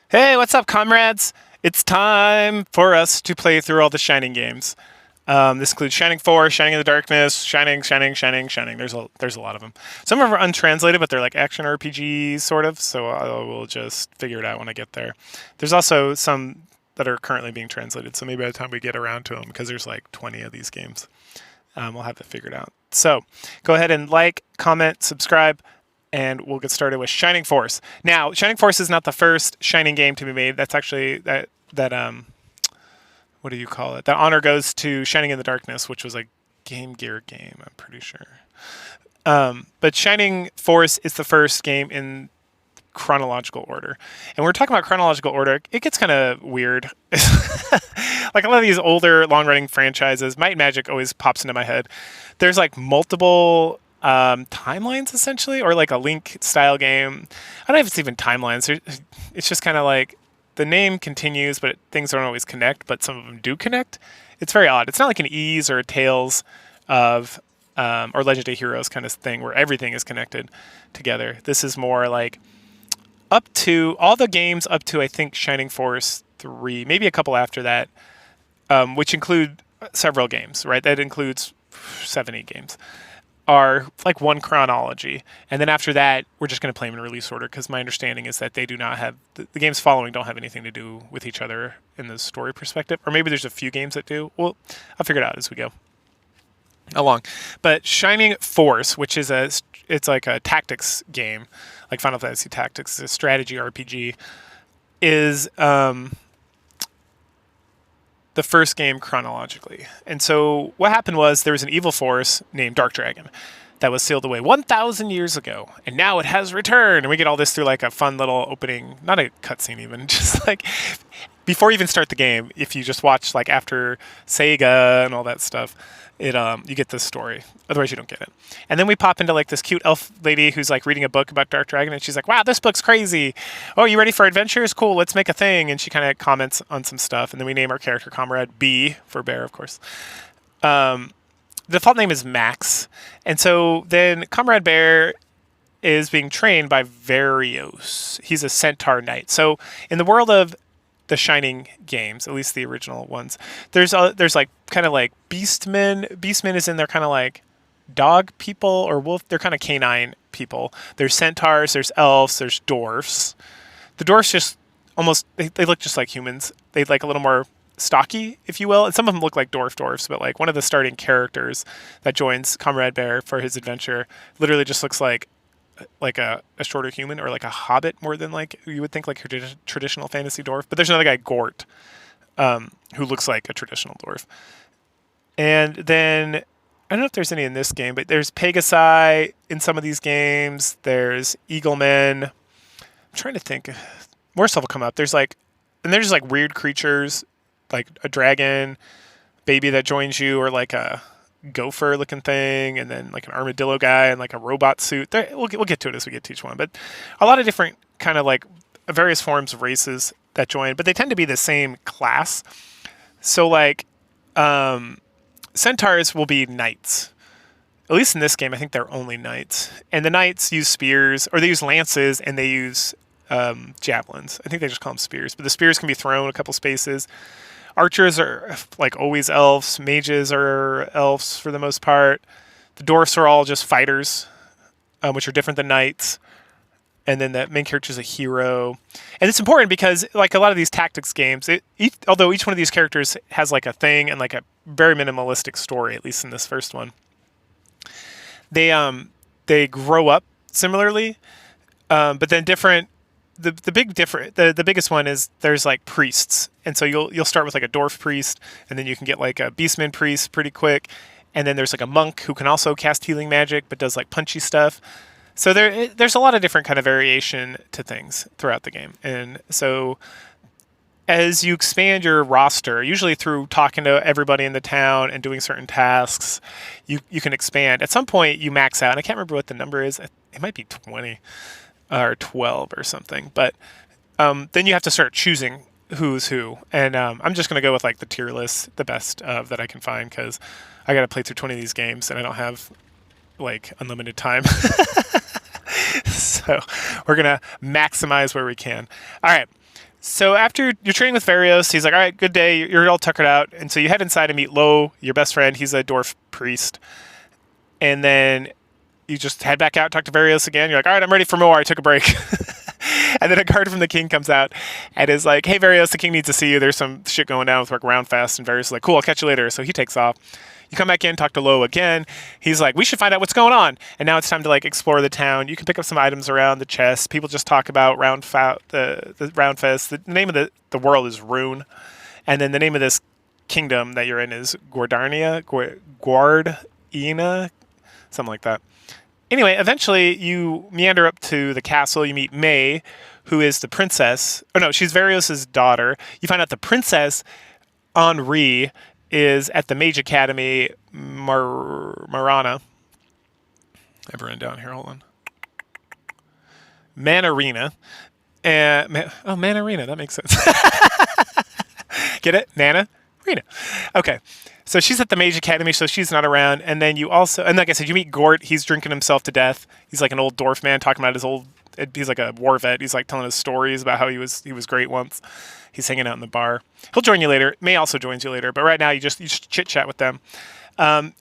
Hey, what's up, comrades? It's time for us to play through all the Shining games. This includes Shining 4, Shining in the Darkness, Shining. There's a lot of them. Some of them are untranslated, but they're like action RPGs, sort of, so I will just figure it out when I get there. There's also some that are currently being translated, so maybe by the time we get around to them, because there's like 20 of these games, we'll have it figured out. So go ahead and like, comment, subscribe, and we'll get started with Shining Force. Now, Shining Force is not the first Shining game to be made. That's actually that what do you call it? That honor goes to Shining in the Darkness, which was a Game Gear game, I'm pretty sure. But Shining Force is the first game in chronological order. And when we're talking about chronological order, it gets kind of weird. Like a lot of these older, long-running franchises, Might and Magic always pops into my head. There's like multiple timelines essentially, or like a Link style game. I don't know if it's even timelines. It's just kind of like the name continues, but things don't always connect, but some of them do connect. It's very odd. It's not like an Ys or a Tales of or Legend of Heroes kind of thing where everything is connected together. This is more like up to all the games up to I think Shining Force 3, maybe a couple after that, which include several games, right? That includes 70 games. Are like one chronology, and then after that, we're just going to play them in release order because my understanding is that they do not have the games following don't have anything to do with each other in the story perspective, or maybe there's a few games that do. Well, I'll figure it out as we go along. But Shining Force, which is it's like a tactics game, like Final Fantasy Tactics, a strategy RPG, is the first game chronologically. And so what happened was there was an evil force named Dark Dragon that was sealed away 1,000 years ago, and now it has returned. And we get all this through like a fun little opening, not a cutscene even, just like before you even start the game. If you just watch like after Sega and all that stuff, you get this story. Otherwise, you don't get it. And then we pop into like this cute elf lady who's like reading a book about Dark Dragon, and she's like, "Wow, this book's crazy. Oh, you ready for adventures? Cool, let's make a thing." And she kind of comments on some stuff, and then we name our character Comrade B for Bear, of course. The default name is Max, and so then Comrade Bear is being trained by Varios. He's a centaur knight. So in the world of the Shining games, at least the original ones, there's like kind of like beastmen. Beastmen is in there kind of like dog people or wolf. They're kind of canine people. There's centaurs, there's elves, there's dwarfs. The dwarfs just almost they look just like humans. They like a little more stocky, if you will. And some of them look like dwarfs, but like one of the starting characters that joins Comrade Bear for his adventure literally just looks like a shorter human or like a hobbit more than like you would think like a traditional fantasy dwarf. But there's another guy, Gort, who looks like a traditional dwarf. And then I don't know if there's any in this game, but there's Pegasi in some of these games. There's Eaglemen. I'm trying to think. More stuff will come up. There's like weird creatures like a dragon baby that joins you, or like a gopher looking thing, and then like an armadillo guy and like a robot suit. We'll get to it as we get to each one, but a lot of different kind of like various forms of races that join, but they tend to be the same class. So like centaurs will be knights. At least in this game, I think they're only knights, and the knights use spears, or they use lances, and they use javelins. I think they just call them spears, but the spears can be thrown a couple spaces. Archers are like always elves. Mages are elves for the most part. The dwarfs are all just fighters, which are different than knights. And then the main character is a hero. And it's important because like a lot of these tactics games, although each one of these characters has like a thing and like a very minimalistic story, at least in this first one, they grow up similarly, but then different. The biggest one is there's like priests, and so you'll start with like a dwarf priest, and then you can get like a beastman priest pretty quick, and then there's like a monk who can also cast healing magic but does like punchy stuff. So there's a lot of different kind of variation to things throughout the game, and so as you expand your roster, usually through talking to everybody in the town and doing certain tasks, you can expand. At some point you max out, and I can't remember what the number is. It might be 20. Or 12 or something, but then you have to start choosing who's who, and I'm just gonna go with like the tier list, the best that I can find, because I gotta play through 20 of these games and I don't have like unlimited time. So we're gonna maximize where we can. All right, So after you're training with Varios, he's like, all right, good day. You're all tuckered out. And so you head inside and meet Lo, your best friend. He's a dwarf priest. And then you just head back out, talk to Varios again. You're like, all right, I'm ready for more. I took a break. And then a guard from the king comes out and is like, hey, Varios, the king needs to see you. There's some shit going down with like Roundfest. And Varios is like, cool, I'll catch you later. So he takes off. You come back in, talk to Lo again. He's like, we should find out what's going on. And now it's time to like explore the town. You can pick up some items around the chest. People just talk about the Roundfest. The name of the world is Rune. And then the name of this kingdom that you're in is Guardina, something like that. Anyway, eventually you meander up to the castle. You meet May, who is the princess. Oh no, she's Varios' daughter. You find out the princess Henri is at the Mage Academy Marana. I have it written down here. Hold on. Manarina. Manarina. That makes sense. Get it? Nana? Rena. Okay. So she's at the Mage Academy, so she's not around. And then you also, and like I said, you meet Gort. He's drinking himself to death. He's like an old dwarf man talking about his old, he's like a war vet. He's like telling us stories about how he was great once. He's hanging out in the bar. He'll join you later. May also joins you later. But right now, you just chit chat with them.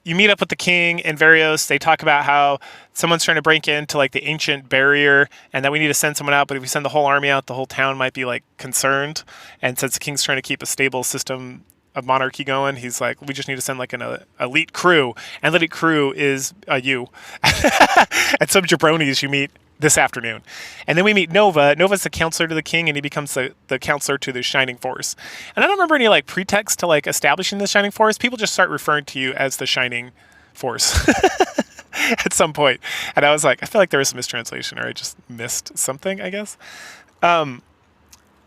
You meet up with the king and Varios. They talk about how someone's trying to break into like the ancient barrier and that we need to send someone out. But if we send the whole army out, the whole town might be like concerned. And since the king's trying to keep a stable system of monarchy going, he's like, we just need to send like an elite crew. And elite crew is you. And some jabronis you meet this afternoon. And then we meet Nova. Nova's the counselor to the king, and he becomes the counselor to the Shining Force. And I don't remember any like pretext to like establishing the Shining Force. People just start referring to you as the Shining Force at some point. And I was like, I feel like there was a mistranslation, or I just missed something, I guess.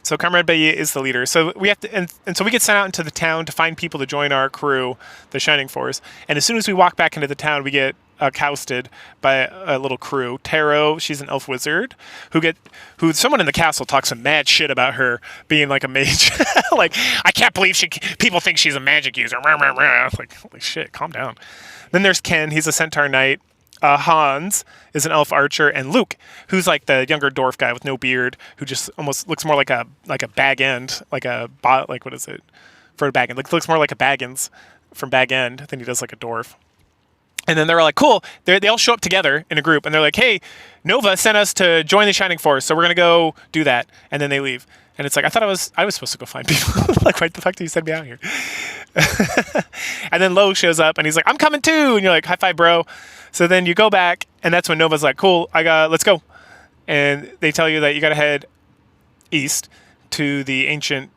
So Comrade Baye is the leader. So we have to, and so we get sent out into the town to find people to join our crew, the Shining Force. And as soon as we walk back into the town, we get cousted by a little crew. Taro, she's an elf wizard who someone in the castle talks some mad shit about her being like a mage. Like, I can't believe people think she's a magic user. Like, holy shit, calm down. Then there's Ken, he's a centaur knight. Hans is an elf archer, and Luke, who's like the younger dwarf guy with no beard, who just almost looks more like a bag end, like what is it for a bag end? Looks more like a Baggins from Bag End than he does like a dwarf. And then they're like, cool. They all show up together in a group, and they're like, hey, Nova sent us to join the Shining Force, so we're gonna go do that. And then they leave. And it's like, I thought I was supposed to go find people. Like, why the fuck did you send me out here? And then Lo shows up, and he's like, I'm coming too. And you're like, high five, bro. So then you go back, and that's when Nova's like, cool, let's go. And they tell you that you got to head east to the ancient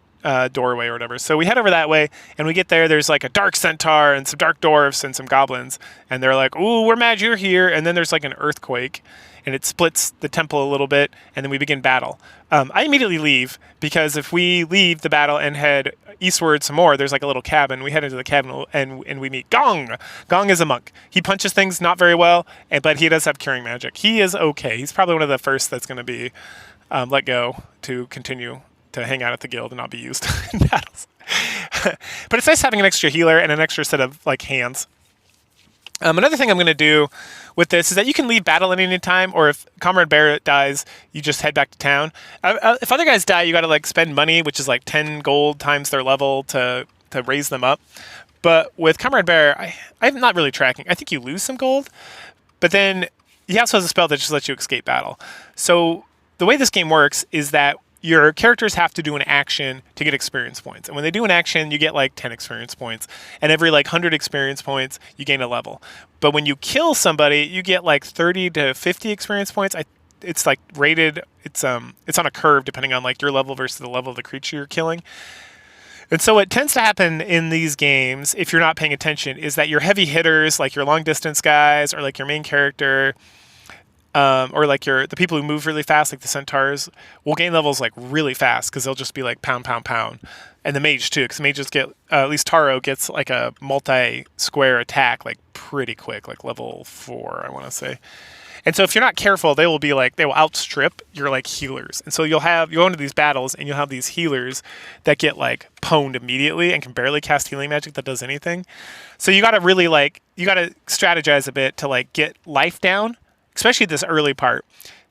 doorway or whatever. So we head over that way, and we get there. There's like a dark centaur and some dark dwarfs and some goblins. And they're like, ooh, we're mad you're here. And then there's like an earthquake, and it splits the temple a little bit, and then we begin battle. I immediately leave, because if we leave the battle and head eastward some more, there's like a little cabin. We head into the cabin, and we meet Gong. Gong is a monk. He punches things not very well, but he does have curing magic. He is okay. He's probably one of the first that's going to be let go to continue to hang out at the guild and not be used in battles. But it's nice having an extra healer and an extra set of like hands. Another thing I'm going to do with this is that you can leave battle at any time, or if Comrade Bear dies, you just head back to town. If other guys die, you got to like spend money, which is like 10 gold times their level to raise them up. But with Comrade Bear, I'm not really tracking. I think you lose some gold, but then he also has a spell that just lets you escape battle. So the way this game works is that your characters have to do an action to get experience points. And when they do an action, you get like 10 experience points. And every like 100 experience points, you gain a level. But when you kill somebody, you get like 30 to 50 experience points. It's like rated, it's on a curve depending on like your level versus the level of the creature you're killing. And so what tends to happen in these games, if you're not paying attention, is that your heavy hitters, like your long distance guys, or like your main character, or like the people who move really fast, like the centaurs, will gain levels like really fast, because they'll just be like pound, pound, pound. And the mage too, because mages get, at least Taro gets like a multi-square attack like pretty quick, like level 4, I want to say. And so if you're not careful, they will outstrip your like healers. And so you'll go into these battles, and you'll have these healers that get like pwned immediately and can barely cast healing magic that does anything. So you got to really you got to strategize a bit to like get life down, especially this early part.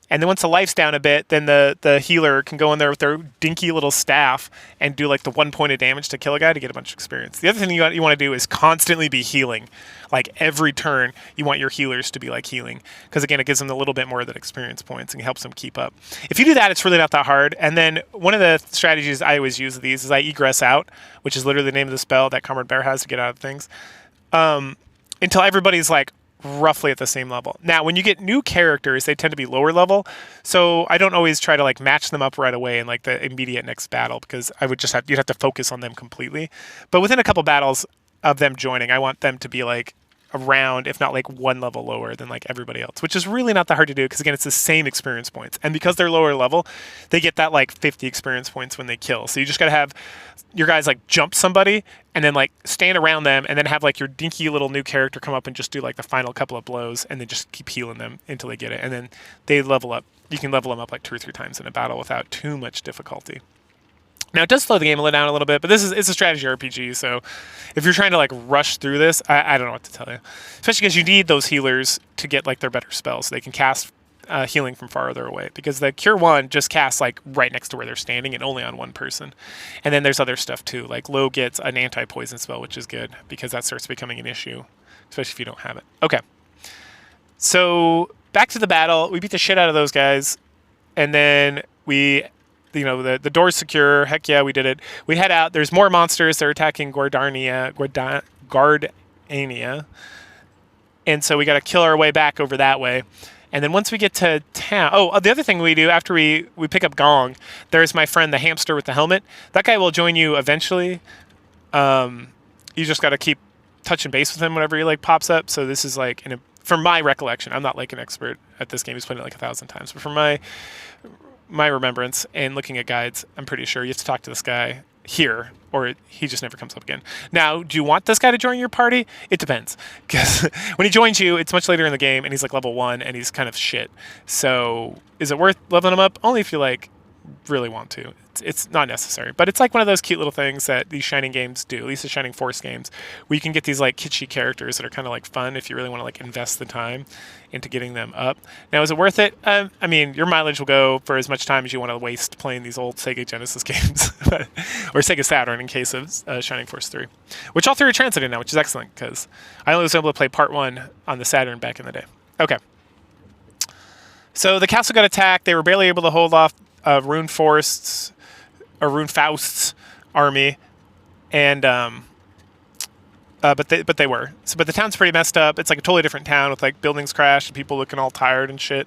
And then once the life's down a bit, then the healer can go in there with their dinky little staff and do like the 1 point of damage to kill a guy to get a bunch of experience. The other thing you want to do is constantly be healing. Like every turn, you want your healers to be like healing. Because again, it gives them a little bit more of that experience points and helps them keep up. If you do that, it's really not that hard. And then one of the strategies I always use of these is I egress out, which is literally the name of the spell that Comrade Bear has to get out of things. Until everybody's like roughly at the same level. Now, when you get new characters, they tend to be lower level, so I don't always try to like match them up right away in like the immediate next battle, because I would just you'd have to focus on them completely. But within a couple battles of them joining, I want them to be like around, if not like one level lower than like everybody else, which is really not that hard to do because again, it's the same experience points. And because they're lower level, they get that like 50 experience points when they kill. So you just got to have your guys like jump somebody and then like stand around them and then have like your dinky little new character come up and just do like the final couple of blows and then just keep healing them until they get it. And then they level up. You can level them up like 2 or 3 times in a battle without too much difficulty. Now, it does slow the game down a little bit, but it's a strategy RPG, so if you're trying to like rush through this, I don't know what to tell you. Especially because you need those healers to get like their better spells, so they can cast healing from farther away. Because the Cure 1 just casts like right next to where they're standing and only on one person. And then there's other stuff too, like Low gets an anti-poison spell, which is good, because that starts becoming an issue, especially if you don't have it. Okay, so back to the battle. We beat the shit out of those guys, and then the door's secure. Heck yeah, we did it. We head out. There's more monsters. They're attacking Gardania. And so we got to kill our way back over that way. And then once we get to town... Oh, the other thing we do after we pick up Gong, there's my friend, the hamster with the helmet. That guy will join you eventually. You just got to keep touching base with him whenever he like pops up. So this is like... from my recollection, I'm not like an expert at this game. He's played it like 1,000 times. But from my remembrance and looking at guides, I'm pretty sure you have to talk to this guy here or he just never comes up again. Now, do you want this guy to join your party? It depends, because when he joins you, it's much later in the game and he's like level 1 and he's kind of shit. So is it worth leveling him up? Only if you like really want to. It's not necessary, but it's like one of those cute little things that these Shining games do, at least the Shining Force games, where you can get these like kitschy characters that are kind of like fun if you really want to like invest the time into getting them up. Now, is it worth it? I mean, your mileage will go for as much time as you want to waste playing these old Sega Genesis games, or Sega Saturn in case of Shining Force 3, which all 3 are translated now, which is excellent because I only was able to play Part 1 on the Saturn back in the day. Okay. So the castle got attacked. They were barely able to hold off Rune Faust's army, and but they were. So, but the town's pretty messed up. It's like a totally different town with like buildings crashed and people looking all tired and shit.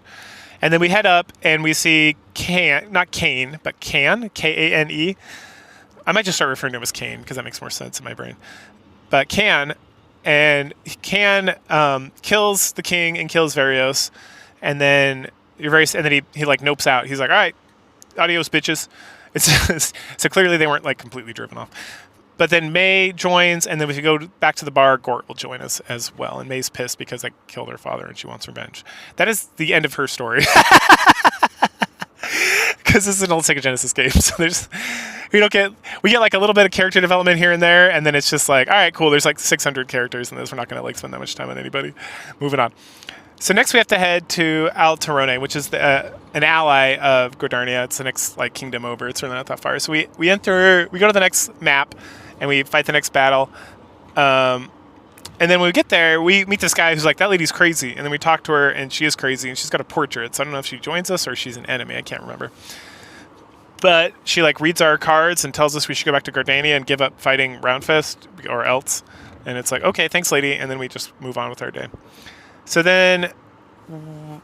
And then we head up and we see Kane, K-A-N-E. I might just start referring to him as Kane because that makes more sense in my brain. But Kane kills the king and kills Varios, and then he like nopes out. He's like, all right, adios, bitches. So clearly they weren't like completely driven off. But then May joins, and then if we go back to the bar, Gort will join us as well. And May's pissed because I killed her father and she wants revenge. That is the end of her story. Because this is an old Sega Genesis game, so we get like a little bit of character development here and there, and then it's just like, all right, cool. There's like 600 characters in this. We're not going to like spend that much time on anybody. Moving on. So next we have to head to Alterone, which is an ally of Gordania. It's the next like kingdom over. It's really not that far. So we go to the next map and we fight the next battle. And then when we get there, we meet this guy who's like, that lady's crazy. And then we talk to her and she is crazy and she's got a portrait. So I don't know if she joins us or she's an enemy. I can't remember. But she like reads our cards and tells us we should go back to Gordania and give up fighting Roundfist or else. And it's like, okay, thanks, lady. And then we just move on with our day. So then,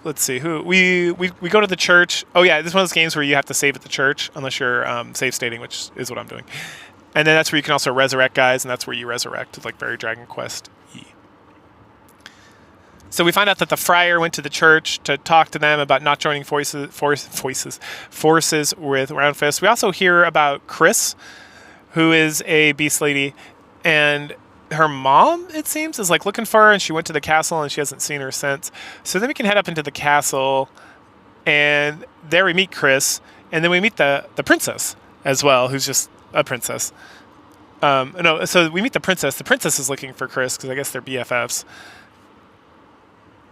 let's see, we go to the church. Oh yeah, this is one of those games where you have to save at the church, unless you're save stating, which is what I'm doing. And then that's where you can also resurrect guys, and that's where you resurrect, with like very Dragon Quest E. So we find out that the friar went to the church to talk to them about not joining forces with Roundfist. We also hear about Chris, who is a beast lady, and her mom, it seems, is like looking for her, and she went to the castle and she hasn't seen her since. So then we can head up into the castle, and there we meet Chris, and then we meet the princess as well, who's just a princess. So we meet the princess. The princess is looking for Chris because I guess they're BFFs.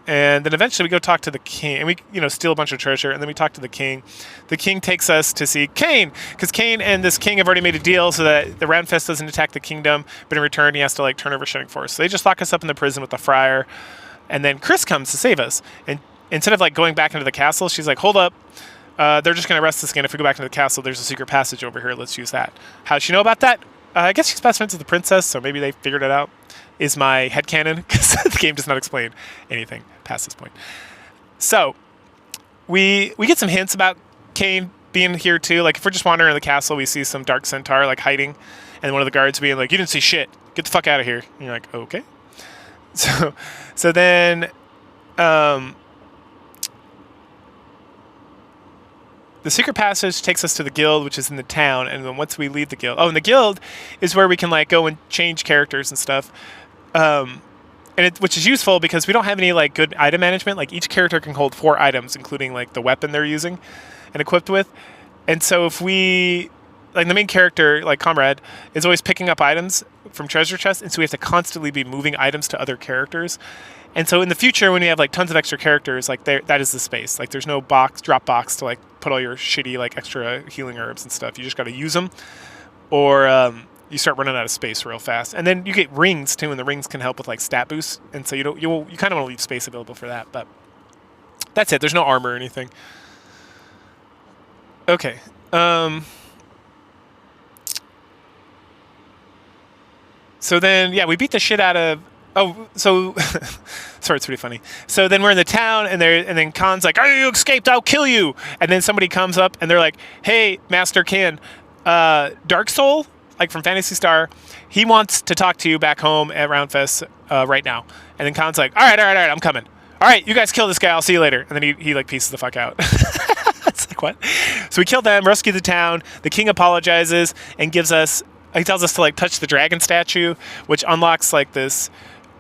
And then eventually we go talk to the king, and we, steal a bunch of treasure, and then we talk to the king. The king takes us to see Cain, because Cain and this king have already made a deal so that the Roundfist doesn't attack the kingdom, but in return he has to turn over Shining Force. So they just lock us up in the prison with the friar, and then Chris comes to save us. And instead of going back into the castle, she's like, hold up, they're just going to arrest us again. If we go back into the castle, there's a secret passage over here. Let's use that. How does she know about that? I guess she's best friends with the princess, so maybe they figured it out. Is my headcanon, because the game does not explain anything past this point. So we get some hints about Cain being here too. If we're just wandering in the castle, we see some dark centaur hiding, and one of the guards being like, "You didn't see shit. Get the fuck out of here." And you're like, "Okay." So then the secret passage takes us to the guild, which is in the town, and then once we leave the guild... Oh, and the guild is where we can, go and change characters and stuff. Which is useful because we don't have any, good item management. Each character can hold 4 items, including, the weapon they're using and equipped with. And so if we... the main character, Comrade, is always picking up items from treasure chests, and so we have to constantly be moving items to other characters. And so in the future, when we have tons of extra characters, that is the space. There's no drop box to put all your shitty extra healing herbs and stuff. You just got to use them, or you start running out of space real fast. And then you get rings too, and the rings can help with stat boosts. And so you kind of want to leave space available for that. But that's it. There's no armor or anything. Okay. So then, yeah, we beat the shit out of... Oh, so... Sorry, it's pretty funny. So then we're in the town, and then Khan's like, "Oh, you escaped, I'll kill you!" And then somebody comes up, and they're like, "Hey, Master Khan, Dark Soul, from Phantasy Star, he wants to talk to you back home at Roundfest right now." And then Khan's like, all right, I'm coming. All right, you guys kill this guy, I'll see you later. And then he pieces the fuck out. It's what? So we kill them, rescue the town, the king apologizes, and gives us... He tells us to touch the dragon statue, which unlocks this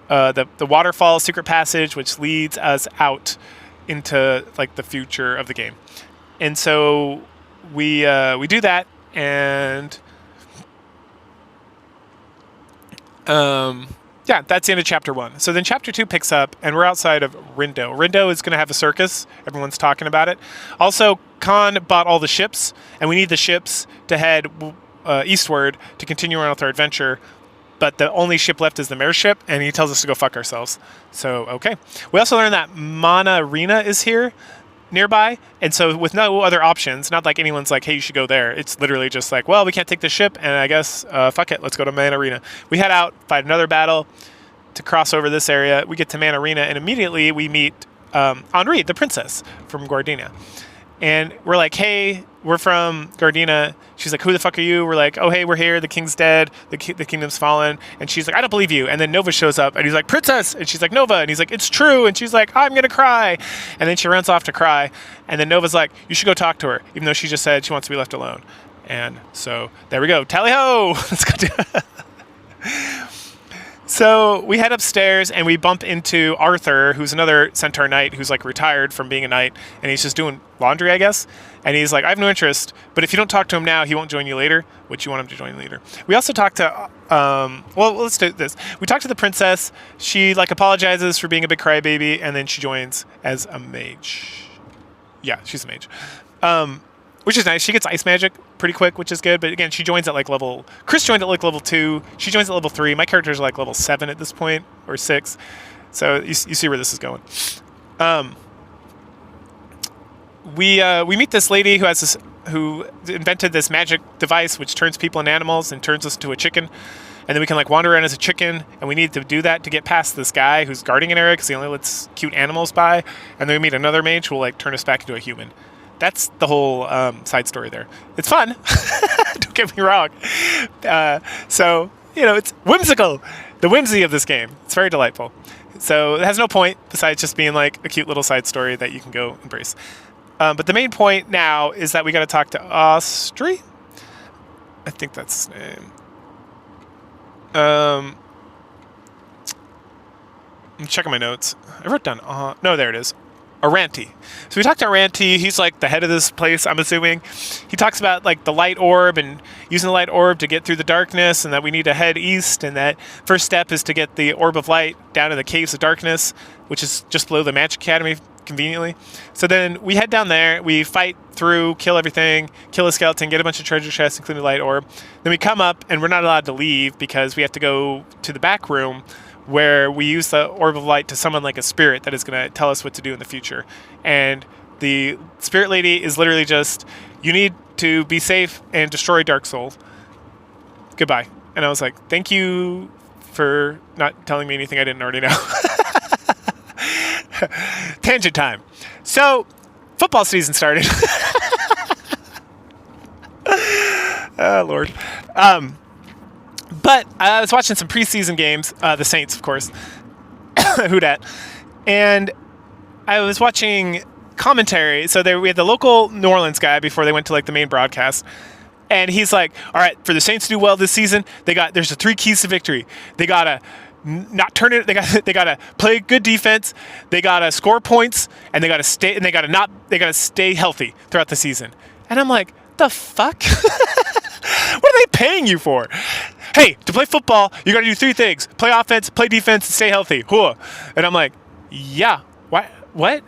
the waterfall secret passage, which leads us out into the future of the game. And so we do that, and yeah, that's the end of chapter 1. So then chapter 2 picks up, and we're outside of Rindo. Rindo is going to have a circus. Everyone's talking about it. Also, Khan bought all the ships, and we need the ships to head eastward to continue on with our adventure. But the only ship left is the mayor's ship, and he tells us to go fuck ourselves. So, okay. We also learned that Mana Arena is here nearby, and so with no other options, not anyone's hey, you should go there. It's literally just well, we can't take the ship, and I guess, fuck it, let's go to Mana Arena. We head out, fight another battle to cross over this area. We get to Mana Arena, and immediately we meet Henri, the princess from Gardenia. And we're like, hey, we're from Gardenia. She's like, who the fuck are you? We're like, oh, hey, we're here. The king's dead. The kingdom's fallen. And she's like, I don't believe you. And then Nova shows up, and he's like, princess. And she's like, Nova. And he's like, it's true. And she's like, I'm going to cry. And then she runs off to cry. And then Nova's like, you should go talk to her, even though she just said she wants to be left alone. And so there we go. Tally-ho. Let's go do it. So we head upstairs, and we bump into Arthur, who's another Centaur Knight who's retired from being a knight, and he's just doing laundry, I guess. And he's like, I have no interest, but if you don't talk to him now, he won't join you later, which you want him to join later. We also talked to, well, let's do this. We talked to the princess. She apologizes for being a big crybaby, and then she joins as a mage. Yeah, she's a mage. Which is nice. She gets ice magic pretty quick, which is good. But again, she joins at level... Chris joined at level 2. She joins at level 3. My characters are level 7 at this point, or 6. So you see where this is going. We meet this lady who invented this magic device which turns people into animals and turns us into a chicken. And then we can wander around as a chicken, and we need to do that to get past this guy who's guarding an area because he only lets cute animals by. And then we meet another mage who will turn us back into a human. That's the whole side story there. It's fun. Don't get me wrong. So, it's whimsical. The whimsy of this game. It's very delightful. So it has no point besides just being a cute little side story that you can go embrace. But the main point now is that we got to talk to Austri. I think that's his name. I'm checking my notes. I wrote down... no, there it is. Aranti. So we talked to Aranti. He's like the head of this place, I'm assuming. He talks about like the light orb and using the light orb to get through the darkness, and that we need to head east, and that first step is to get the orb of light down in the caves of darkness, which is just below the Magic Academy, conveniently. So then we head down there, we fight through, kill everything, kill a skeleton, get a bunch of treasure chests, including the light orb. Then we come up, and we're not allowed to leave because we have to go to the back room where we use the orb of light to summon like a spirit that is going to tell us what to do in the future. And the spirit lady is literally just, you need to be safe and destroy Dark Soul. Goodbye. And I was like, thank you for not telling me anything I didn't already know. Tangent time. So, football season started. Oh, Lord. But I was watching some preseason games, the Saints, of course. Who dat? And I was watching commentary. So we had the local New Orleans guy before they went to like the main broadcast. And he's like, all right, for the Saints to do well this season, there's the 3 keys to victory. They got to not turn it. They got to play good defense. They got to score points, and they got to stay healthy throughout the season. And I'm like, the fuck? What are they paying you for? Hey, to play football, you got to do 3 things: play offense, play defense, and stay healthy. And I'm like, yeah, what?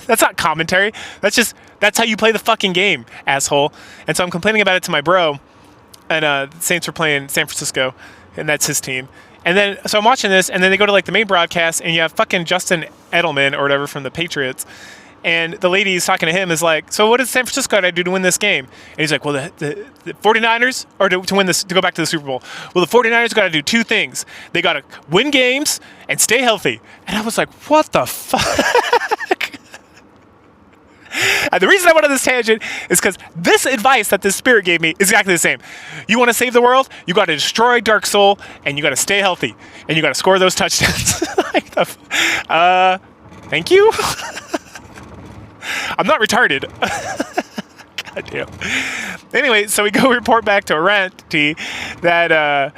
That's not commentary. That's how you play the fucking game, asshole. And so I'm complaining about it to my bro, and the Saints were playing San Francisco, and that's his team. And then, so I'm watching this, and then they go to like the main broadcast, and you have fucking Justin Edelman or whatever from the Patriots. And the lady who's talking to him is like, so what does San Francisco got to do to win this game? And he's like, well, the 49ers, or to win this, to go back to the Super Bowl. Well, the 49ers got to do 2 things. They got to win games and stay healthy. And I was like, what the fuck? And the reason I went on this tangent is because this advice that this spirit gave me is exactly the same. You want to save the world? You got to destroy Dark Soul, and you got to stay healthy, and you got to score those touchdowns. Thank you. I'm not retarded. God damn. Anyway, so we go report back to Aranti that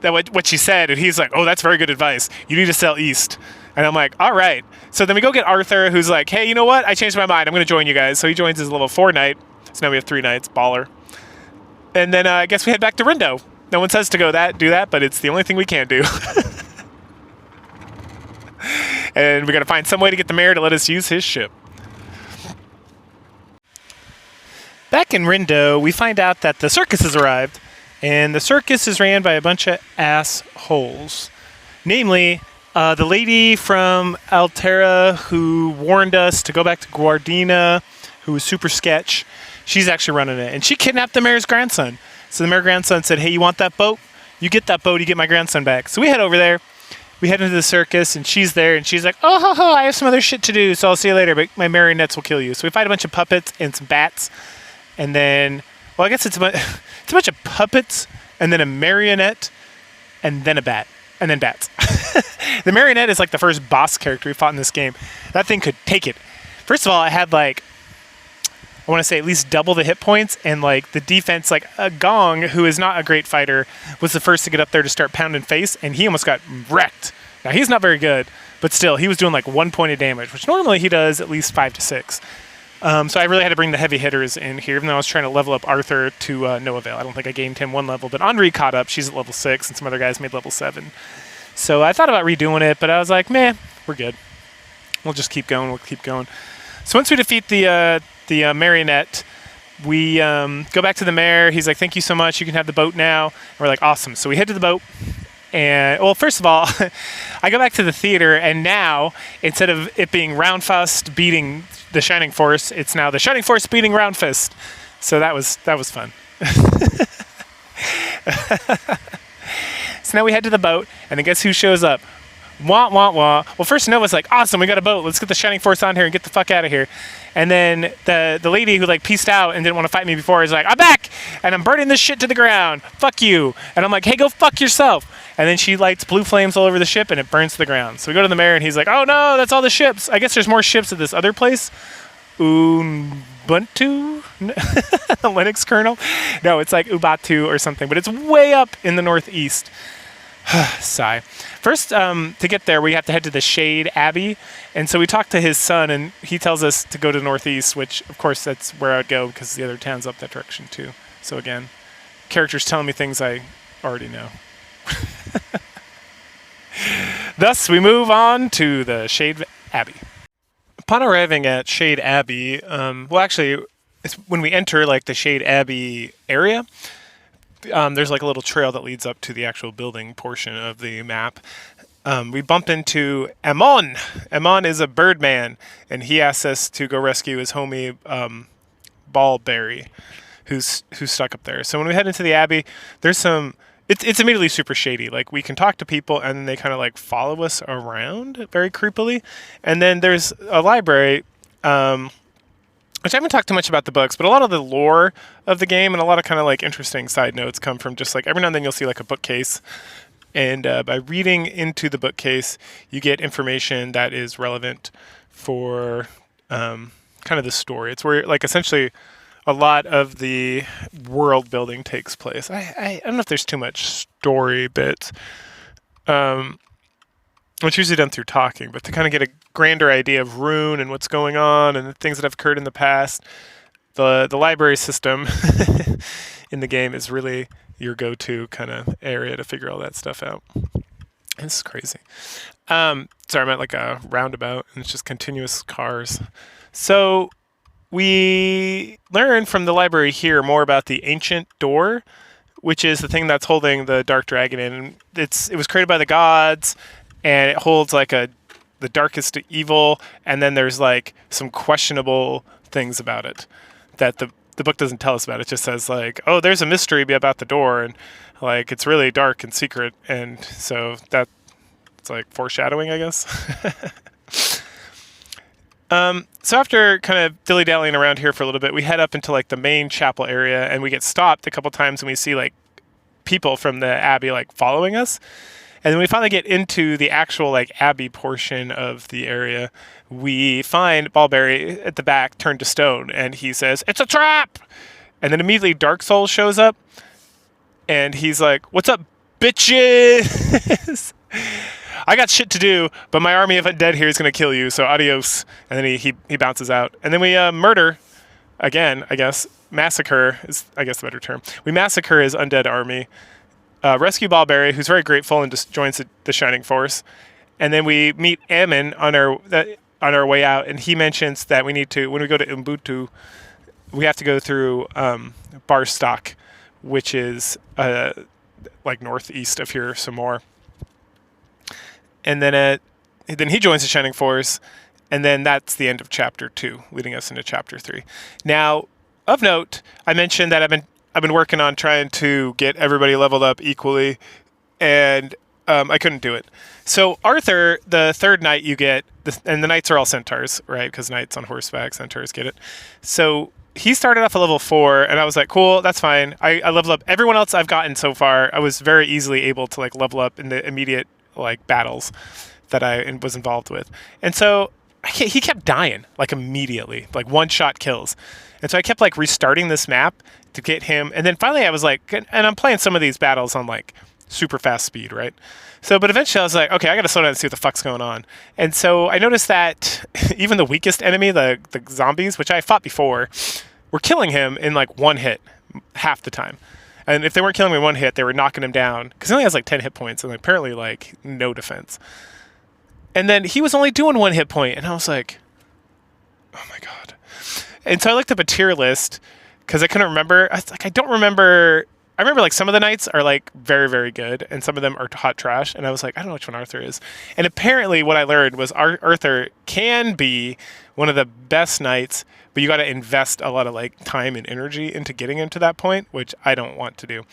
what she said, and he's like, oh, that's very good advice. You need to sell east. And I'm like, all right. So then we go get Arthur, who's like, hey, you know what? I changed my mind. I'm going to join you guys. So he joins his level 4 knight. So now we have 3 knights. Baller. And then I guess we head back to Rindo. No one says to do that, but it's the only thing we can do. And we got to find some way to get the mayor to let us use his ship. Back in Rindo, we find out that the circus has arrived. And the circus is ran by a bunch of assholes. Namely, the lady from Altera who warned us to go back to Guardina, who was super sketch, she's actually running it. And she kidnapped the mayor's grandson. So the mayor's grandson said, hey, you want that boat? You get that boat, you get my grandson back. So we head over there. We head into the circus, and she's there, and she's like, oh, I have some other shit to do, so I'll see you later, but my marionettes will kill you. So we fight a bunch of puppets and some bats. And then, well, I guess it's a bunch of puppets, and then a marionette, and then a bat. And then bats. The marionette is like the first boss character we fought in this game. That thing could take it. First of all, I had like, I want to say at least double the hit points, and like the defense, like a Gong, who is not a great fighter, was the first to get up there to start pounding face, and he almost got wrecked. Now he's not very good, but still, he was doing like 1 point of damage, which normally he does at least 5 to 6. So I really had to bring the heavy hitters in here, even though I was trying to level up Arthur to no avail. I don't think I gained him 1 level, but Henri caught up. She's at level 6, and some other guys made level 7. So I thought about redoing it, but I was like, man, we're good. We'll just keep going. So once we defeat the marionette, we go back to the mayor. He's like, thank you so much. You can have the boat now. And we're like, awesome. So we head to the boat. And, well, first of all, I go back to the theater, and now, instead of it being Roundfist beating the Shining Force, it's now the Shining Force beating Roundfist. So that was fun. So now we head to the boat, and then guess who shows up? Wah, wah, wah. Well, first Nova's like, awesome, we got a boat. Let's get the Shining Force on here and get the fuck out of here. And then the lady who like pieced out and didn't want to fight me before is like, I'm back, and I'm burning this shit to the ground. Fuck you. And I'm like, hey, go fuck yourself. And then she lights blue flames all over the ship, and it burns to the ground. So we go to the mayor, and he's like, oh no, that's all the ships. I guess there's more ships at this other place. Ubuntu? Linux kernel? No, it's like Ubatu or something, but it's way up in the northeast. Sigh. First, to get there, we have to head to the Shade Abbey. And so we talk to his son, and he tells us to go to the northeast, which, of course, that's where I would go because the other town's up that direction, too. So, again, characters telling me things I already know. Thus, we move on to the Shade Abbey. Upon arriving at Shade Abbey, well, actually, it's when we enter like the Shade Abbey area, there's like a little trail that leads up to the actual building portion of the map. We bump into Amon. Amon is a birdman, and he asks us to go rescue his homie Ballberry, who's stuck up there. So when we head into the Abbey, there's some. It's immediately super shady. Like, we can talk to people, and then they kind of like follow us around very creepily. And then there's a library, which I haven't talked too much about the books, but a lot of the lore of the game and a lot of kind of like interesting side notes come from just like every now and then you'll see like a bookcase. And by reading into the bookcase, you get information that is relevant for kind of the story. It's where like essentially a lot of the world building takes place. I don't know if there's too much story bits. It's usually done through talking, but to kind of get a grander idea of Rune and what's going on and the things that have occurred in the past, the library system in the game is really your go-to kind of area to figure all that stuff out. It's crazy. Sorry, I'm at like a roundabout, and it's just continuous cars. So we learn from the library here more about the ancient door, which is the thing that's holding the dark dragon in. It was created by the gods, and it holds like the darkest evil, and then there's like some questionable things about it that the book doesn't tell us about. It just says like, oh, there's a mystery about the door, and like it's really dark and secret, and so that's like foreshadowing, I guess. So after kind of dilly-dallying around here for a little bit, we head up into like the main chapel area, and we get stopped a couple times, and we see like people from the abbey like following us. And then we finally get into the actual like abbey portion of the area. We find Ballberry at the back turned to stone, and he says, "It's a trap!" And then immediately Dark Soul shows up, and he's like, "What's up, bitches? I got shit to do, but my army of undead here is going to kill you, so adios." And then he bounces out. And then we murder, again, I guess. Massacre is, I guess, the better term. We massacre his undead army. Rescue Ballberry, who's very grateful and just joins the Shining Force. And then we meet Ammon on our way out, and he mentions that we need to, when we go to Ubuntu, we have to go through Barstock, which is like northeast of here some more. And then he joins the Shining Force, and then that's the end of Chapter 2, leading us into Chapter 3. Now, of note, I mentioned that I've been working on trying to get everybody leveled up equally, and I couldn't do it. So Arthur, the third knight you get, and the knights are all centaurs, right? Because knights on horseback, centaurs get it. So he started off at level 4, and I was like, cool, that's fine. I leveled up everyone else I've gotten so far. I was very easily able to like level up in the immediate like battles that I was involved with. And so he kept dying like immediately, like one-shot kills. And so I kept like restarting this map to get him. And then finally I was like, and I'm playing some of these battles on like super fast speed, right? So, but eventually I was like, okay, I got to slow down and see what the fuck's going on. And so I noticed that even the weakest enemy, the zombies, which I fought before, were killing him in like one hit half the time. And if they weren't killing him in one hit, they were knocking him down because he only has like 10 hit points and apparently like no defense. And then he was only doing 1 hit point, and I was like, oh my God. And so I looked up a tier list because I couldn't remember. I don't remember. I remember like some of the knights are like very, very good, and some of them are hot trash. And I was like, I don't know which one Arthur is. And apparently what I learned was Arthur can be one of the best knights, but you got to invest a lot of like time and energy into getting him to that point, which I don't want to do.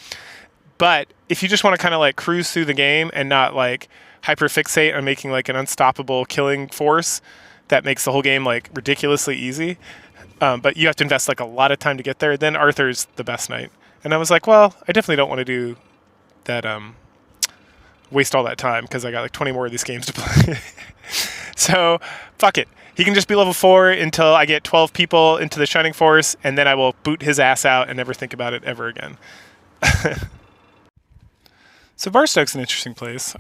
But if you just want to kind of like cruise through the game and not like hyperfixate on making like an unstoppable killing force that makes the whole game like ridiculously easy, but you have to invest like a lot of time to get there, then Arthur's the best knight. And I was like, well, I definitely don't want to do that, waste all that time because I got like 20 more of these games to play. So fuck it. He can just be level 4 until I get 12 people into the Shining Force, and then I will boot his ass out and never think about it ever again. So Barstoke's an interesting place,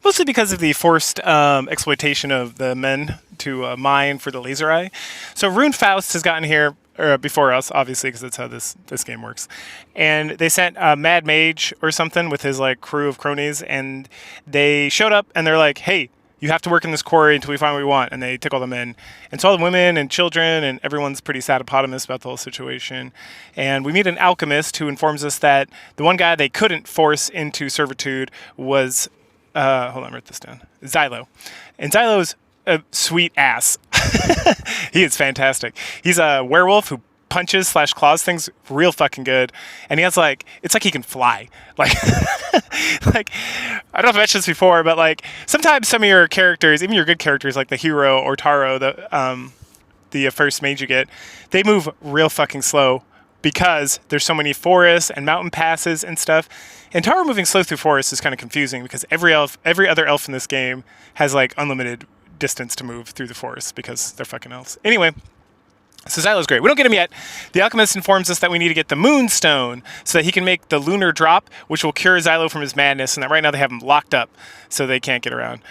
mostly because of the forced exploitation of the men to mine for the laser eye. So Rune Faust has gotten here before us, obviously, because that's how this game works. And they sent a Mad Mage or something with his like crew of cronies, and they showed up and they're like, "Hey, you have to work in this quarry until we find what we want." And they took all the men. And so all the women and children and everyone's pretty satapotamous about the whole situation. And we meet an alchemist who informs us that the one guy they couldn't force into servitude was, hold on, write this down, Xylo. And Xylo's a sweet ass. He is fantastic. He's a werewolf who punches/claws things real fucking good, and he has like, it's like he can fly, like like I don't know if I mentioned this before, but like sometimes some of your characters, even your good characters like the hero or Taro, the first mage you get, they move real fucking slow because there's so many forests and mountain passes and stuff. And Taro moving slow through forests is kind of confusing because every other elf in this game has like unlimited distance to move through the forest because they're fucking elves. Anyway, so Xylo's great. We don't get him yet. The alchemist informs us that we need to get the moonstone so that he can make the lunar drop, which will cure Xylo from his madness, and that right now they have him locked up so they can't get around.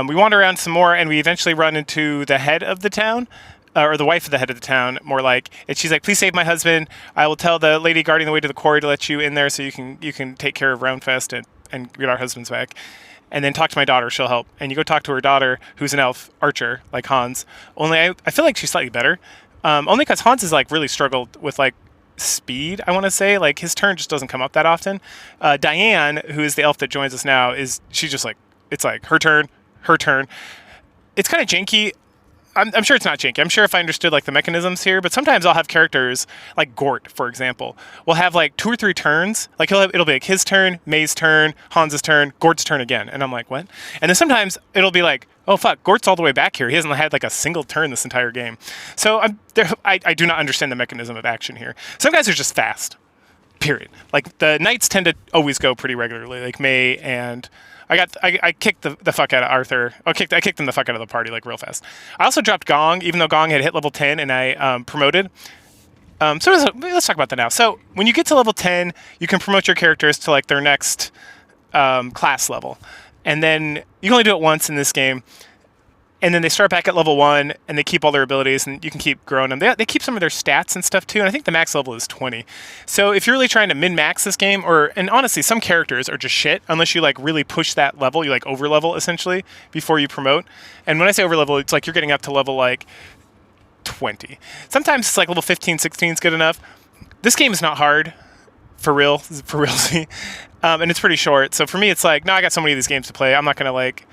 We wander around some more, and we eventually run into the head of the town, or the wife of the head of the town, more like. And she's like, "Please save my husband. I will tell the lady guarding the way to the quarry to let you in there so you can take care of Roundfest and get our husbands back. And then talk to my daughter, she'll help." And you go talk to her daughter, who's an elf archer, like Hans. Only I feel like she's slightly better. Only because Hans has like really struggled with like speed, I want to say. Like his turn just doesn't come up that often. Diane, who is the elf that joins us now, she's just like, it's like her turn. It's kind of janky. I'm sure it's not janky. I'm sure if I understood like the mechanisms here, but sometimes I'll have characters like Gort, for example, will have like 2 or 3 turns. Like it'll be like his turn, May's turn, Hans's turn, Gort's turn again. And I'm like, what? And then sometimes it'll be like, oh fuck, Gort's all the way back here. He hasn't had like a single turn this entire game. So I do not understand the mechanism of action here. Some guys are just fast, period. Like the knights tend to always go pretty regularly, like May and I kicked the fuck out of Arthur. I kicked him the fuck out of the party like real fast. I also dropped Gong, even though Gong had hit level 10 and I promoted. So let's talk about that now. So when you get to level 10, you can promote your characters to like their next class level. And then you can only do it once in this game. And then they start back at level 1, and they keep all their abilities, and you can keep growing them. They keep some of their stats and stuff, too, and I think the max level is 20. So if you're really trying to min-max this game, and honestly, some characters are just shit, unless you, like, really push that level. You, like, over-level, essentially, before you promote. And when I say over-level, it's like you're getting up to level, like, 20. Sometimes it's like level 15, 16 is good enough. This game is not hard, for realsy. And it's pretty short. So for me, it's like, no, I got so many of these games to play. I'm not going to, like...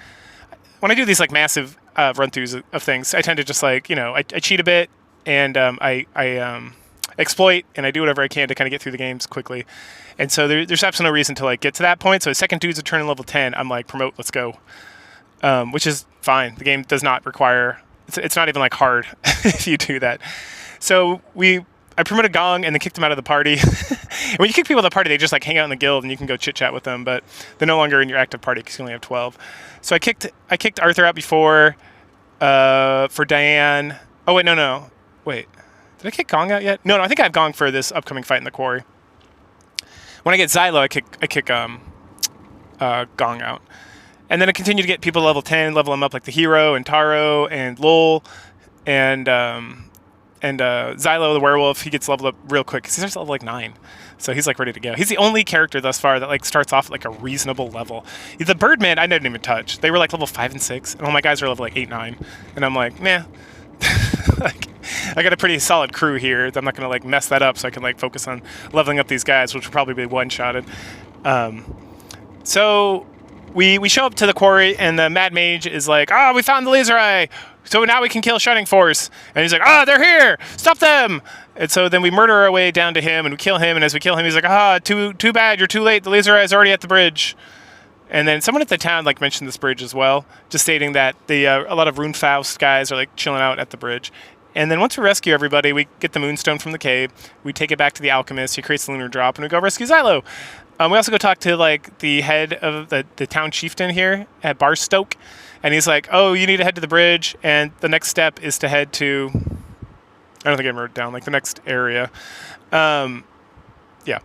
When I do these, like, massive... run-throughs of things, I tend to just like, I cheat a bit and I exploit and I do whatever I can to kind of get through the games quickly. And so there's absolutely no reason to like get to that point. So the second dude's a turn in level 10, I'm like, promote, let's go. Which is fine. The game does not require, it's not even like hard if you do that. So I promoted Gong and then kicked him out of the party. And when you kick people out of the party, they just like hang out in the guild and you can go chit chat with them, but they're no longer in your active party because you only have 12. So I kicked Arthur out before for Diane. Oh wait, no. Wait, did I kick Gong out yet? No, I think I have Gong for this upcoming fight in the quarry. When I get Xylo, I kick Gong out, and then I continue to get people to level 10, level them up like the hero and Taro and Lowell and Xylo the werewolf. He gets leveled up real quick because he starts at level like 9. So he's like ready to go. He's the only character thus far that like starts off at like a reasonable level. The Birdman I didn't even touch. They were like level 5 and 6, and all my guys are level like 8, 9. And I'm like, nah. Like, I got a pretty solid crew here. I'm not gonna like mess that up, so I can like focus on leveling up these guys, which will probably be one-shotted. So we show up to the quarry, and the Mad Mage is like, we found the laser eye. So now we can kill Shining Force. And he's like, they're here! Stop them! And so then we murder our way down to him, and we kill him, and as we kill him, he's like, too bad, you're too late, the laser eye is already at the bridge. And then someone at the town like mentioned this bridge as well, just stating that a lot of Rune Faust guys are like chilling out at the bridge. And then once we rescue everybody, we get the moonstone from the cave, we take it back to the alchemist, he creates the lunar drop, and we go rescue Xylo. We also go talk to like the head of the town chieftain here at Barstoke. And he's like, you need to head to the bridge, and the next step is to head to... I don't think I wrote it down, like the next area. Yeah.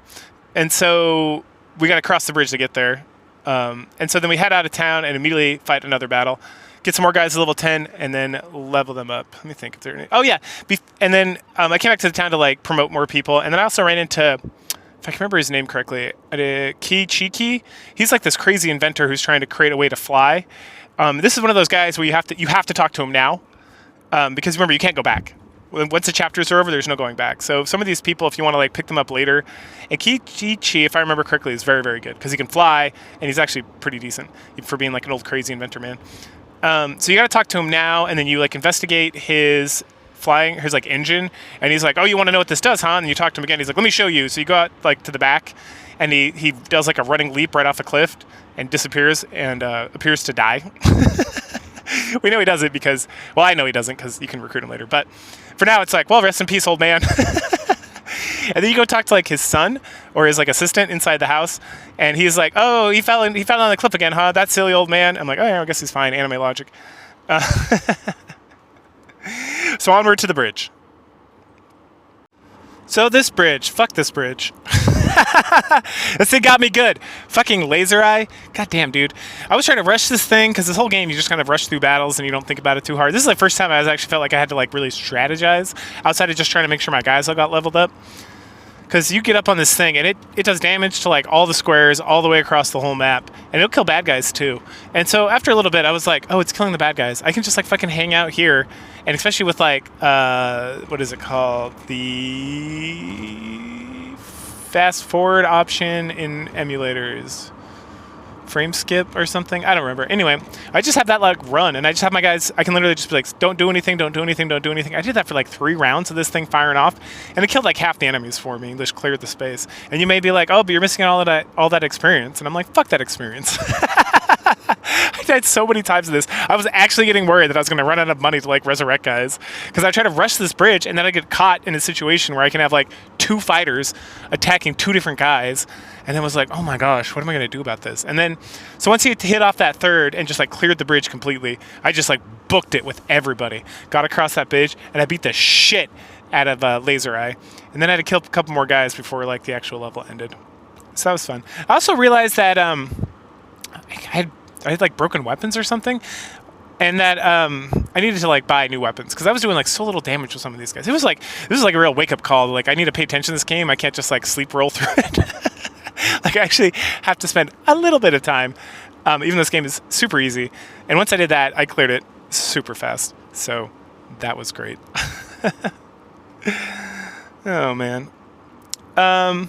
And so we got to cross the bridge to get there. And so then we head out of town and immediately fight another battle. Get some more guys to level 10 and then level them up. Let me think if there are any. Oh, yeah. And then I came back to the town to like promote more people. And then I also ran into, if I can remember his name correctly, Ki Chiki. He's like this crazy inventor who's trying to create a way to fly. This is one of those guys where you have to talk to him now. Because remember, you can't go back. Once the chapters are over, there's no going back. So some of these people, if you want to like pick them up later, and Kichi, if I remember correctly, is very, very good because he can fly and he's actually pretty decent for being like an old crazy inventor man. So you got to talk to him now, and then you like investigate his like engine, and he's like, "Oh, you want to know what this does, huh?" And you talk to him again. He's like, "Let me show you." So you go out like to the back, and he does like a running leap right off a cliff and disappears and appears to die. We know he doesn't because, well, I know he doesn't because you can recruit him later. But for now, it's like, well, rest in peace, old man. And then you go talk to like his son or his like assistant inside the house, and he's like, "Oh, he fell on the cliff again, huh? That silly old man." I'm like, "Oh yeah, I guess he's fine." Anime logic. So onward to the bridge. So this bridge, fuck this bridge. This thing got me good. Fucking laser eye. God damn, dude. I was trying to rush this thing because this whole game you just kind of rush through battles and you don't think about it too hard. This is the first time I actually felt like I had to like really strategize outside of just trying to make sure my guys all got leveled up. Because you get up on this thing and it does damage to like all the squares all the way across the whole map, and it'll kill bad guys too. And so after a little bit I was like, oh, it's killing the bad guys. I can just like fucking hang out here, and especially with like what is it called, the fast forward option in emulators, frame skip or something, I don't remember. Anyway, I just have that like run, and I just have my guys, I can literally just be like, don't do anything, don't do anything, don't do anything. I did that for like 3 rounds of this thing firing off, and it killed like half the enemies for me. Just cleared the space. And you may be like, oh, but you're missing all that experience. And I'm like, fuck that experience. I died so many times in this. I was actually getting worried that I was going to run out of money to like resurrect guys, because I try to rush this bridge and then I get caught in a situation where I can have like 2 fighters attacking 2 different guys, and then was like, oh my gosh, what am I going to do about this? And then so once he hit off that third and just like cleared the bridge completely, I just like booked it with everybody, got across that bridge, and I beat the shit out of Laser Eye, and then I had to kill a couple more guys before like the actual level ended. So that was fun. I also realized that I had like broken weapons or something, and that I needed to like buy new weapons because I was doing like so little damage with some of these guys. It was like, this is like a real wake up call. Like, I need to pay attention to this game. I can't just like sleep roll through it. Like, I actually have to spend a little bit of time, even though this game is super easy. And once I did that, I cleared it super fast. So that was great. Oh man. Oh,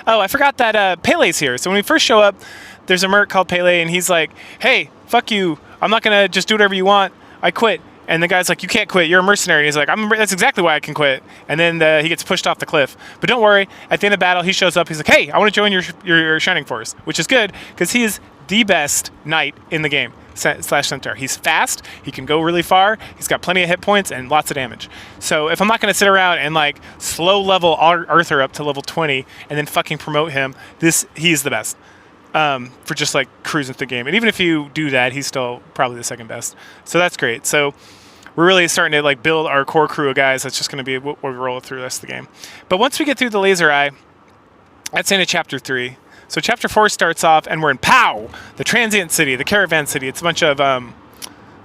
I forgot that Pele's here. So when we first show up, there's a merc called Pele, and he's like, hey, fuck you. I'm not going to just do whatever you want. I quit. And the guy's like, you can't quit. You're a mercenary. He's like, that's exactly why I can quit. And then he gets pushed off the cliff. But don't worry. At the end of the battle, he shows up. He's like, hey, I want to join your Shining Force, which is good because he is the best knight in the game, / centaur. He's fast. He can go really far. He's got plenty of hit points and lots of damage. So if I'm not going to sit around and like slow level Arthur up to level 20 and then fucking promote him, he's the best. For just like cruising through the game. And even if you do that, he's still probably the second best. So that's great. So we're really starting to like build our core crew of guys. That's just going to be what we roll through the rest of the game. But once we get through the Laser Eye, that's into Chapter 3. So Chapter 4 starts off, and we're in Pow, the transient city, the caravan city. It's a bunch of,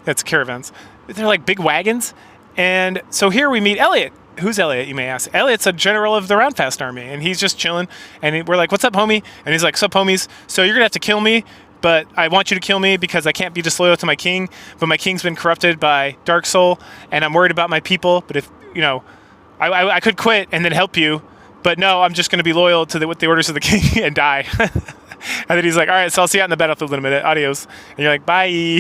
it's caravans. They're like big wagons. And so here we meet Elliot. Who's Elliot, you may ask? Elliot's a general of the Roundfast army, and he's just chilling. And we're like, what's up, homie? And he's like, sup, homies? So you're going to have to kill me, but I want you to kill me because I can't be disloyal to my king. But my king's been corrupted by Dark Soul, and I'm worried about my people. But if, you know, I could quit and then help you. But no, I'm just going to be loyal to the orders of the king and die. And then he's like, all right, so I'll see you out in the battlefield in a minute. Adios. And you're like, bye.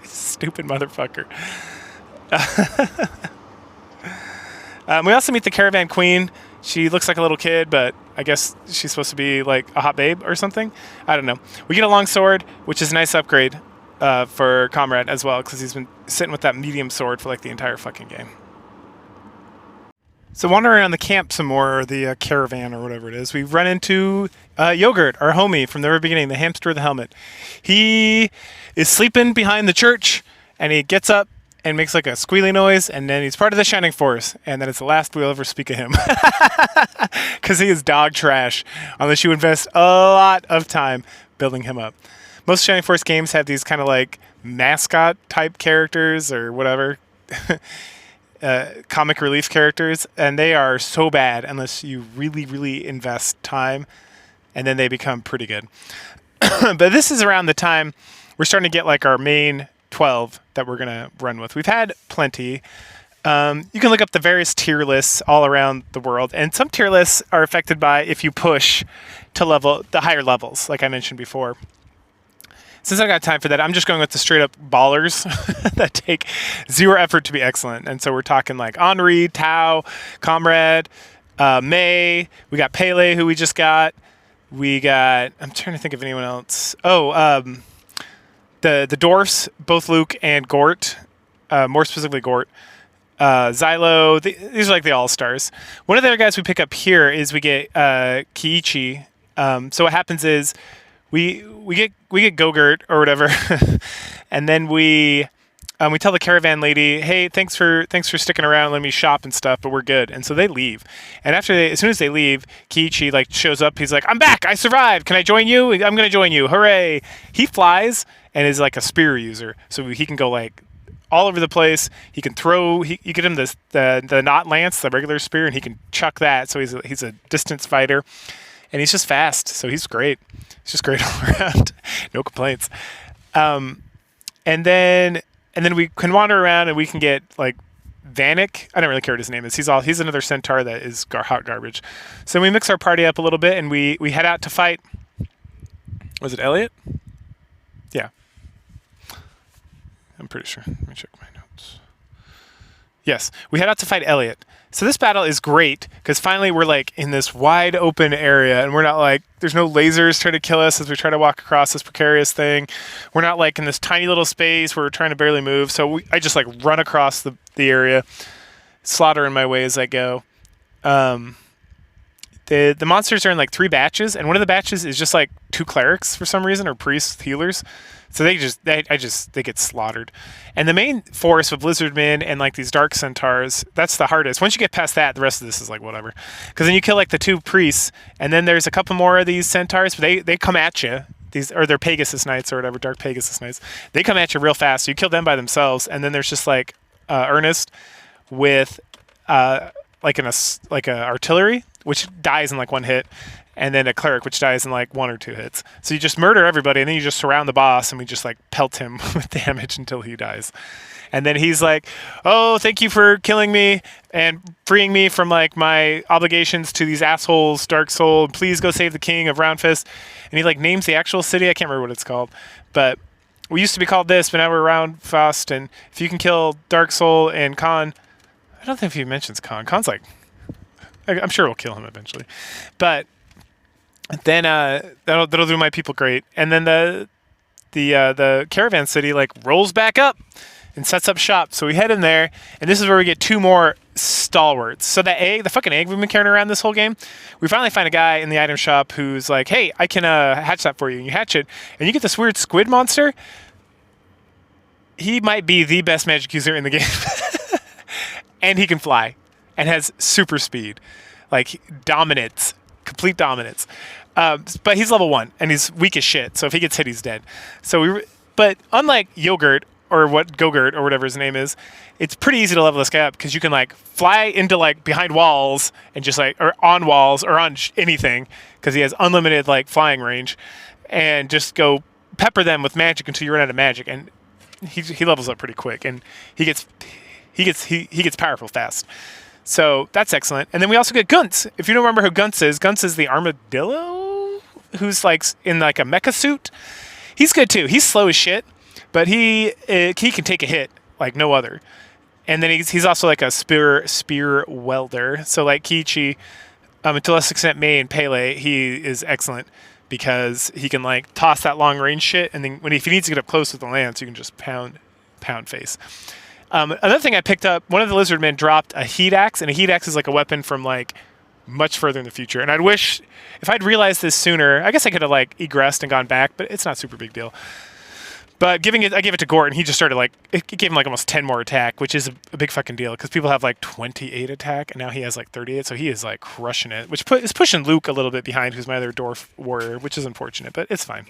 Stupid motherfucker. We also meet the caravan queen. She looks like a little kid, but I guess she's supposed to be like a hot babe or something. I don't know. We get a long sword, which is a nice upgrade for Comrade as well, because he's been sitting with that medium sword for like the entire fucking game. So wandering around the camp some more, or the caravan or whatever it is, we run into Yogurt, our homie from the very beginning, the hamster with the helmet. He is sleeping behind the church, and he gets up, and makes like a squealy noise, and then he's part of the Shining Force, and then it's the last we'll ever speak of him. Because he is dog trash, unless you invest a lot of time building him up. Most Shining Force games have these kind of like mascot type characters or whatever, comic relief characters, and they are so bad unless you really, really invest time, and then they become pretty good. But this is around the time we're starting to get like our main 12 that we're going to run with. We've had plenty. You can look up the various tier lists all around the world, and some tier lists are affected by if you push to level the higher levels, like I mentioned before. Since I got time for that, I'm just going with the straight up ballers that take zero effort to be excellent. And so we're talking like Henri, Tao, Comrade, May. We got Pele, who we just got. We got, I'm trying to think of anyone else. The dwarfs, both Luke and Gort, more specifically Gort. Xylo, these are like the all-stars. One of the other guys we pick up here is we get Kiichi. So what happens is we get Gogurt or whatever, and then we tell the caravan lady, hey, thanks for sticking around, let me shop and stuff, but we're good. And so they leave. And as soon as they leave, Kiichi like shows up. He's like, I'm back, I survived. Can I join you? I'm gonna join you. Hooray! He flies and is like a spear user, so he can go like all over the place. He can throw. You get him the knot lance, the regular spear, and he can chuck that. So he's a distance fighter, and he's just fast. So he's great. He's just great all around. No complaints. And then we can wander around and we can get like Vanek. I don't really care what his name is. He's another centaur that is hot garbage. So we mix our party up a little bit and we head out to fight. Was it Elliot? Yeah. I'm pretty sure. Let me check my notes. Yes, we head out to fight Elliot. So this battle is great because finally we're like in this wide open area and we're not like, there's no lasers trying to kill us as we try to walk across this precarious thing. We're not like in this tiny little space where we're trying to barely move. So I just like run across the area, slaughtering my way as I go. The monsters are in like 3 batches, and one of the batches is just like 2 clerics for some reason, or priests, healers. So they get slaughtered. And the main force of lizardmen and like these dark centaurs, that's the hardest. Once you get past that, the rest of this is like whatever. Because then you kill like the 2 priests, and then there's a couple more of these centaurs, but they come at you. They're Pegasus Knights or whatever, Dark Pegasus Knights. They come at you real fast. So you kill them by themselves, and then there's just like Ernest with like a artillery, which dies in like 1 hit, and then a cleric, which dies in like 1 or 2 hits. So you just murder everybody, and then you just surround the boss, and we just like pelt him with damage until he dies. And then he's like, oh, thank you for killing me and freeing me from like my obligations to these assholes, Dark Soul. Please go save the king of Roundfist. And he like names the actual city. I can't remember what it's called, but we used to be called this, but now we're Roundfist. And if you can kill Dark Soul and Khan, I don't think he mentions Khan. Khan's like, I'm sure we'll kill him eventually, but then that'll do my people great. And then the caravan city like rolls back up and sets up shop. So we head in there, and this is where we get 2 more stalwarts. So the fucking egg we've been carrying around this whole game, we finally find a guy in the item shop who's like, hey, I can hatch that for you. And you hatch it, and you get this weird squid monster. He might be the best magic user in the game. And he can fly and has super speed, like dominance, complete dominance. But he's level 1 and he's weak as shit. So if he gets hit, he's dead. But unlike Yogurt or Gogurt or whatever his name is, it's pretty easy to level this guy up because you can like fly into like behind walls and just like, or on walls or on anything, because he has unlimited like flying range, and just go pepper them with magic until you run out of magic. And he levels up pretty quick, and he gets powerful fast. So that's excellent. And then we also get Gunts. If you don't remember who Gunts is the armadillo who's like in like a mecha suit. He's good too. He's slow as shit, but he can take a hit like no other. And then he's also like a spear welder. So like Kiichi, to a less extent May and Pele, he is excellent because he can like toss that long range shit, and then if he needs to get up close with the lance, you can just pound face. Another thing I picked up, one of the lizard men dropped a heat axe, and a heat axe is like a weapon from like much further in the future. And I'd wish, if I'd realized this sooner, I guess I could have like egressed and gone back, but it's not a super big deal. But I gave it to Gort, and he just started like it gave him like almost 10 more attack, which is a big fucking deal because people have like 28 attack, and now he has like 38, so he is like crushing it, which is pushing Luke a little bit behind, who's my other dwarf warrior, which is unfortunate, but it's fine.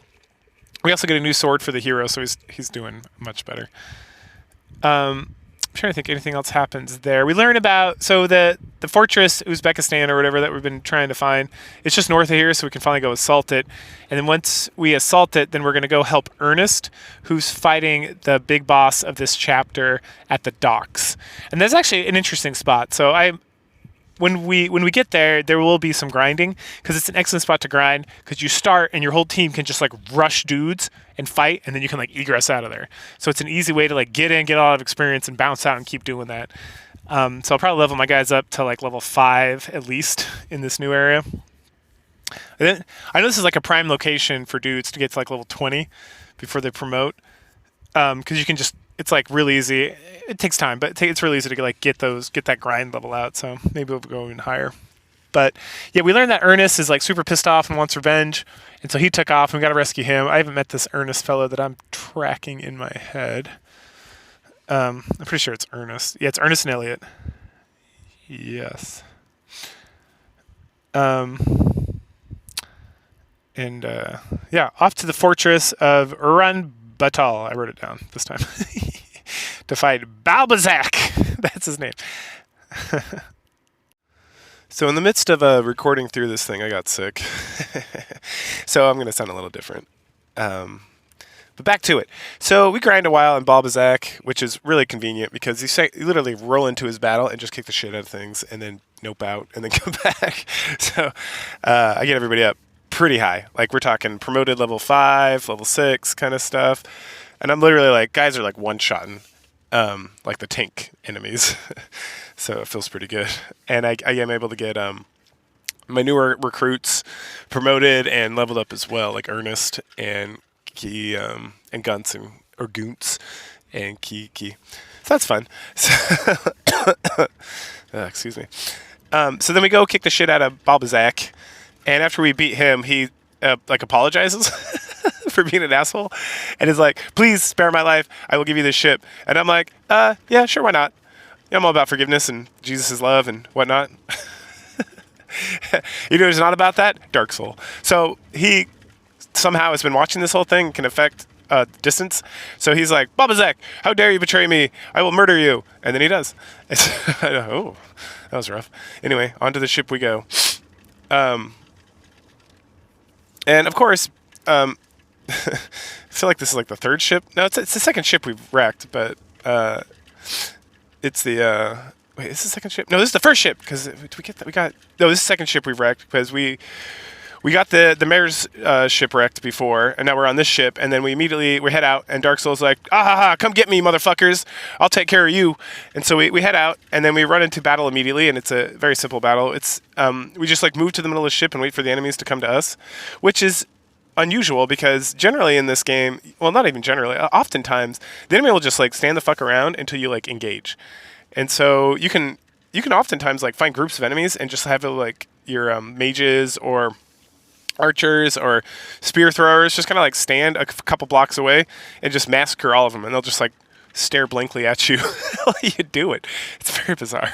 We also get a new sword for the hero, so he's doing much better. I'm trying to think anything else happens there. We learn about the fortress Uzbekistan or whatever that we've been trying to find. It's just north of here, so we can finally go assault it. And then once we assault it, then we're going to go help Ernest, who's fighting the big boss of this chapter at the docks. And that's actually an interesting spot. So when we get there, there will be some grinding because it's an excellent spot to grind because you start and your whole team can just like rush dudes and fight, and then you can like egress out of there. So it's an easy way to like get in, get a lot of experience, and bounce out and keep doing that. So I'll probably level my guys up to like level 5 at least in this new area. And then, I know this is like a prime location for dudes to get to like level 20 before they promote because you can just. It's like really easy. It takes time, but it's really easy to get that grind level out. So maybe we'll go even higher. But yeah, we learned that Ernest is like super pissed off and wants revenge, and so he took off, and we got to rescue him. I haven't met this Ernest fellow that I'm tracking in my head. I'm pretty sure it's Ernest. Yeah, it's Ernest and Elliot. Yes. Yeah, off to the fortress of Ulaanbaatar. I wrote it down this time. To fight Balbazak. That's his name. So in the midst of recording through this thing, I got sick. So I'm going to sound a little different. But back to it. So we grind a while in Balbazak, which is really convenient because you literally roll into his battle and just kick the shit out of things and then nope out and then come back. So I get everybody up pretty high. Like we're talking promoted level 5, level 6 kind of stuff. And I'm literally like, guys are like one-shotting like the tank enemies. So it feels pretty good. And I am able to get my newer recruits promoted and leveled up as well, like Ernest and Key and Gunts or Goonts and Key. So that's fun. So, excuse me. So then we go kick the shit out of Balbazak, and after we beat him, he like apologizes for being an asshole, and is like, "Please spare my life. I will give you this ship." And I'm like, "Yeah, sure, why not? Yeah, I'm all about forgiveness and Jesus' love and whatnot." You know who's not about that? Dark Soul. So he somehow has been watching this whole thing, can affect distance. So he's like, "Balbazak, how dare you betray me? I will murder you." And then he does. Oh, that was rough. Anyway, onto the ship we go. And of course, I feel like this is like the third ship. No, it's the second ship we've wrecked, but it's the wait, is this the second ship? No, this is the first ship because we get that we got. No, this is the second ship we've wrecked because we got the mayor's shipwrecked before, and now we're on this ship, and then we head out, and Dark Soul's like, come get me, motherfuckers, I'll take care of you. And so we head out, and then we run into battle immediately, and it's a very simple battle. It's we just like move to the middle of the ship and wait for the enemies to come to us, which is unusual because generally in this game, well, not even generally, oftentimes the enemy will just like stand the fuck around until you like engage. And so you can oftentimes like find groups of enemies and just have like your mages or archers or spear throwers just kind of like stand a couple blocks away and just massacre all of them, and they'll just like stare blankly at you while you do it. It's very bizarre.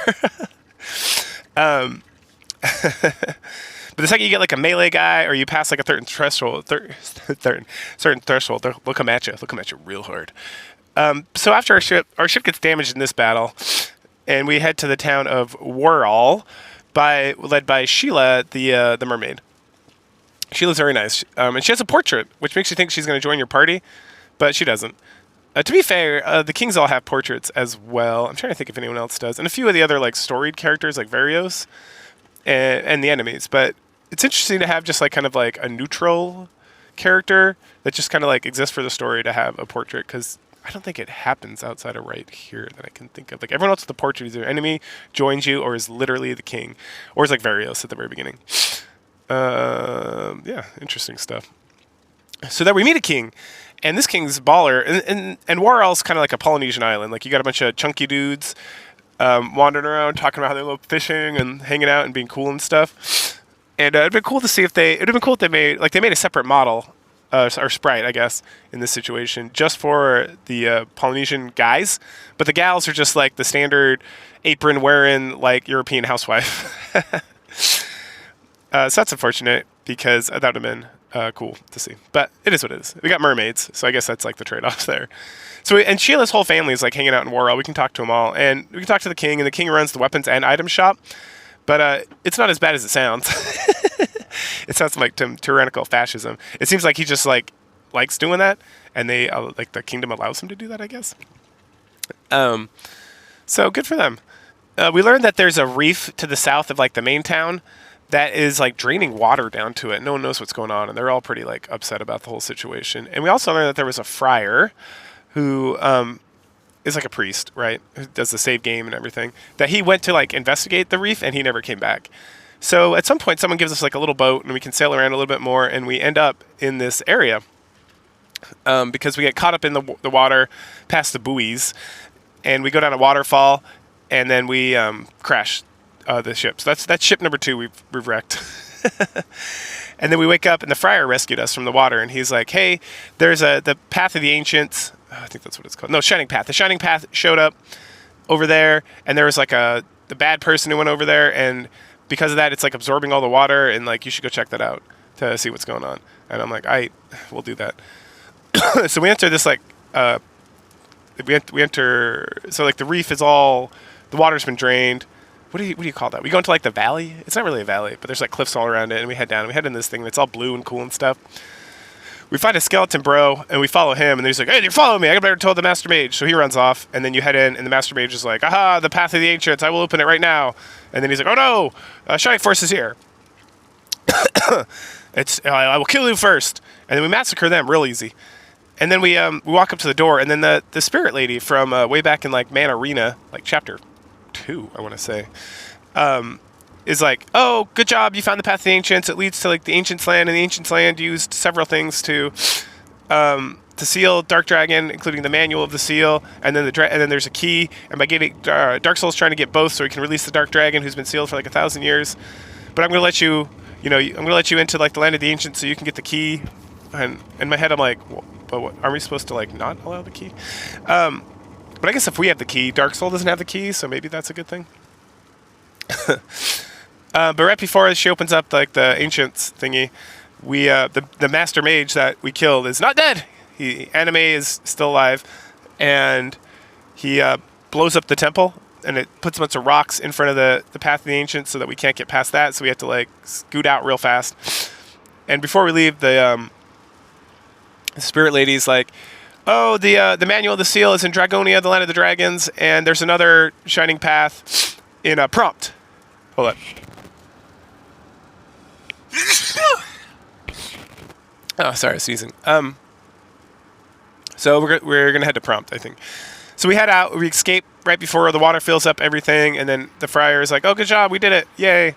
But the second you get like a melee guy or you pass like a certain threshold, they'll come at you. They'll come at you real hard. So after our ship gets damaged in this battle, and we head to the town of Warall, led by Sheila, the mermaid. Sheila's very nice, and she has a portrait, which makes you think she's going to join your party, but she doesn't. To be fair, the kings all have portraits as well. I'm trying to think if anyone else does, and a few of the other like storied characters like Varios and the enemies. But it's interesting to have just like kind of like a neutral character that just kind of like exists for the story to have a portrait, because I don't think it happens outside of right here that I can think of. Like everyone else with the portrait is either enemy, joins you, or is literally the king, or is like Varios at the very beginning. Yeah, interesting stuff. So that we meet a king, and this king's baller, and Warall's kind of like a Polynesian island. Like you got a bunch of chunky dudes wandering around talking about how they love fishing and hanging out and being cool and stuff. And it'd been cool to see if they made a separate model or Sprite, I guess, in this situation, just for the Polynesian guys, but the gals are just like the standard apron wearing like European housewife. So that's unfortunate because that would have been cool to see, but it is what it is. We got mermaids, so I guess that's like the trade-off there. So and Sheila's whole family is like hanging out in Worrell. We can talk to them all, and we can talk to the king, and the king runs the weapons and item shop, but it's not as bad as it sounds. It sounds like tyrannical fascism. It seems like he just like likes doing that, and they like the kingdom allows him to do that, I guess. So good for them. We learned that there's a reef to the south of like the main town that is like draining water down to it. No one knows what's going on, and they're all pretty like upset about the whole situation. And we also learned that there was a friar who is like a priest, right? Who does the save game and everything. That he went to like investigate the reef, and he never came back. So at some point, someone gives us like a little boat, and we can sail around a little bit more, and we end up in this area because we get caught up in the water past the buoys, and we go down a waterfall, and then we crash the ship. So that's ship number 2 we've wrecked. And then we wake up, and the friar rescued us from the water, and he's like, hey, there's the Path of the Ancients. I think that's what it's called. No, Shining Path. The Shining Path showed up over there, and there was like the bad person who went over there, and because of that, it's like absorbing all the water, and like you should go check that out to see what's going on. And I'm like, we'll do that. So we enter this like we enter. So like the reef is all the water's been drained. What do you call that? We go into like the valley. It's not really a valley, but there's like cliffs all around it, and we head down. And we head in this thing that's all blue and cool and stuff. We find a skeleton bro, and we follow him, and he's like, hey, you're following me. I better tell the Master Mage. So he runs off, and then you head in, and the Master Mage is like, aha, the Path of the Ancients. I will open it right now. And then he's like, oh no, Shining Force is here. I will kill you first. And then we massacre them real easy. And then we walk up to the door, and then the spirit lady from way back in like Man Arena, like chapter 2, I want to say, is like, oh, good job, you found the Path of the Ancients. It leads to like the Ancients' Land, and the Ancients' Land used several things to seal Dark Dragon, including the manual of the seal, and then and then there's a key. And by getting Dark Soul's trying to get both, so he can release the Dark Dragon, who's been sealed for like 1,000 years. But I'm gonna let you, I'm gonna let you into like the land of the Ancients, so you can get the key. And in my head, I'm like, well, but what, aren't we supposed to like not allow the key? But I guess if we have the key, Dark Soul doesn't have the key, so maybe that's a good thing. But right before she opens up like the Ancients thingy, we the Master Mage that we killed is not dead. Anime is still alive, and he blows up the temple, and it puts a bunch of rocks in front of the Path of the Ancients so that we can't get past that. So we have to like scoot out real fast. And before we leave, the spirit lady's like, oh, the manual of the seal is in Dragonia, the land of the dragons, and there's another Shining Path in Prompt. Hold on. Oh, sorry, sneezing. So we're gonna head to Prompt, I think. So we head out. We escape right before the water fills up everything, and then the friar is like, "Oh, good job, we did it, yay!"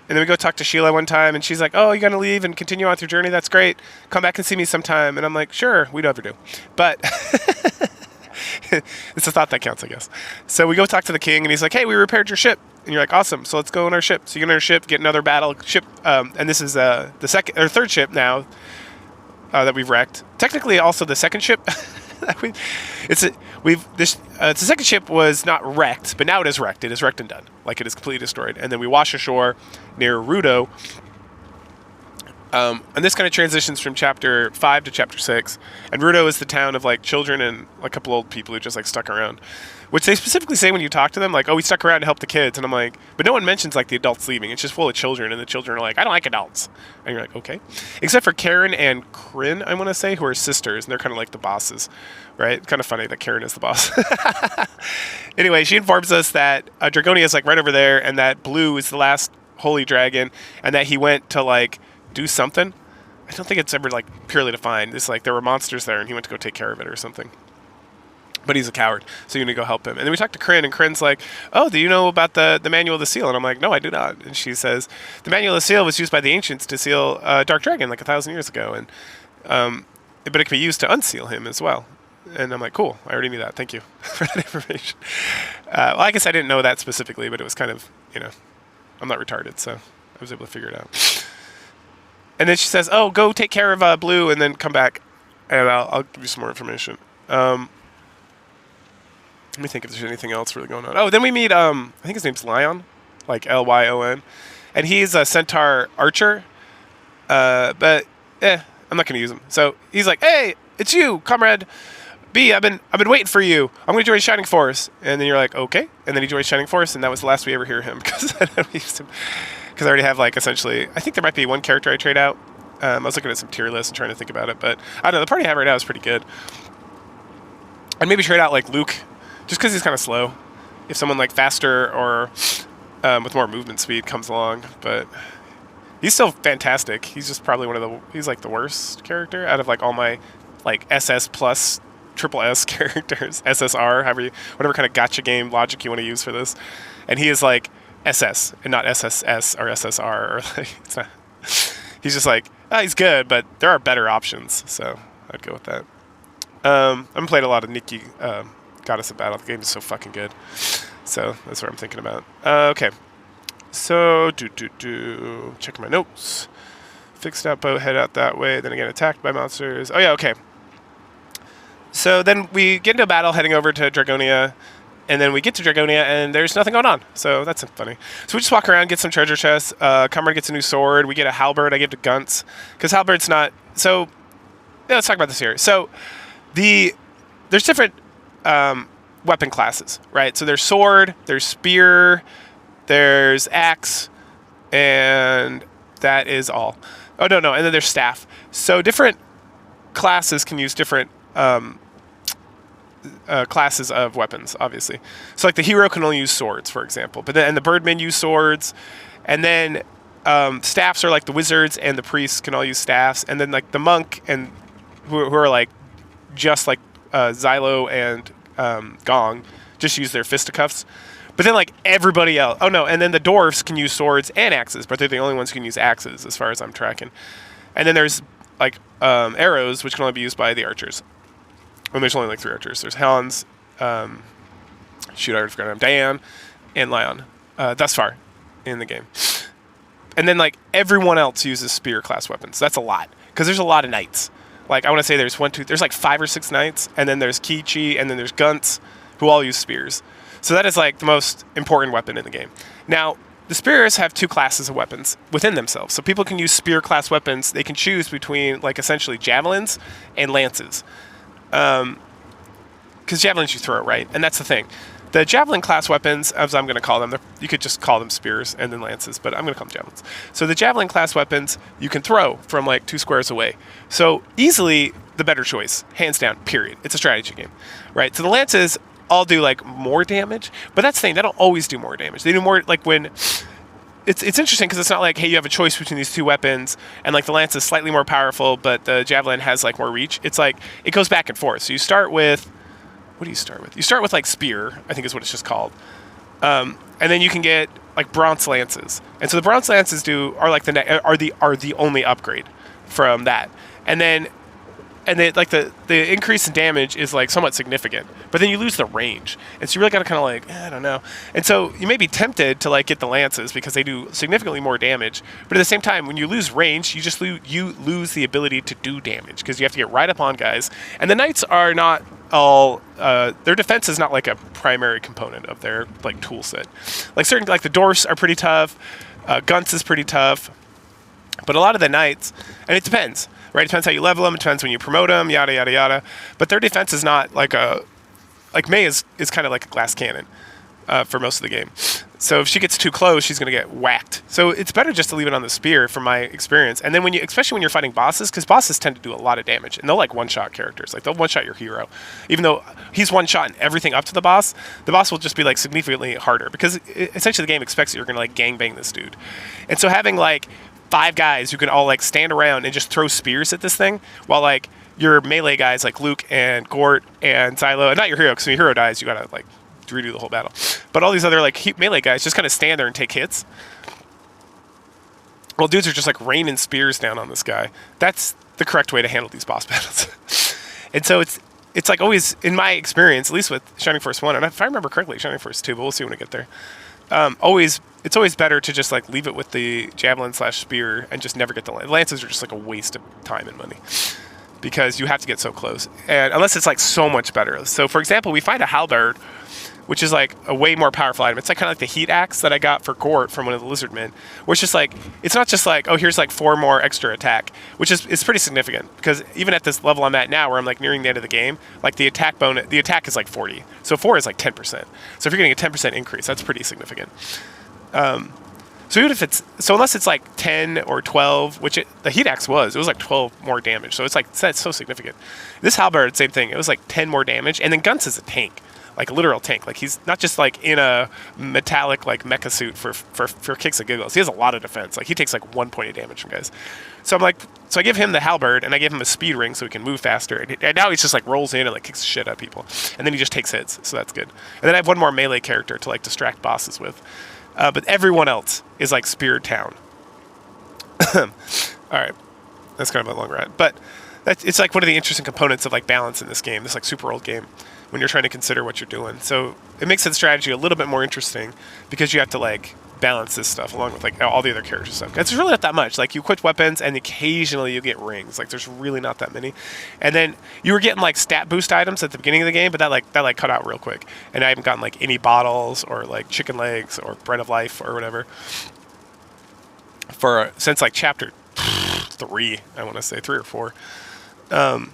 And then we go talk to Sheila one time, and she's like, "Oh, you're gonna leave and continue on with your journey? That's great. Come back and see me sometime." And I'm like, "Sure, we never do," but it's a thought that counts, I guess. So we go talk to the king, and he's like, "Hey, we repaired your ship." And you're like, "Awesome! So let's go on our ship." So you get on our ship, get another battle ship, and this is the second or third ship now that we've wrecked. Technically, also the second ship. The second ship was not wrecked, but now it is wrecked. It is wrecked and done. Like, it is completely destroyed. And then we wash ashore near Rudo. And this kind of transitions from chapter 5 to chapter 6. And Rudo is the town of like children and a couple old people who just like stuck around. Which they specifically say when you talk to them, like, "Oh, we stuck around to help the kids." And I'm like, but no one mentions like the adults leaving. It's just full of children, and the children are like, "I don't like adults." And you're like, okay. Except for Karen and Kryn, I want to say, who are sisters, and they're kind of like the bosses, right? Kind of funny that Karen is the boss. Anyway, she informs us that Dragonia is like right over there, and that Blue is the last holy dragon, and that he went to like do something. I don't think it's ever like purely defined. It's like there were monsters there, and he went to go take care of it or something. But he's a coward, so you're going to go help him. And then we talk to Kryn, and Kryn's like, "Oh, do you know about the manual of the seal?" And I'm like, "No, I do not." And she says, "The manual of the seal was used by the ancients to seal Dark Dragon like 1,000 years ago, and but it can be used to unseal him as well." And I'm like, "Cool, I already knew that. Thank you for that information." Well, I guess I didn't know that specifically, but it was kind of, I'm not retarded, so I was able to figure it out. And then she says, "Oh, go take care of Blue, and then come back, and I'll give you some more information." Let me think if there's anything else really going on. Oh, then we meet, I think his name's Lyon, like Lyon. And he's a centaur archer, but, I'm not going to use him. So he's like, "Hey, it's you, Comrade B, I've been waiting for you. I'm going to join Shining Force." And then you're like, "Okay." And then he joins Shining Force, and that was the last we ever hear him, because I don't use him. Because I already have, like, essentially, I think there might be one character I trade out. I was looking at some tier lists and trying to think about it, but I don't know, the party I have right now is pretty good. I'd maybe trade out, like, Luke, just because he's kind of slow. If someone like faster or with more movement speed comes along, but he's still fantastic. He's just probably he's like the worst character out of like all my like SS plus triple S characters, SSR, whatever kind of gotcha game logic you want to use for this. And he is like SS and not SSS or SSR or like it's not. He's just like he's good, but there are better options, so I'd go with that. I've played a lot of Nikki. Goddess of Battle. The game is so fucking good. So that's what I'm thinking about. Okay. So, checking my notes. Fixed out boat, head out that way. Then again, attacked by monsters. Oh, yeah, okay. So then we get into a battle heading over to Dragonia. And then we get to Dragonia, and there's nothing going on. So that's funny. So we just walk around, get some treasure chests. Comrade gets a new sword. We get a halberd I give to Gunts. Because halberd's not... So, yeah, let's talk about this here. So, there's different... weapon classes, right? So there's sword, there's spear, there's axe, and that is all. Oh, no, and then there's staff. So different classes can use different classes of weapons, obviously. So like the hero can only use swords, for example, and the birdmen use swords, and then staffs are like the wizards and the priests can all use staffs, and then like the monk and who are like just like Xylo and Gong just use their fisticuffs. But then like everybody else, and then the dwarves can use swords and axes, but they're the only ones who can use axes as far as I'm tracking. And then there's like arrows, which can only be used by the archers. And there's only like 3 archers. There's Hans, I already forgot him, Diane, and Lyon, thus far in the game. And then like everyone else uses spear class weapons. That's a lot, because there's a lot of knights. Like, I want to say there's like 5 or 6 knights, and then there's Kichi, and then there's Gunts, who all use spears. So that is, like, the most important weapon in the game. Now, the spears have 2 classes of weapons within themselves. So people can use spear-class weapons. They can choose between, like, essentially javelins and lances. Because javelins you throw, right? And that's the thing. The javelin-class weapons, as I'm going to call them, you could just call them spears and then lances, but I'm going to call them javelins. So the javelin-class weapons you can throw from like 2 squares away. So easily the better choice, hands down, period. It's a strategy game, right? So the lances all do like more damage, but that's the thing, they don't always do more damage. They do more like when... It's interesting because it's not like, hey, you have a choice between these 2 weapons, and like the lance is slightly more powerful, but the javelin has like more reach. It's like, it goes back and forth. So you start with... What do you start with? You start with like spear, I think is what it's just called, and then you can get like bronze lances. And so the bronze lances are the only upgrade from that. And then like the increase in damage is like somewhat significant, but then you lose the range, and so you really got to kind of like I don't know. And so you may be tempted to like get the lances because they do significantly more damage, but at the same time, when you lose range, you just lose the ability to do damage because you have to get right up on guys. And the knights are not all their defense is not like a primary component of their like tool set. Like certain like the dwarfs are pretty tough, Gunts is pretty tough, but a lot of the knights, and it depends, right? It depends how you level them, it depends when you promote them, yada yada yada. But their defense is not like Mei is kind of like a glass cannon for most of the game. So if she gets too close, she's going to get whacked. So it's better just to leave it on the spear from my experience. And then especially when you're fighting bosses, because bosses tend to do a lot of damage, and they'll like one-shot characters. Like they'll one-shot your hero. Even though he's one-shot everything up to the boss will just be like significantly harder because essentially the game expects that you're going to like gangbang this dude. And so having like 5 guys who can all like stand around and just throw spears at this thing while like your melee guys like Luke and Gort and Xylo, and not your hero, because when your hero dies, you got to like redo the whole battle. But all these other like melee guys just kind of stand there and take hits. Well, dudes are just like raining spears down on this guy. That's the correct way to handle these boss battles. And so it's like always, in my experience, at least with Shining Force 1, and if I remember correctly, Shining Force 2, but we'll see when we get there. it's always better to just like leave it with the javelin / spear and just never get the lances are just like a waste of time and money because you have to get so close, and unless it's like so much better. So for example, we find a halberd, which is like a way more powerful item. It's like kind of like the heat axe that I got for Gort from one of the lizard men, where it's just like, it's not just like, oh, here's like 4 more extra attack, which is pretty significant because even at this level I'm at now, where I'm like nearing the end of the game, like the attack is like 40, so 4 is like 10%. So if you're getting a 10% increase, that's pretty significant. So even if so unless it's like 10 or 12, which the heat axe it was like 12 more damage. So that's so significant. This halberd, same thing. It was like 10 more damage, and then Guns is a tank. Like a literal tank. Like he's not just like in a metallic like mecha suit for kicks and giggles. He has a lot of defense. Like he takes like 1 point of damage from guys. So I give him the halberd and I give him a speed ring so he can move faster. And now he's just like rolls in and like kicks the shit out of people. And then he just takes hits. So that's good. And then I have 1 more melee character to like distract bosses with. But everyone else is like Speared Town. All right, that's kind of a long ride, but it's like one of the interesting components of like balance in this game. This like super old game, when you're trying to consider what you're doing. So it makes the strategy a little bit more interesting because you have to like balance this stuff along with like all the other character stuff. It's really not that much. Like you equip weapons and occasionally you get rings. Like there's really not that many. And then you were getting like stat boost items at the beginning of the game, but that cut out real quick. And I haven't gotten like any bottles or like chicken legs or bread of life or whatever since like chapter 3, I want to say 3 or 4. And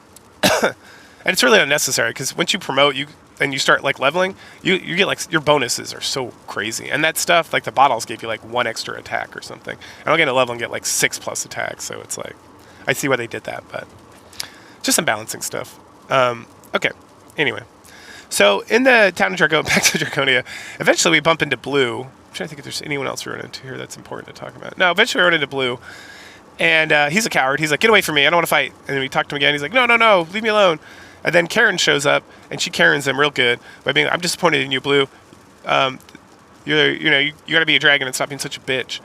it's really unnecessary because once you promote, and you start like leveling, you get like your bonuses are so crazy, and that stuff like the bottles gave you like 1 extra attack or something. And I'll get a level and get like 6+ attacks, so it's like I see why they did that, but just some balancing stuff. Okay, anyway, so in the town of back to Draconia, eventually we bump into Blue. I'm trying to think if there's anyone else we run into here that's important to talk about. No, eventually we run into Blue. And he's a coward. He's like, get away from me. I don't want to fight. And then we talk to him again. He's like, no, leave me alone. And then Karen shows up, and she Karens him real good by being like, I'm disappointed in you, Blue. You got to be a dragon and stop being such a bitch.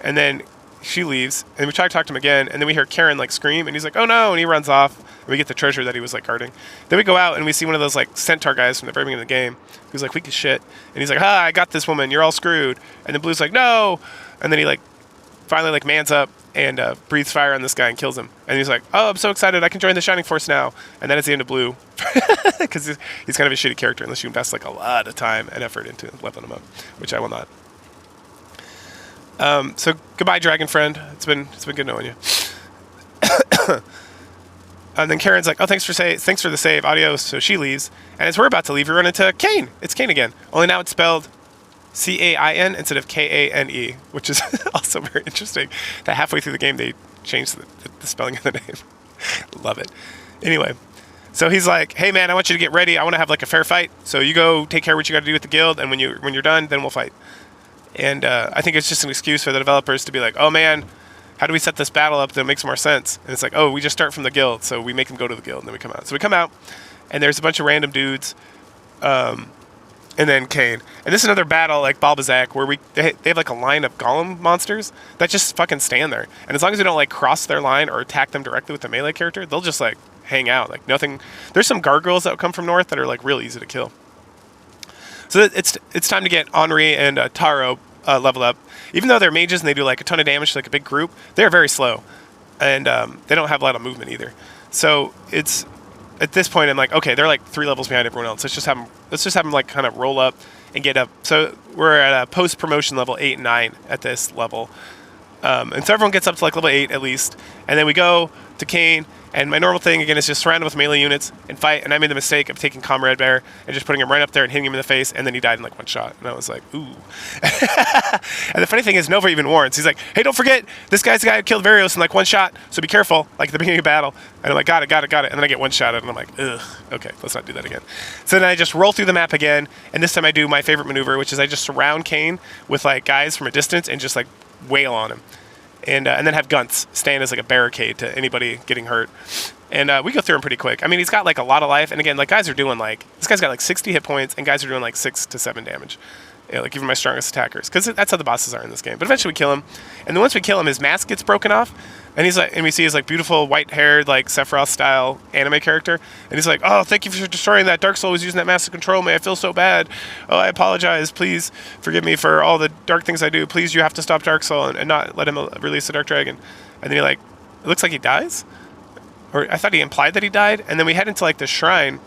And then she leaves, and we try to talk to him again, and then we hear Karen like scream, and he's like, oh no, and he runs off. And we get the treasure that he was like guarding. Then we go out, and we see one of those like centaur guys from the very beginning of the game, who's like weak as shit. And he's like, I got this woman. You're all screwed. And then Blue's like, no. And then he like finally like mans up and breathes fire on this guy and kills him. And he's like, oh, I'm so excited, I can join the Shining Force now. And then it's the end of Blue. Because he's kind of a shitty character unless you invest like a lot of time and effort into leveling him up, which I will not. So goodbye, dragon friend. It's been good knowing you. And then Karen's like, oh, thanks for the save, adios. So she leaves, and as we're about to leave, we run into Kane. It's Kane again, only now it's spelled Cain instead of Kane, which is also very interesting. That halfway through the game they changed the spelling of the name. Love it. Anyway, so he's like, hey man, I want you to get ready. I want to have like a fair fight. So you go take care of what you got to do with the guild, and when you're done, then we'll fight. And I think it's just an excuse for the developers to be like, oh man, how do we set this battle up that makes more sense? And it's like, oh, we just start from the guild, so we make them go to the guild, and then we come out. So we come out, and there's a bunch of random dudes, and then Kane. And this is another battle like Balbazak, where they have like a line of golem monsters that just fucking stand there. And as long as we don't like cross their line or attack them directly with the melee character, they'll just like hang out. Like nothing. There's some gargoyles that come from north that are like real easy to kill. So it's time to get Henri and Taro leveled up. Even though they're mages and they do like a ton of damage to like a big group, they're very slow. And they don't have a lot of movement either. So it's at this point I'm like, okay, they're like 3 levels behind everyone else. Let's just have them like kind of roll up and get up. So we're at a post promotion level 8 and 9 at this level. And so everyone gets up to like level 8 at least. And then we go to Kane. And my normal thing, again, is just surround him with melee units and fight. And I made the mistake of taking Comrade Bear and just putting him right up there and hitting him in the face. And then he died in like 1 shot. And I was like, ooh. And the funny thing is, Nova even warns. He's like, hey, don't forget, this guy's the guy who killed Varios in like 1 shot. So be careful, like at the beginning of battle. And I'm like, got it. And then I get 1 shot at it. And I'm like, ugh, okay, let's not do that again. So then I just roll through the map again. And this time I do my favorite maneuver, which is I just surround Kane with like guys from a distance and just like wail on him. And then have Gunts stand as like a barricade to anybody getting hurt. And we go through him pretty quick. I mean, he's got like a lot of life. And again, like guys are doing like, this guy's got like 60 hit points and guys are doing like 6 to 7 damage. Yeah, like even my strongest attackers, because that's how the bosses are in this game. But eventually we kill him, and then once we kill him, his mask gets broken off, and he's like, and we see his like beautiful white-haired like Sephiroth style anime character, and he's like, "Oh, thank you for destroying that. Dark Soul was using that mask to control me. I feel so bad. Oh, I apologize. Please forgive me for all the dark things I do. Please, you have to stop Dark Soul and not let him release the Dark Dragon." And then he like, it looks like he dies, or I thought he implied that he died, and then we head into like this shrine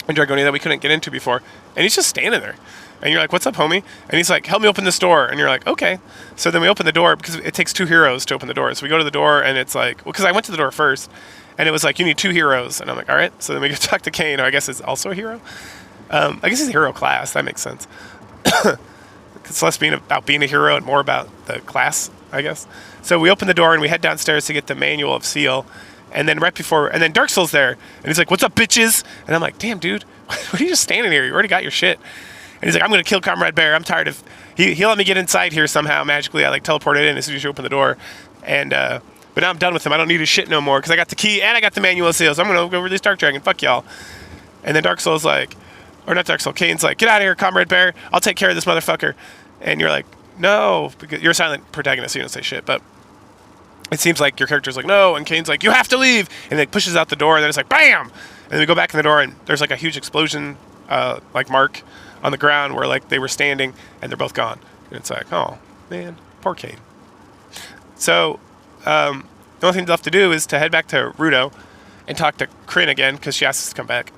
in Dragonia that we couldn't get into before, and he's just standing there. And you're like, "What's up, homie?" And he's like, "Help me open this door." And you're like, "Okay." So then we open the door, because it takes 2 heroes to open the door. So we go to the door, and it's like, well, because I went to the door first, and it was like, you need 2 heroes. And I'm like, all right. So then we go talk to Kane, who I guess is also a hero. I guess he's a hero class. That makes sense. It's less about being a hero and more about the class, I guess. So we open the door, and we head downstairs to get the manual of Seal. And then and then Dark Soul's there. And he's like, "What's up, bitches?" And I'm like, "Damn, dude, what are you just standing here? You already got your shit." And he's like, "I'm going to kill Comrade Bear. I'm tired of..." He let me get inside here somehow, magically. I like teleported in as soon as you open the door. And, but now I'm done with him. I don't need his shit no more, because I got the key and I got the manual of Seals. I'm going to go release Dark Dragon. Fuck y'all. And then Dark Soul's like, or not Dark Soul, Kane's like, "Get out of here, Comrade Bear. I'll take care of this motherfucker." And you're like, "No," because you're a silent protagonist, so you don't say shit. But it seems like your character's like, "No," and Kane's like, "You have to leave," and like pushes out the door, and then it's like, bam, and then we go back in the door, and there's like a huge explosion, like mark on the ground where like they were standing, and they're both gone, and it's like, oh man, poor Kane. So the only thing left to do is to head back to Rudo and talk to Kryn again, because she asked us to come back.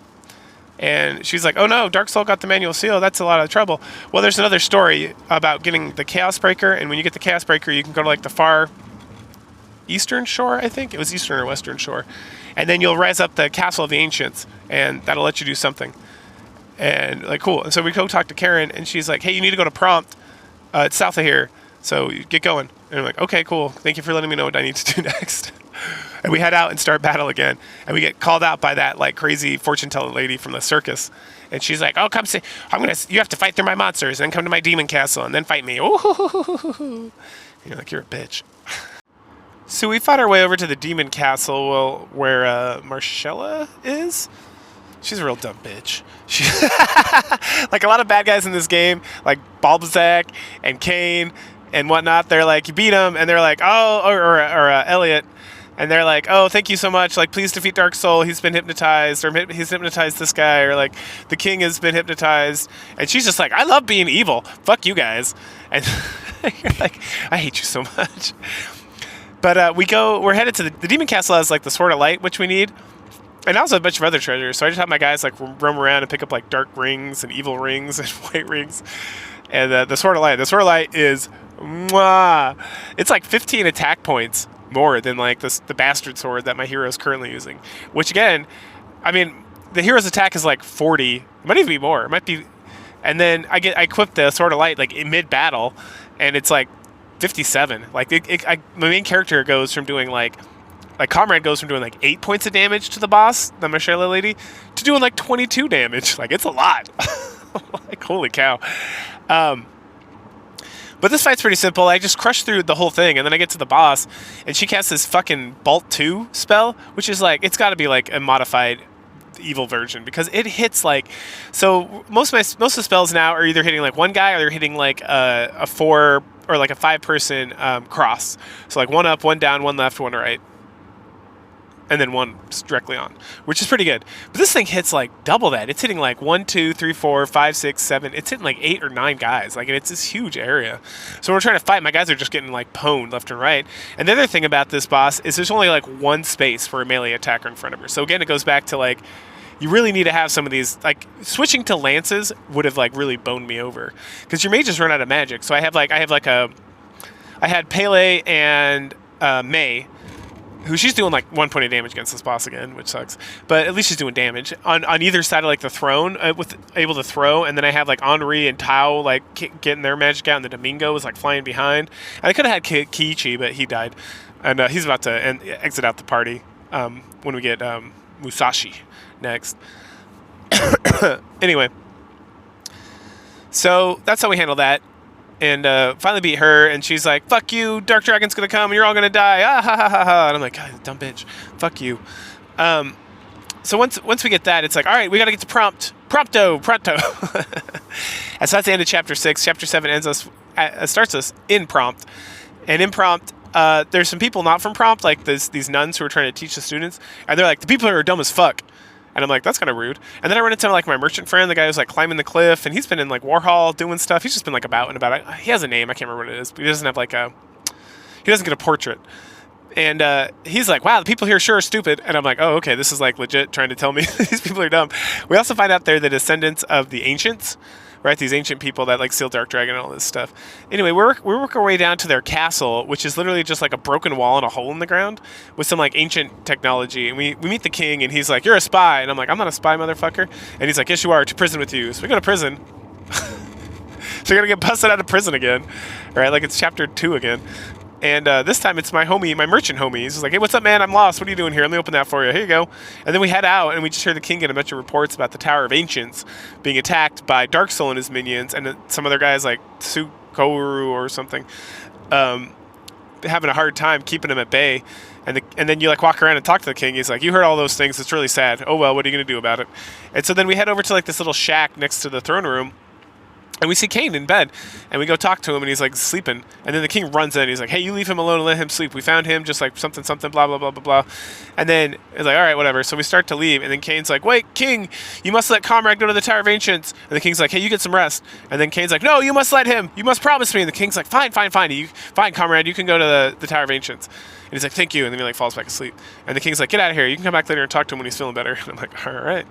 And she's like, "Oh no, Dark Soul got the manual seal. That's a lot of trouble." Well, there's another story about getting the Chaos Breaker, and when you get the Chaos Breaker, you can go to like the far eastern shore, I think. It was eastern or western shore. And then you'll rise up the Castle of the Ancients, and that'll let you do something. And like, cool. And so we go talk to Karen, and she's like, "Hey, you need to go to Prompt. It's south of here. So you get going." And I'm like, "Okay, cool. Thank you for letting me know what I need to do next." And we head out and start battle again. And we get called out by that like crazy fortune teller lady from the circus. And she's like, "Oh, come see. You have to fight through my monsters, and then come to my demon castle, and then fight me." Ooh. And you're like, "You're a bitch." So we fought our way over to the demon castle where Marcella is. She's a real dumb bitch. She like a lot of bad guys in this game, like Balbazak and Kane and whatnot. They're like, you beat him, and they're like, "Oh," or Elliot, and they're like, "Oh, thank you so much. Like, please defeat Dark Soul. He's been hypnotized, or he's hypnotized this guy, or like the king has been hypnotized." And she's just like, "I love being evil. Fuck you guys." And you're like, "I hate you so much." But we're headed to the Demon Castle. Has like the Sword of Light, which we need, and also a bunch of other treasures. So I just have my guys like roam around and pick up like dark rings and evil rings and white rings. And the Sword of Light. The Sword of Light is, mwah, it's like 15 attack points more than like the bastard sword that my hero is currently using. Which again, I mean, the hero's attack is like 40. It might even be more. It might be, and then I equip the Sword of Light like in mid battle, and it's like 57. Like my main character goes from doing like Comrade goes from doing like 8 points of damage to the boss, the Marcella lady, to doing like 22 damage. Like, it's a lot. Like, holy cow. But this fight's pretty simple. I just crush through the whole thing, and then I get to the boss, and she casts this fucking Bolt 2 spell, which is like, it's got to be like a modified evil version, because it hits like, so most of the spells now are either hitting like one guy, or they're hitting like a 4 or like a 5-person cross. So like 1 up, 1 down, 1 left, 1 right, and then 1 directly on, which is pretty good. But this thing hits like double that. It's hitting like 1, 2, 3, 4, 5, 6, 7. It's hitting like 8 or 9 guys. Like, and it's this huge area. So when we're trying to fight, my guys are just getting like pwned left and right. And the other thing about this boss is there's only like 1 space for a melee attacker in front of her. So again, it goes back to like, you really need to have some of these, like switching to lances would have like really boned me over, because your mages run out of magic. So I had Pele and May, who she's doing like 1 point of damage against this boss again, which sucks. But at least she's doing damage on either side of like the throne, with able to throw. And then I have like Henri and Tao like getting their magic out, and the Domingo was like flying behind. And I could have had Kiichi, but he died, and he's about to exit out the party when we get Musashi next. Anyway, so that's how we handle that. And finally beat her, and she's like, "Fuck you, Dark Dragon's gonna come, and you're all gonna die. Ah, ha, ha, ha, ha." And I'm like, "God, dumb bitch. Fuck you." So once we get that, it's like, all right, we got to get to prompto. And so that's the end of chapter 6. Chapter 7 starts us in prompt, and in prompt, there's some people not from prompt, like these nuns who are trying to teach the students, and they're like, the people here are dumb as fuck. And I'm like, that's kind of rude. And then I run into like my merchant friend, the guy who's like climbing the cliff, and he's been in like Warhol doing stuff. He's just been like about and about. He has a name, I can't remember what it is, but he doesn't get a portrait. And he's like, wow, the people here sure are stupid. And I'm like, oh, okay, this is like legit trying to tell me these people are dumb. We also find out they're the descendants of the ancients, right? These ancient people that like seal Dark Dragon and all this stuff. Anyway, we work our way down to their castle, which is literally just like a broken wall and a hole in the ground with some like ancient technology. And we meet the king, and he's like, you're a spy. And I'm like, I'm not a spy, motherfucker. And he's like, yes, you are. To prison with you. So we go to prison. So you're going to get busted out of prison again, right? Like it's chapter 2 again. And this time it's my merchant homie. He's like, hey, what's up, man? I'm lost. What are you doing here? Let me open that for you. Here you go. And then we head out, and we just hear the king get a bunch of reports about the Tower of Ancients being attacked by Dark Soul and his minions, and some other guys like Sukoru or something, having a hard time keeping him at bay. And then you like walk around and talk to the king. He's like, you heard all those things. It's really sad. Oh, well, what are you going to do about it? And so then we head over to like this little shack next to the throne room. And we see Cain in bed, and we go talk to him, and he's like sleeping. And then the king runs in, and he's like, hey, you leave him alone and let him sleep. We found him, just like something, blah, blah, blah, blah, blah. And then it's like, all right, whatever. So we start to leave, and then Cain's like, wait, king, you must let Comrade go to the Tower of Ancients. And the king's like, hey, you get some rest. And then Cain's like, no, you must let him. You must promise me. And the king's like, fine. Fine, Comrade, you can go to the Tower of Ancients. And he's like, thank you. And then he like falls back asleep. And the king's like, get out of here. You can come back later and talk to him when he's feeling better. And I'm like, all right.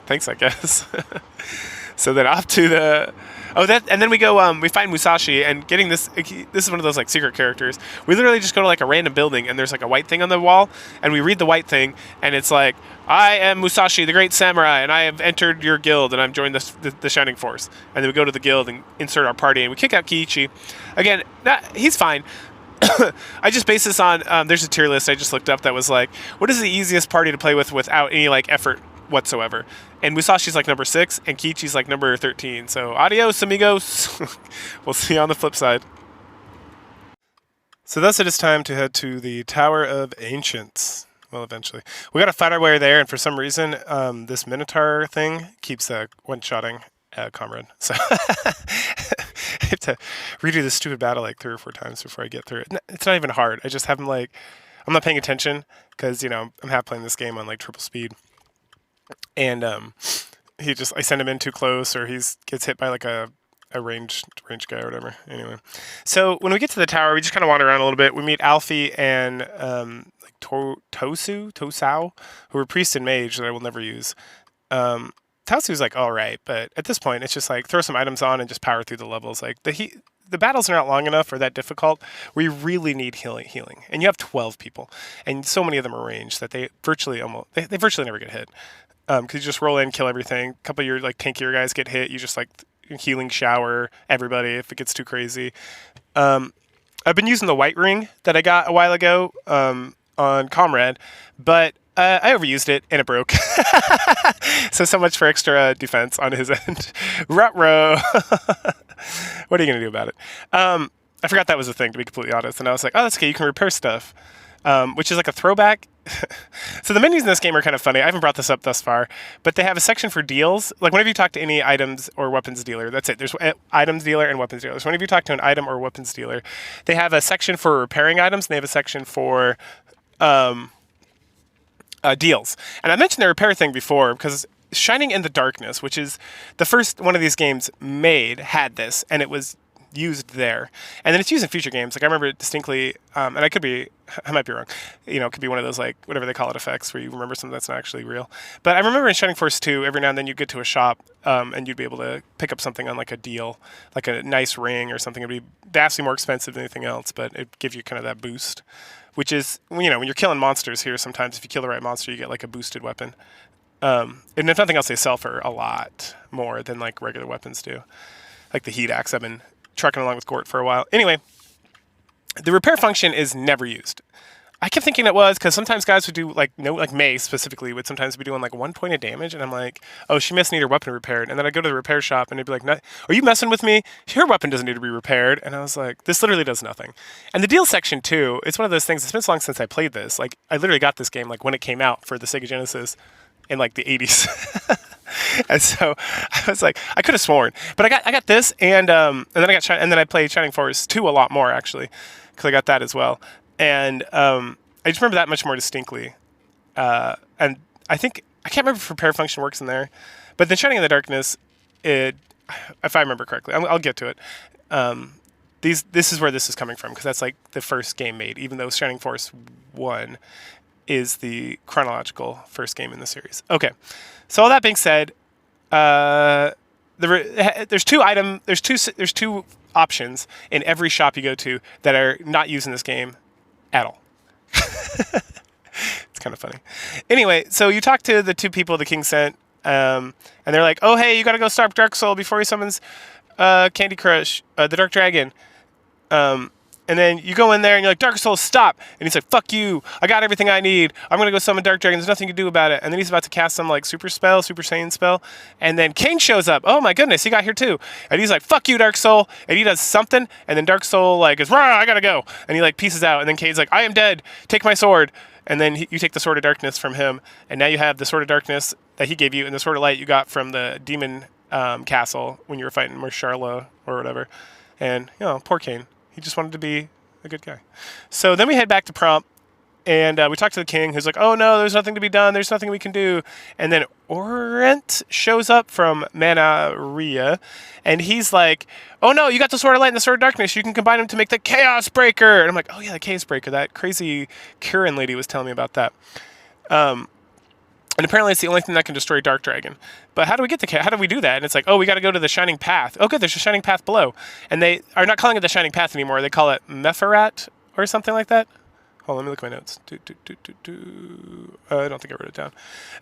Thanks, I guess. So then off to the... and then we go, we find Musashi, and getting this is one of those like secret characters. We literally just go to like a random building, and there's like a white thing on the wall, and we read the white thing, and it's like, I am Musashi, the great samurai, and I have entered your guild, and I've joined the Shining Force. And then we go to the guild and insert our party, and we kick out Kiichi. Again, he's fine. I just base this on, there's a tier list I just looked up that was like, what is the easiest party to play with without any like effort whatsoever? And Musashi's like number 6, and Kiichi's like number 13. So adios, amigos. We'll see you on the flip side. So thus it is time to head to the Tower of Ancients. Well, eventually. We got to fight our way there, and for some reason, this Minotaur thing keeps one-shotting Comrade. So I have to redo this stupid battle like 3 or 4 times before I get through it. It's not even hard. I just have him like, I'm not paying attention because, I'm half playing this game on like triple speed. And I send him in too close, or gets hit by like a range guy or whatever. Anyway, so when we get to the tower, we just kind of wander around a little bit. We meet Alfie and like Tosao, who are priest and mage that I will never use. Tosu's like all right, but at this point, it's just like throw some items on and just power through the levels. Like the battles are not long enough or that difficult. We really need healing, and you have 12 people, and so many of them are ranged that they virtually never get hit. Because you just roll in, kill everything. A couple of your like tankier guys get hit. You just like healing shower everybody if it gets too crazy. I've been using the white ring that I got a while ago on Comrade, but I overused it and it broke. So much for extra defense on his end. Ruh-roh. What are you gonna do about it? I forgot that was a thing, to be completely honest. And I was like, oh, that's okay. You can repair stuff. Which is like a throwback. So the menus in this game are kind of funny. I haven't brought this up thus far, but they have a section for deals. Like whenever you talk to any items or weapons dealer, that's it. There's items dealer and weapons dealer. So whenever you talk to an item or weapons dealer, they have a section for repairing items, and they have a section for deals. And I mentioned the repair thing before because Shining in the Darkness, which is the first one of these games made, had this, and it was used there, and then it's used in future games. Like I remember it distinctly, and I might be wrong. It could be one of those like whatever they call it effects where you remember something that's not actually real. But I remember in Shining Force 2, every now and then you'd get to a shop, and you'd be able to pick up something on like a deal, like a nice ring or something. It'd be vastly more expensive than anything else, but it'd give you kind of that boost, which is when you're killing monsters here. Sometimes if you kill the right monster, you get like a boosted weapon. And if nothing else, they sell for a lot more than like regular weapons do, like the heat axe. I've been trucking along with Gort for a while. Anyway, the repair function is never used. I kept thinking it was because sometimes guys would do like no, like May specifically would sometimes be doing like 1 point of damage, and I'm like, oh, she must need her weapon repaired. And then I go to the repair shop, and they'd be like, are you messing with me? Her weapon doesn't need to be repaired. And I was like, this literally does nothing. And the deal section too, it's one of those things. It's been so long since I played this. Like I literally got this game like when it came out for the Sega Genesis in like the 80s. And so I was like, I could have sworn, but I got this, and then I played Shining Force 2 a lot more actually, because I got that as well, and I just remember that much more distinctly, and I think I can't remember if repair function works in there, but then Shining in the Darkness, if I remember correctly, I'll get to it. This is where this is coming from because that's like the first game made, even though Shining Force 1 is the chronological first game in the series. Okay, so all that being said, there's two options in every shop you go to that are not used in this game at all. It's kind of funny. Anyway, so you talk to the two people the king sent, and they're like, "Oh, hey, you got to go stop Dark Soul before he summons Candy Crush, the Dark Dragon." And then you go in there and you're like, Dark Soul, stop. And he's like, fuck you. I got everything I need. I'm going to go summon Dark Dragon. There's nothing to do about it. And then he's about to cast some like Super Saiyan spell. And then King shows up. Oh my goodness, he got here too. And he's like, fuck you, Dark Soul. And he does something. And then Dark Soul like is, rah, I got to go. And he like pieces out. And then Kane's like, I am dead. Take my sword. And then you take the Sword of Darkness from him. And now you have the Sword of Darkness that he gave you and the Sword of Light you got from the demon castle when you were fighting Marsharla or whatever. And, you know, poor Kane. He just wanted to be a good guy. So then we head back to Prompt, and we talk to the king, who's like, oh no, there's nothing to be done. There's nothing we can do. And then Orent shows up from Manaria, and he's like, oh no, you got the Sword of Light and the Sword of Darkness. You can combine them to make the Chaos Breaker. And I'm like, oh yeah, the Chaos Breaker. That crazy Kirin lady was telling me about that. And apparently it's the only thing that can destroy Dark Dragon. But how do we get how do we do that? And it's like, oh, we got to go to the Shining Path. Oh, good, there's a Shining Path below. And they are not calling it the Shining Path anymore. They call it Mepharat or something like that. Hold on, let me look at my notes. I don't think I wrote it down.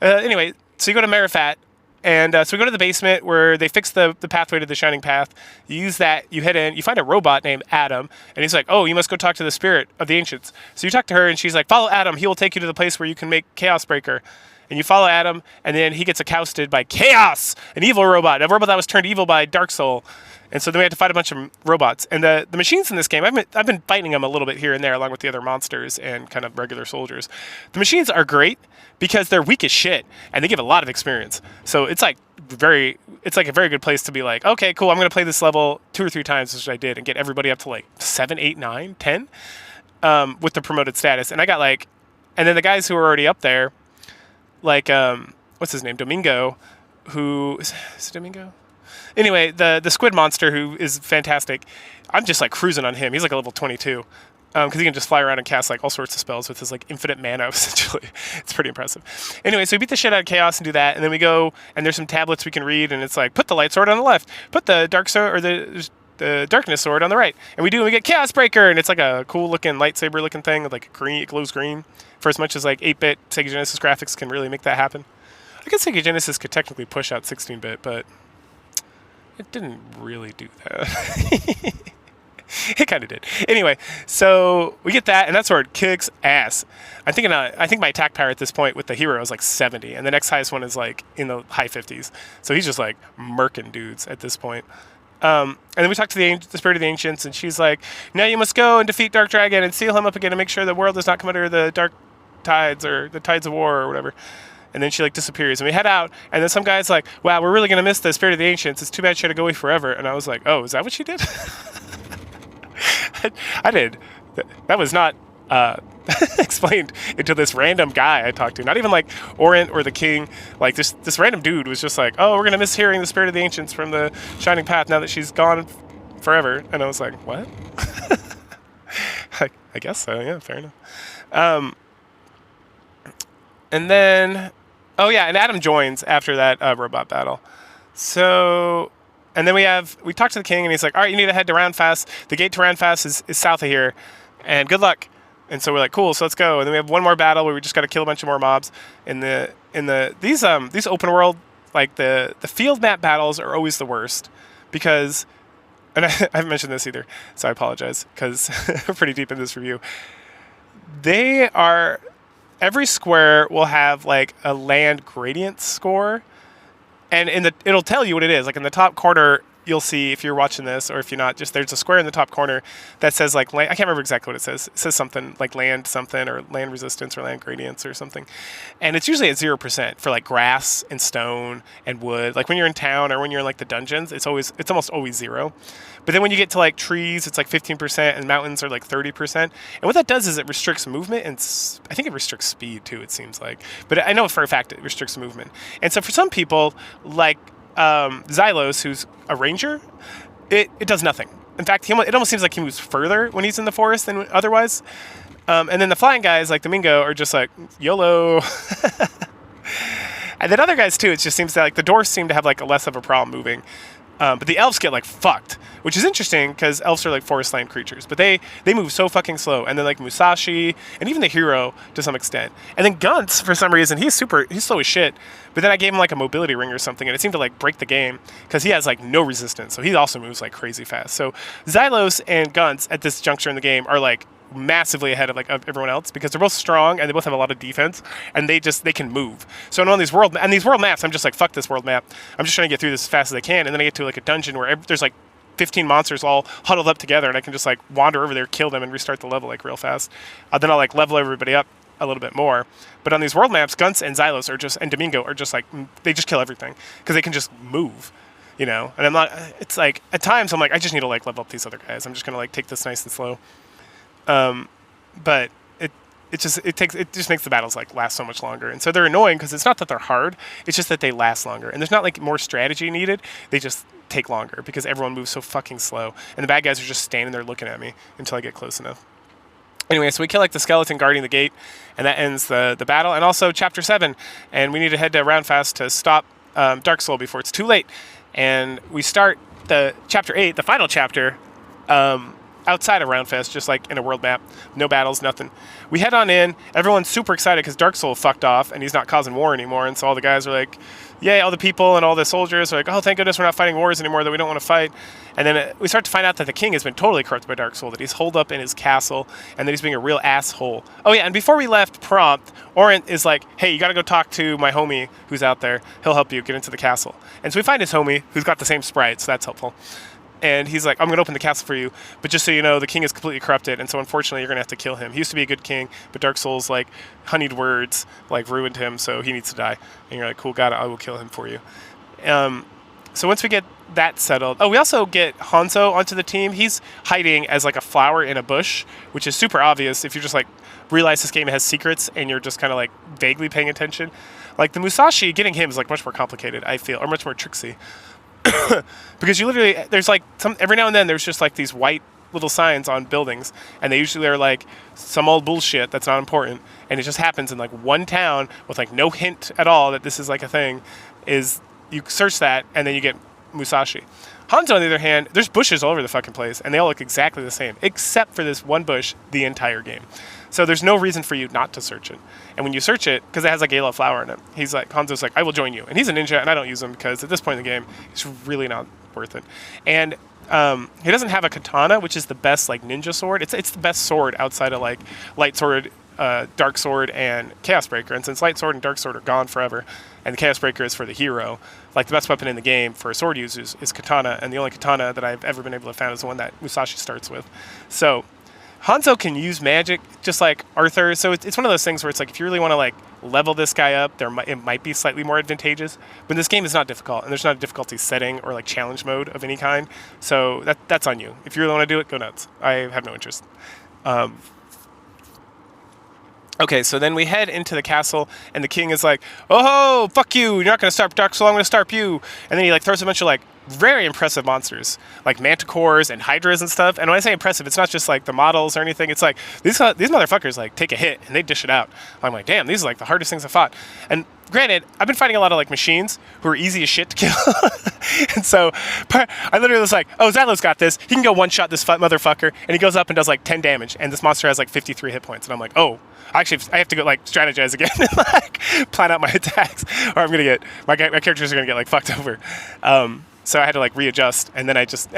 Anyway, so you go to Marifat, and so we go to the basement where they fix the pathway to the Shining Path. You use that, you head in, you find a robot named Adam, and he's like, oh, you must go talk to the spirit of the ancients. So you talk to her, and she's like, follow Adam. He will take you to the place where you can make Chaos Breaker. And you follow Adam, and then he gets accosted by Chaos, an evil robot, a robot that was turned evil by Dark Soul. And so then we had to fight a bunch of robots. And the machines in this game, I've been fighting them a little bit here and there, along with the other monsters and kind of regular soldiers. The machines are great because they're weak as shit, and they give a lot of experience. So it's like a very good place to be like, okay, cool, I'm going to play this level 2 or 3 times, which I did, and get everybody up to like 7, 8, 9, 10 with the promoted status. And I got like, and then the guys who were already up there, like what's his name, Domingo, who is it Domingo? Anyway, the squid monster, who is fantastic. I'm just like cruising on him. He's like a level 22 because he can just fly around and cast like all sorts of spells with his like infinite mana essentially. It's pretty impressive. Anyway, so we beat the shit out of Chaos and do that, and then we go and there's some tablets we can read, and it's like, put the light sword on the left, put the dark sword or the darkness sword on the right, and we get Chaos Breaker, and it's like a cool looking lightsaber looking thing with like green, it glows green. For as much as like 8-bit Sega Genesis graphics can really make that happen. I guess Sega Genesis could technically push out 16-bit, but it didn't really do that. It kind of did. Anyway, so we get that, and that sword kicks ass. I think my attack power at this point with the hero is like 70, and the next highest one is like in the high 50s. So he's just like murking dudes at this point. And then we talk to the spirit of the ancients, and she's like, now you must go and defeat Dark Dragon and seal him up again and make sure the world does not come under the dark tides or the tides of war or whatever. And then she like disappears, and we head out, and then some guy's like, wow, we're really going to miss the spirit of the ancients. It's too bad she had to go away forever. And I was like, oh, is that what she did? I did. That was not explained until this random guy I talked to. Not even like Orient or the king. Like this random dude was just like, oh, we're going to miss hearing the spirit of the ancients from the Shining Path now that she's gone forever. And I was like, what? I guess so, yeah, fair enough. And then, oh yeah, and Adam joins after that robot battle. So, and then we talk to the king, and he's like, all right, you need to head to Roundfast. The gate to Roundfast is south of here, and good luck. And so we're like, cool, so let's go. And then we have one more battle where we just got to kill a bunch of more mobs. These open world, like the field map battles are always the worst because, and I haven't mentioned this either, so I apologize because we're pretty deep in this review. They are. Every square will have like a land gradient score, and it'll tell you what it is. Like in the top corner, you'll see if you're watching this or if you're not. Just there's a square in the top corner that says like land, I can't remember exactly what it says. It says something like land something or land resistance or land gradients or something, and it's usually at 0% for like grass and stone and wood. Like when you're in town or when you're in like the dungeons, it's almost always 0. But then when you get to like trees, it's like 15%, and mountains are like 30%. And what that does is it restricts movement, and I think it restricts speed too. It seems like, but I know for a fact it restricts movement. And so for some people, like Xylos, who's a ranger, it does nothing. In fact, it almost seems like he moves further when he's in the forest than otherwise. And then the flying guys, like Domingo, are just like YOLO. And then other guys too. It just seems that like the dwarves seem to have like less of a problem moving. But the elves get like fucked, which is interesting because elves are like forest land creatures, but they move so fucking slow. And then like Musashi and even the hero to some extent. And then Guntz, for some reason, he's slow as shit. But then I gave him like a mobility ring or something, and it seemed to like break the game because he has like no resistance. So he also moves like crazy fast. So Xylos and Guntz at this juncture in the game are like massively ahead of like of everyone else because they're both strong and they both have a lot of defense, and they can move. So on these world maps, I'm just like, fuck this world map. I'm just trying to get through this as fast as I can, and then I get to like a dungeon where there's like 15 monsters all huddled up together, and I can just like wander over there, kill them, and restart the level like real fast. Then I'll like level everybody up a little bit more. But on these world maps, Guntz and Xylos and Domingo are just like, they just kill everything because they can just move. And I'm not. It's like at times I'm like, I just need to like level up these other guys. I'm just gonna like take this nice and slow. But it just makes the battles like last so much longer, and so they're annoying because it's not that they're hard, it's just that they last longer, and there's not like more strategy needed. They just take longer because everyone moves so fucking slow, and the bad guys are just standing there looking at me until I get close enough. Anyway, so we kill like the skeleton guarding the gate, and that ends the battle, and also chapter 7, and we need to head to Roundfast to stop Dark Soul before it's too late, and we start the chapter 8, the final chapter. Outside of Roundfest, just like in a world map, no battles, nothing. We head on in. Everyone's super excited because Dark Soul fucked off and he's not causing war anymore. And so all the guys are like, yay, all the people and all the soldiers are like, oh, thank goodness we're not fighting wars anymore that we don't want to fight. And then we start to find out that the king has been totally corrupted by Dark Soul, that he's holed up in his castle, and that he's being a real asshole. Oh yeah, and before we left Prompt, Orant is like, hey, you gotta go talk to my homie who's out there. He'll help you get into the castle. And so we find his homie who's got the same sprite, so that's helpful. And he's like, I'm going to open the castle for you, but just so you know, the king is completely corrupted, and so unfortunately you're going to have to kill him. He used to be a good king, but Dark Souls, like, honeyed words, like, ruined him, so he needs to die. And you're like, cool, got it, I will kill him for you. So once we get that settled... Oh, we also get Hanzo onto the team. He's hiding as, like, a flower in a bush, which is super obvious if you just, like, realize this game has secrets and you're just kind of, like, vaguely paying attention. Like, the Musashi, getting him is, like, much more complicated, I feel, or much more tricksy. Because you literally, there's like every now and then there's just like these white little signs on buildings, and they usually are like some old bullshit that's not important, and it just happens in like one town with like no hint at all that this is like a thing. Is you search that and then you get Musashi. Hanzo, on the other hand, there's bushes all over the fucking place, and they all look exactly the same, except for this one bush the entire game. So there's no reason for you not to search it. And when you search it, because it has like a yellow flower in it, Hanzo's like, I will join you. And he's a ninja, and I don't use him because at this point in the game, it's really not worth it. And he doesn't have a katana, which is the best like ninja sword. It's the best sword outside of like light sword, dark sword, and chaos breaker. And since light sword and dark sword are gone forever, and the chaos breaker is for the hero, like the best weapon in the game for sword users is katana, and the only katana that I've ever been able to find is the one that Musashi starts with. So Hanzo can use magic just like Arthur, so it's one of those things where it's like if you really want to like level this guy up, it might be slightly more advantageous. But this game is not difficult, and there's not a difficulty setting or like challenge mode of any kind. So that's on you. If you really want to do it, go nuts. I have no interest. Okay, so then we head into the castle, and the king is like, "Oh, fuck you! You're not gonna start Dark Soul. I'm gonna start you." And then he like throws a bunch of like very impressive monsters, like manticores and hydras and stuff. And when I say impressive, it's not just like the models or anything. It's like these motherfuckers like take a hit and they dish it out. I'm like, damn, these are like the hardest things I fought. And granted, I've been fighting a lot of like machines who are easy as shit to kill. And so I literally was like, oh, Xylos got this. He can go one-shot this motherfucker. And he goes up and does like 10 damage. And this monster has like 53 hit points. And I'm like, oh, actually, I have to go like strategize again and like plan out my attacks, or I'm gonna get my characters are gonna get like fucked over. So I had to like readjust, and then I just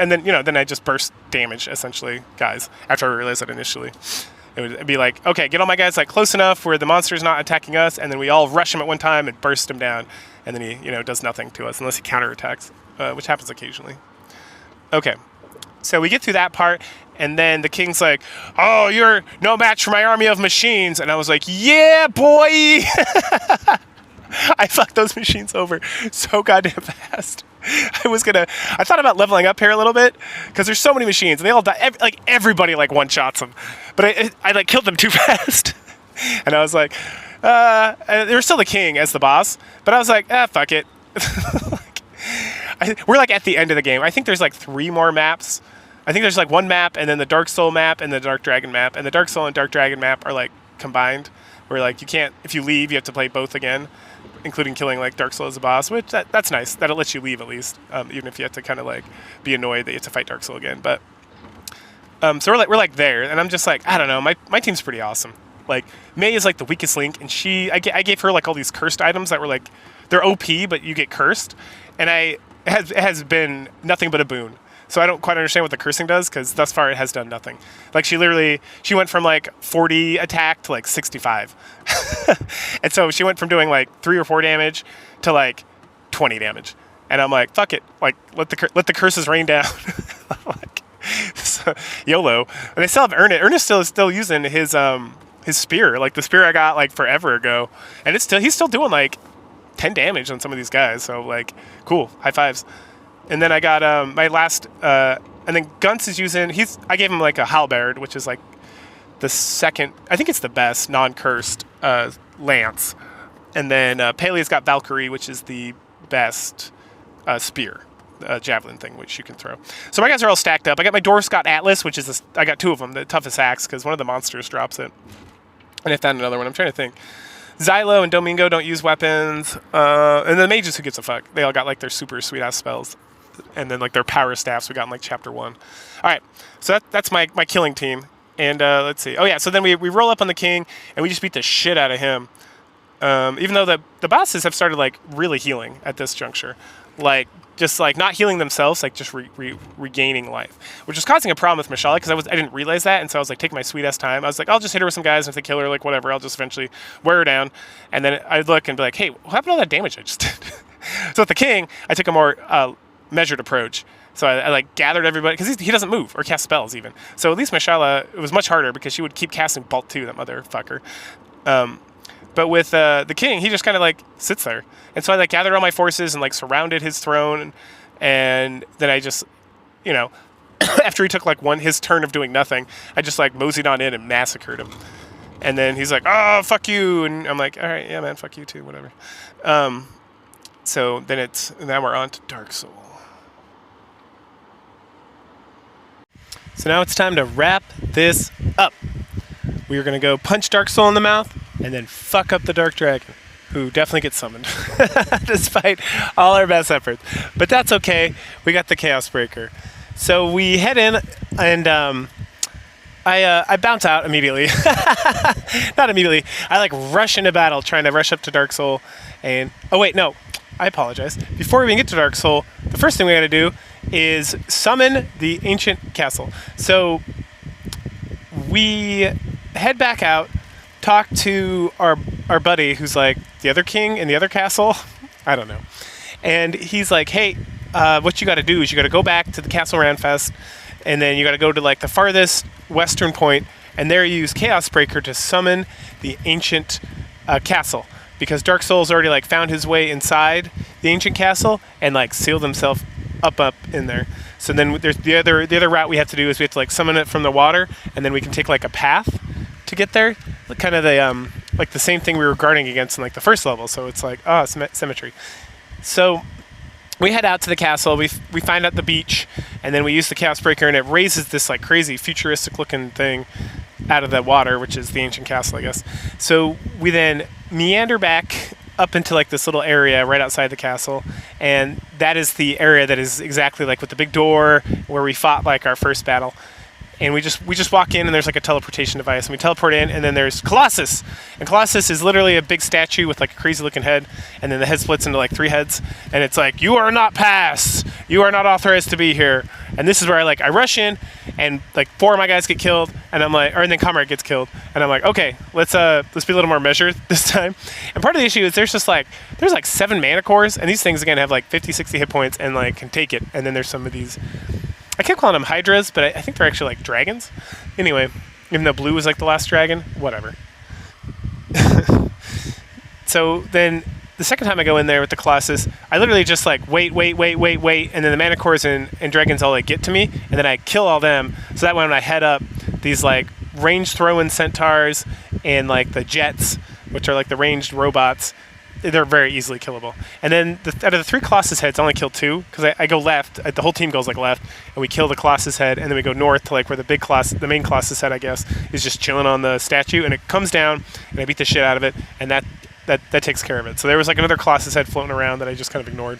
burst damage essentially, guys. After I realized that initially, It would be like, okay, get all my guys like close enough where the monster's not attacking us, and then we all rush him at one time and burst him down, and then he, does nothing to us unless he counterattacks, which happens occasionally. Okay, so we get through that part, and then the king's like, "Oh, you're no match for my army of machines," and I was like, "Yeah, boy!" I fucked those machines over so goddamn fast. I thought about leveling up here a little bit because there's so many machines and they all die. Everybody like one shots them, but I like killed them too fast. And I was like, they were still the king as the boss, but I was like, fuck it. We're like at the end of the game. I think there's like 3 more maps. I think there's like 1 map and then the Dark Soul map and the Dark Dragon map, and the Dark Soul and Dark Dragon map are like combined, where like you can't, if you leave, you have to play both again, including killing like Dark Soul as a boss, which that's nice. That'll let you leave at least, even if you have to kind of like be annoyed that you have to fight Dark Soul again. But so we're like there, and I'm just like, I don't know, my team's pretty awesome. Like May is like the weakest link, and I gave her like all these cursed items that were like, they're OP, but you get cursed, and it has been nothing but a boon. So I don't quite understand what the cursing does, because thus far it has done nothing. Like she went from like 40 attack to like 65. And so she went from doing like 3 or 4 damage to like 20 damage. And I'm like, fuck it. Like let the curses rain down. Like, so, YOLO. And I still have Ernest. Ernest is still using his spear, like the spear I got like forever ago. And he's still doing like 10 damage on some of these guys. So like, cool. High fives. And then I got my last, and then Gunts is using, I gave him like a halberd, which is like the second, I think it's the best non-cursed lance. And then Pele's got Valkyrie, which is the best spear, javelin thing, which you can throw. So my guys are all stacked up. I got my Dwarf's got Atlas, which is, I got 2 of them, the toughest axe, because one of the monsters drops it. And I found another one. I'm trying to think. Xylo and Domingo don't use weapons. And the mages, who gives a fuck? They all got like their super sweet ass spells. And then like their power staffs we got in like chapter 1. All right, so that's my killing team. And let's see. Oh yeah, so then we roll up on the king and we just beat the shit out of him. Even though the bosses have started like really healing at this juncture, like just like not healing themselves, like just regaining life, which was causing a problem with Mashala because I didn't realize that, and so I was like taking my sweet ass time. I was like, I'll just hit her with some guys, and if they kill her, like whatever, I'll just eventually wear her down. And then I'd look and be like, hey, what happened to all that damage I just did? So with the king, I took a more measured approach. So I like gathered everybody, because he doesn't move or cast spells even. So at least Mashala, it was much harder because she would keep casting Bolt 2, that motherfucker. But with the king, he just kind of like sits there. And so I like gathered all my forces and like surrounded his throne. And then I just, after he took like his turn of doing nothing, I just like moseyed on in and massacred him. And then he's like, oh, fuck you. And I'm like, all right, yeah, man, fuck you too, whatever. So then now we're on to Dark Soul. So now it's time to wrap this up. We are going to go punch Dark Soul in the mouth and then fuck up the Dark Dragon, who definitely gets summoned, despite all our best efforts. But that's okay. We got the Chaos Breaker. So we head in, and I bounce out immediately. Not immediately. I like rush into battle, trying to rush up to Dark Soul. And oh wait, no, I apologize. Before we even get to Dark Soul, the first thing we got to do is summon the ancient castle. So we head back out, talk to our buddy who's like the other king in the other castle. I don't know. And he's like, hey, what you got to do is you got to go back to the Castle Ranfest, and then you got to go to like the farthest western point, and there you use Chaos Breaker to summon the ancient castle, because Dark Soul's already like found his way inside the ancient castle and like sealed himself up in there. So then there's the other route we have to do is we have to like summon it from the water, and then we can take like a path to get there, like kind of the like the same thing we were guarding against in like the first level. So it's like symmetry. So we head out to the castle. We find out the beach, and then we use the Chaos Breaker, and it raises this like crazy futuristic looking thing out of the water, which is the ancient castle, I guess. So we then meander back up into like this little area right outside the castle, and that is the area that is exactly like with the big door where we fought like our first battle. and we just walk in, and there's like a teleportation device, and we teleport in, and then there's Colossus, and Colossus is literally a big statue with like a crazy looking head, and then the head splits into like 3 heads, and it's like, you are not passed, you are not authorized to be here. And this is where I rush in, and like 4 of my guys get killed, and I'm like, and then Comrade gets killed, and I'm like, okay, let's be a little more measured this time. And part of the issue is there's like 7 mana cores, and these things again have like 50, 60 hit points and like can take it. And then there's some of these, I kept calling them Hydras, but I think they're actually like dragons. Anyway, even though blue was like the last dragon, whatever. So then the second time I go in there with the Colossus, I literally just like wait, and then the mana cores and dragons all like get to me, and then I kill all them. So that when I head up, these like ranged throw-in centaurs and like the jets, which are like the ranged robots, they're very easily killable. And then out of the 3 Colossus heads, I only kill 2 because I go left. The whole team goes like left, and we kill the Colossus head, and then we go north to like where the main Colossus head, I guess, is just chilling on the statue, and it comes down, and I beat the shit out of it, and that takes care of it. So there was like another Colossus head floating around that I just kind of ignored.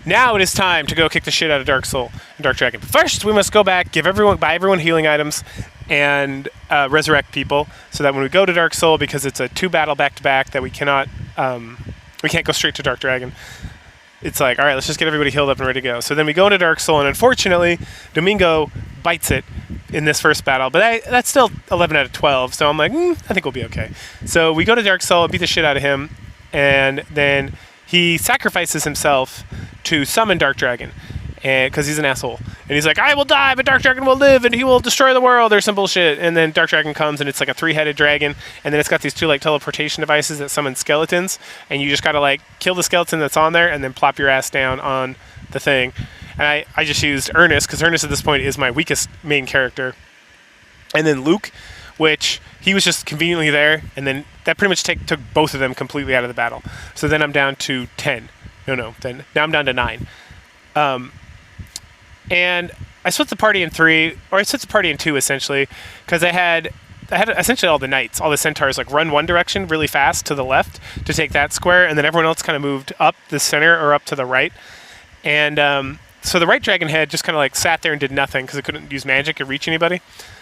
Now it is time to go kick the shit out of Dark Soul and Dark Dragon. But first, we must go back, buy everyone healing items, and resurrect people, so that when we go to Dark Soul, because it's a 2 battle back-to-back that we can't go straight to Dark Dragon, it's like, all right, let's just get everybody healed up and ready to go. So then we go into Dark Soul, and unfortunately, Domingo bites it in this first battle, but that's still 11 out of 12, so I'm like, I think we'll be okay. So we go to Dark Soul and beat the shit out of him, and then he sacrifices himself to summon Dark Dragon, because he's an asshole. And he's like, I will die, but Dark Dragon will live, and he will destroy the world, or some bullshit. And then Dark Dragon comes, and it's like a 3-headed dragon, and then it's got these 2 like teleportation devices that summon skeletons, and you just gotta like kill the skeleton that's on there, and then plop your ass down on the thing. And I just used Ernest, because Ernest at this point is my weakest main character. And then Luke, which he was just conveniently there, and then that pretty much took both of them completely out of the battle. So then I'm down to 10. Now I'm down to 9. And I split the party in 3, or I split the party in 2 essentially, because I had essentially all the knights, all the centaurs, like run one direction really fast to the left to take that square, and then everyone else kind of moved up the center or up to the right. And so the right dragon head just kind of like sat there and did nothing because it couldn't use magic or reach anybody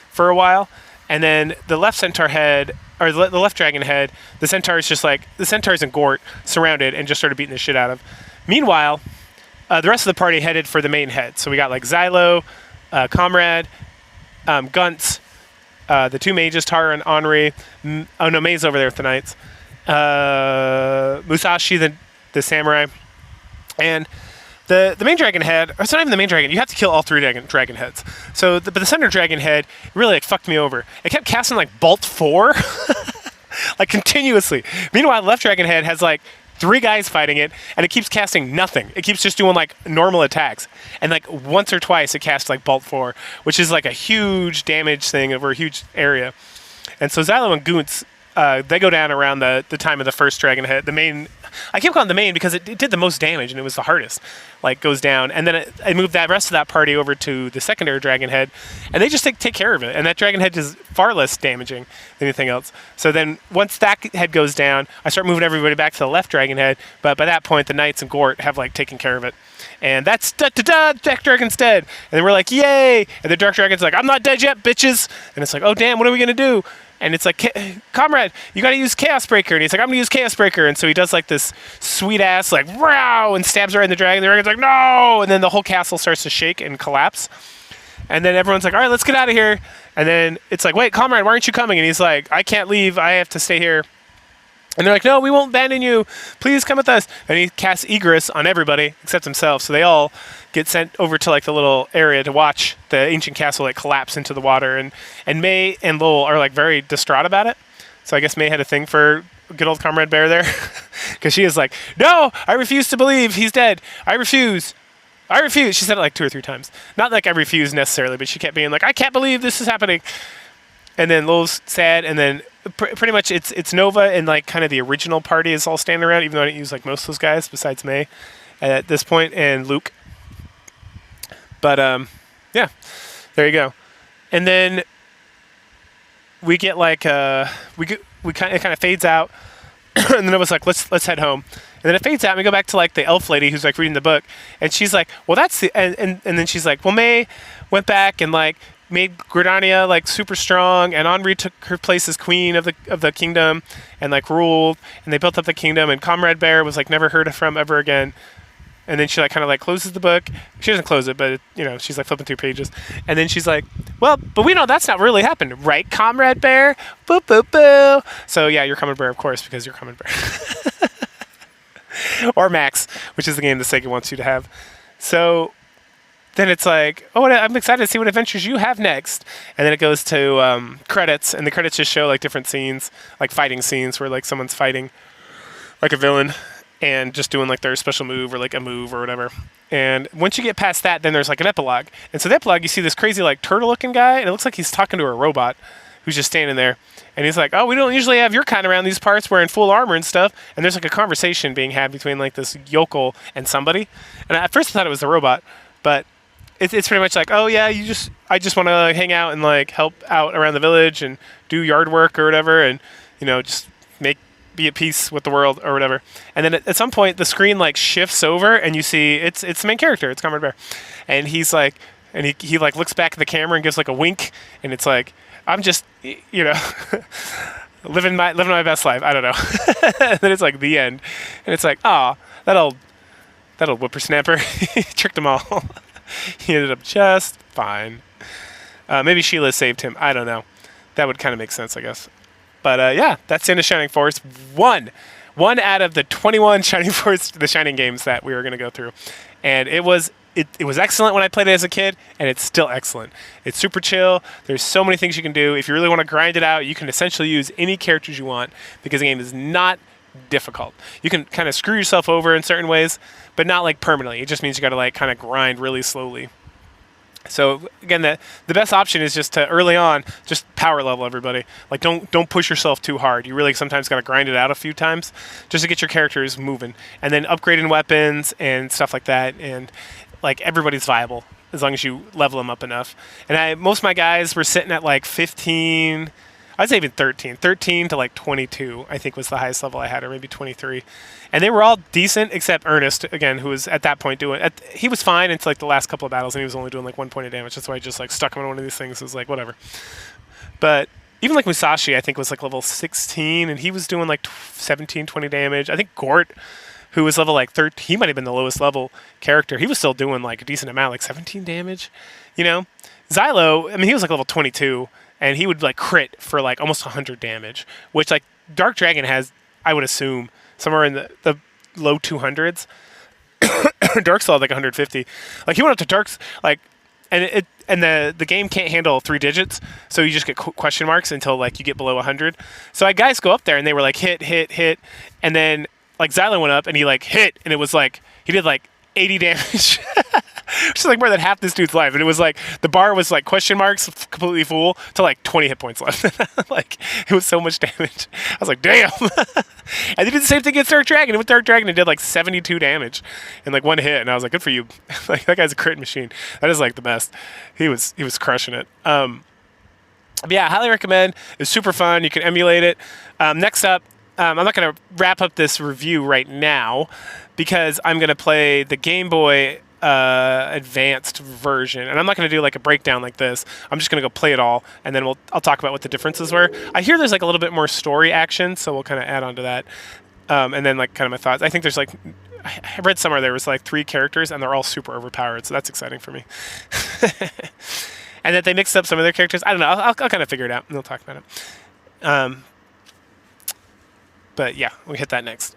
for a while. And then the left centaur head, or the left dragon head, the centaurs and Gort surrounded and just started beating the shit out of. Meanwhile, the rest of the party headed for the main head. So we got like Xylo, Comrade, Guntz, the 2 mages, Tara and Henri. May's over there with the knights. Musashi, the samurai. And the main dragon head, or it's not even the main dragon, you have to kill all 3 dragon heads. So, but the center dragon head really like fucked me over. It kept casting like Bolt 4, like continuously. Meanwhile, the left dragon head has like 3 guys fighting it, and it keeps casting nothing. It keeps just doing like normal attacks. And like once or twice it casts like Bolt 4, which is like a huge damage thing over a huge area. And so Xylo and Guntz, they go down around the time of the first dragon head. The main, I keep calling it the main because it did the most damage and it was the hardest, like goes down. And then I moved that rest of that party over to the secondary dragon head, and they just take care of it. And that dragon head is far less damaging than anything else. So then once that head goes down, I start moving everybody back to the left dragon head. But by that point, the knights and Gort have like taken care of it. And that's Dark Dragon's dead. And then we're like, yay! And the Dark Dragon's like, I'm not dead yet, bitches! And it's like, oh damn, what are we gonna do? And it's like, Comrade, you gotta use Chaos Breaker. And he's like, I'm gonna use Chaos Breaker. And so he does like this sweet ass, like, wow, and stabs right in the dragon. The dragon's like, no! And then the whole castle starts to shake and collapse. And then everyone's like, all right, let's get out of here. And then it's like, wait, Comrade, why aren't you coming? And he's like, I can't leave. I have to stay here. And they're like, no, we won't abandon you. Please come with us. And he casts Egress on everybody except himself. So they all get sent over to like the little area to watch the ancient castle like collapse into the water. And May and Lowell are like very distraught about it. So I guess May had a thing for good old Comrade Bear there. Because she is like, no, I refuse to believe he's dead. I refuse. I refuse. She said it like 2 or 3 times. Not like I refuse necessarily, but she kept being like, I can't believe this is happening. And then Lowell's sad, and then pretty much it's Nova and like kind of the original party is all standing around, even though I didn't use like most of those guys besides May at this point, and Luke. But yeah, there you go. And then we get like it kind of fades out, And then it was like, let's head home. And then it fades out, and we go back to like the elf lady who's like reading the book, and she's like, well, that's the and then she's like, well, May went back and like made Gridania like super strong, and Henri took her place as queen of the kingdom and like ruled, and they built up the kingdom, and Comrade Bear was like never heard from ever again. And then she like kind of like closes the book. She doesn't close it, but she's like flipping through pages. And then she's like, well, but we know that's not really happened, right, Comrade Bear? Boo, boo, boo. So yeah, you're Comrade Bear, of course, because you're Comrade Bear. Or Max, which is the game the Sega wants you to have. So then it's like, oh, I'm excited to see what adventures you have next. And then it goes to credits, and the credits just show like different scenes, like fighting scenes where like someone's fighting like a villain and just doing like their special move or like a move or whatever. And once you get past that, then there's like an epilogue. And so the epilogue, you see this crazy like turtle looking guy, and it looks like he's talking to a robot who's just standing there. And he's like, oh, we don't usually have your kind around these parts wearing full armor and stuff. And there's like a conversation being had between like this yokel and somebody. And at first I thought it was the robot, but it's pretty much like, oh yeah, I just want to hang out and like help out around the village and do yard work or whatever, and just be at peace with the world or whatever. And then at some point the screen like shifts over, and you see it's the main character, it's Comrade Bear, and he's like, and he like looks back at the camera and gives like a wink, and it's like, I'm just living my best life. I don't know. And then it's like the end, and it's like, oh, that old whippersnapper, he tricked them all. He ended up just fine. Maybe Sheila saved him. I don't know. That would kind of make sense, I guess. But yeah, that's the end of Shining Force. One out of the 21 Shining Force, the Shining games that we were going to go through. And it was excellent when I played it as a kid, and it's still excellent. It's super chill. There's so many things you can do. If you really want to grind it out, you can essentially use any characters you want, because the game is not difficult. You can kind of screw yourself over in certain ways, but not like permanently. It just means you got to like kind of grind really slowly. So again, the best option is just to early on just power level everybody. Like don't push yourself too hard. You really sometimes got to grind it out a few times just to get your characters moving, and then upgrading weapons and stuff like that. And like everybody's viable as long as you level them up enough. And most of my guys were sitting at like 15. I'd say even 13 to like 22, I think was the highest level I had, or maybe 23. And they were all decent, except Ernest, again, who was at that point he was fine until like the last couple of battles, and he was only doing like 1 point of damage. That's why I just like stuck him on one of these things. It was like, whatever. But even like Musashi, I think was like level 16, and he was doing like 17, 20 damage. I think Gort, who was level like 13, he might have been the lowest level character. He was still doing like a decent amount, like 17 damage, Xylo, I mean, he was like level 22, and he would like crit for like almost 100 damage, which like Dark Dragon has, I would assume, somewhere in the low 200s. Dark's like 150. Like he went up to Dark's like, and the game can't handle 3 digits, so you just get question marks until like you get below 100. So guys go up there and they were like hit, and then like Xylo went up and he like hit, and it was like he did like 80 damage. Which is like more than half this dude's life. And it was like the bar was like question marks completely full to like 20 hit points left. Like it was so much damage. I was like, damn. And they did the same thing against Dark Dragon. And with Dark Dragon, it did like 72 damage in like 1 hit. And I was like, good for you. Like that guy's a crit machine. That is like the best. He was crushing it. But yeah, I highly recommend. It's super fun. You can emulate it. Next up, I'm not going to wrap up this review right now because I'm going to play the Game Boy advanced version, and I'm not going to do like a breakdown like this. I'm just going to go play it all, and then I'll talk about what the differences were. I hear there's like a little bit more story action, so we'll kind of add on to that, and then like kind of my thoughts. I think there's like, I read somewhere there was like 3 characters, and they're all super overpowered, so that's exciting for me. And that they mixed up some of their characters. I don't know. I'll kind of figure it out, and we'll talk about it. But yeah, we hit that next.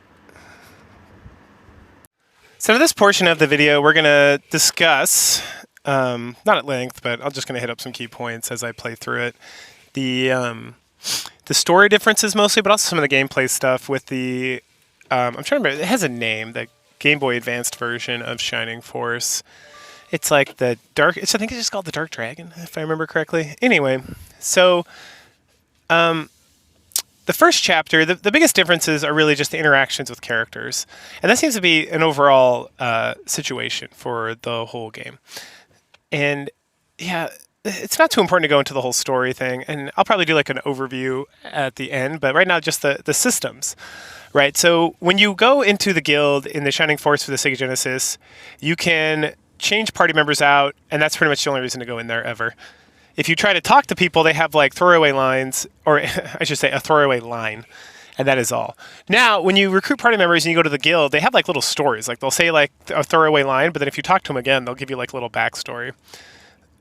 So for this portion of the video, we're going to discuss, not at length, but I'm just going to hit up some key points as I play through it. The story differences mostly, but also some of the gameplay stuff with the, I'm trying to remember, it has a name, the Game Boy Advanced version of Shining Force. It's like the I think it's just called the Dark Dragon, if I remember correctly. Anyway, so the first chapter, the biggest differences are really just the interactions with characters. And that seems to be an overall situation for the whole game. And yeah, it's not too important to go into the whole story thing. And I'll probably do like an overview at the end. But right now, just the systems, Right. So when you go into the guild in the Shining Force for the Sega Genesis, you can change party members out, and that's pretty much the only reason to go in there ever. If you try to talk to people, they have like throwaway lines, or I should say a throwaway line, and that is all. Now, when you recruit party members and you go to the guild, they have like little stories. Like they'll say like a throwaway line, but then if you talk to them again, they'll give you like a little backstory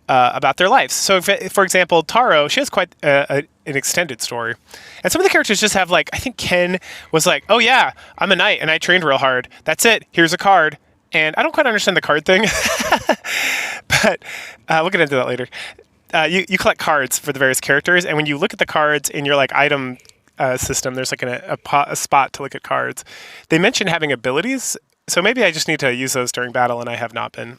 about their lives. So, if, for example, Taro, she has quite an extended story. And some of the characters just have like, I think Ken was like, oh yeah, I'm a knight and I trained real hard. That's it. Here's a card. And I don't quite understand the card thing, but we'll get into that later. You collect cards for the various characters, and when you look at the cards in your like item system, there's like a spot to look at cards. They mention having abilities, so maybe I just need to use those during battle, and I have not been.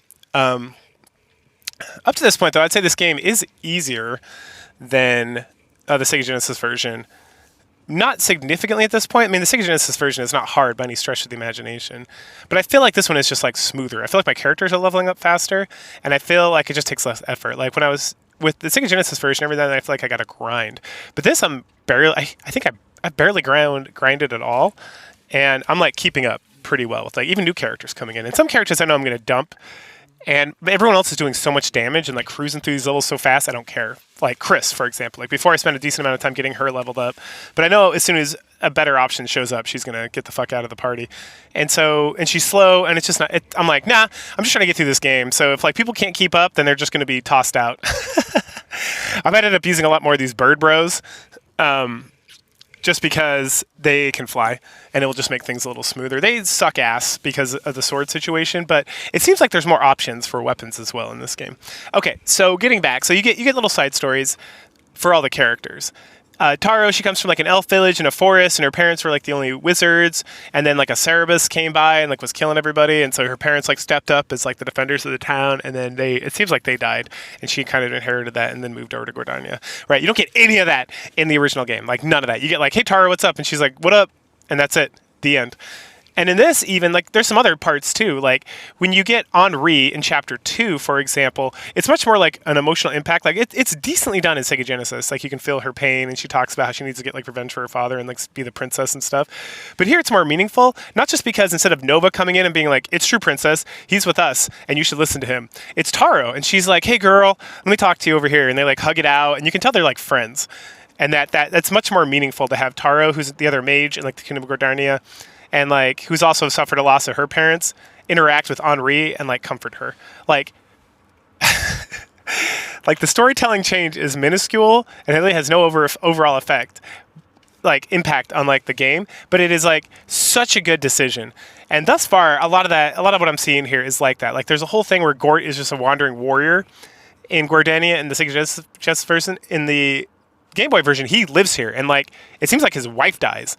Up to this point, though, I'd say this game is easier than the Sega Genesis version. Not significantly at this point. I mean, the Sega Genesis version is not hard by any stretch of the imagination. But I feel like this one is just like smoother. I feel like my characters are leveling up faster, and I feel like it just takes less effort. Like when I was with the Sega Genesis version, every time I feel like I got to grind. But this, I think I barely grinded at all, and I'm like keeping up pretty well with like even new characters coming in. And some characters I know I'm going to dump. And everyone else is doing so much damage and like cruising through these levels so fast, I don't care. Like Chris, for example. Like before I spent a decent amount of time getting her leveled up. But I know as soon as a better option shows up, she's going to get the fuck out of the party. And she's slow, and it's just not, I'm like, nah, I'm just trying to get through this game. So if like people can't keep up, then they're just going to be tossed out. I've ended up using a lot more of these bird bros. Just because they can fly, and it will just make things a little smoother. They suck ass because of the sword situation, but it seems like there's more options for weapons as well in this game. Okay, so getting back, so you get little side stories for all the characters. Taro, she comes from like an elf village in a forest, and her parents were like the only wizards, and then like a Cerebus came by and like was killing everybody, and so her parents like stepped up as like the defenders of the town, and then it seems like they died, and she kind of inherited that and then moved over to Gordania. Right, you don't get any of that in the original game, like none of that. You get like, hey Taro, what's up? And she's like, what up? And that's it, the end. And in this, even, like, there's some other parts, too. Like, when you get Henri in Chapter 2, for example, it's much more like an emotional impact. Like, it's decently done in Sega Genesis. Like, you can feel her pain, and she talks about how she needs to get, like, revenge for her father and, like, be the princess and stuff. But here it's more meaningful, not just because instead of Nova coming in and being like, it's true, princess, he's with us, and you should listen to him. It's Taro, and she's like, hey, girl, let me talk to you over here. And they, like, hug it out, and you can tell they're, like, friends. And that's much more meaningful to have Taro, who's the other mage in, like, the Kingdom of Gordania, and like who's also suffered a loss of her parents, interact with Henri and like comfort her. Like like the storytelling change is minuscule and it really has no overall effect, like impact on like the game, but it is like such a good decision. And thus far, a lot of what I'm seeing here is like that. Like there's a whole thing where Gort is just a wandering warrior in Gordania in the Sega Genesis version. In the Game Boy version, he lives here, and like it seems like his wife dies.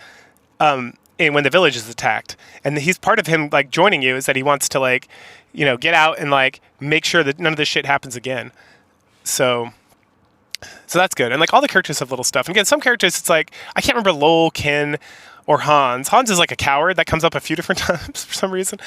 And when the village is attacked, and he's part of him like joining you is that he wants to like, you know, get out and like make sure that none of this shit happens again. So that's good. And like all the characters have little stuff. And again, some characters it's like I can't remember Lowell, Ken, or Hans. Hans is like a coward that comes up a few different times for some reason.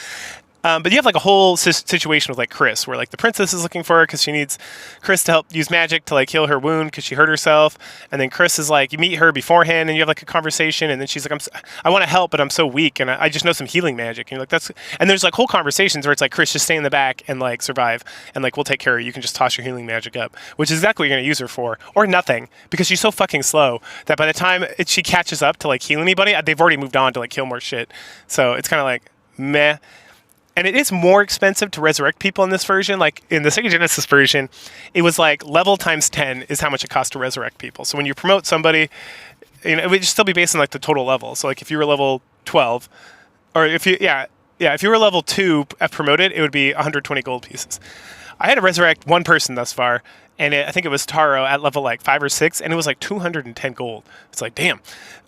But you have like a whole situation with like Chris, where like the princess is looking for her because she needs Chris to help use magic to like heal her wound because she hurt herself. And then Chris is like, you meet her beforehand and you have like a conversation, and then she's like, I want to help, but I'm so weak, and I just know some healing magic. And you're like, that's. And there's like whole conversations where it's like, Chris, just stay in the back and like survive, and like we'll take care of you. You can just toss your healing magic up, which is exactly what you're gonna use her for, or nothing, because she's so fucking slow that by the time she catches up to like heal anybody, they've already moved on to like kill more shit. So it's kind of like meh. And it is more expensive to resurrect people in this version. Like in the Sega Genesis version, it was like level times 10 is how much it costs to resurrect people. So when you promote somebody, you know, it would still be based on like the total level. So like if you were level 12, or if you were level 2 promoted, it would be 120 gold pieces. I had to resurrect one person thus far, and I think it was Taro at level like 5 or 6, and it was like 210 gold. It's like, damn.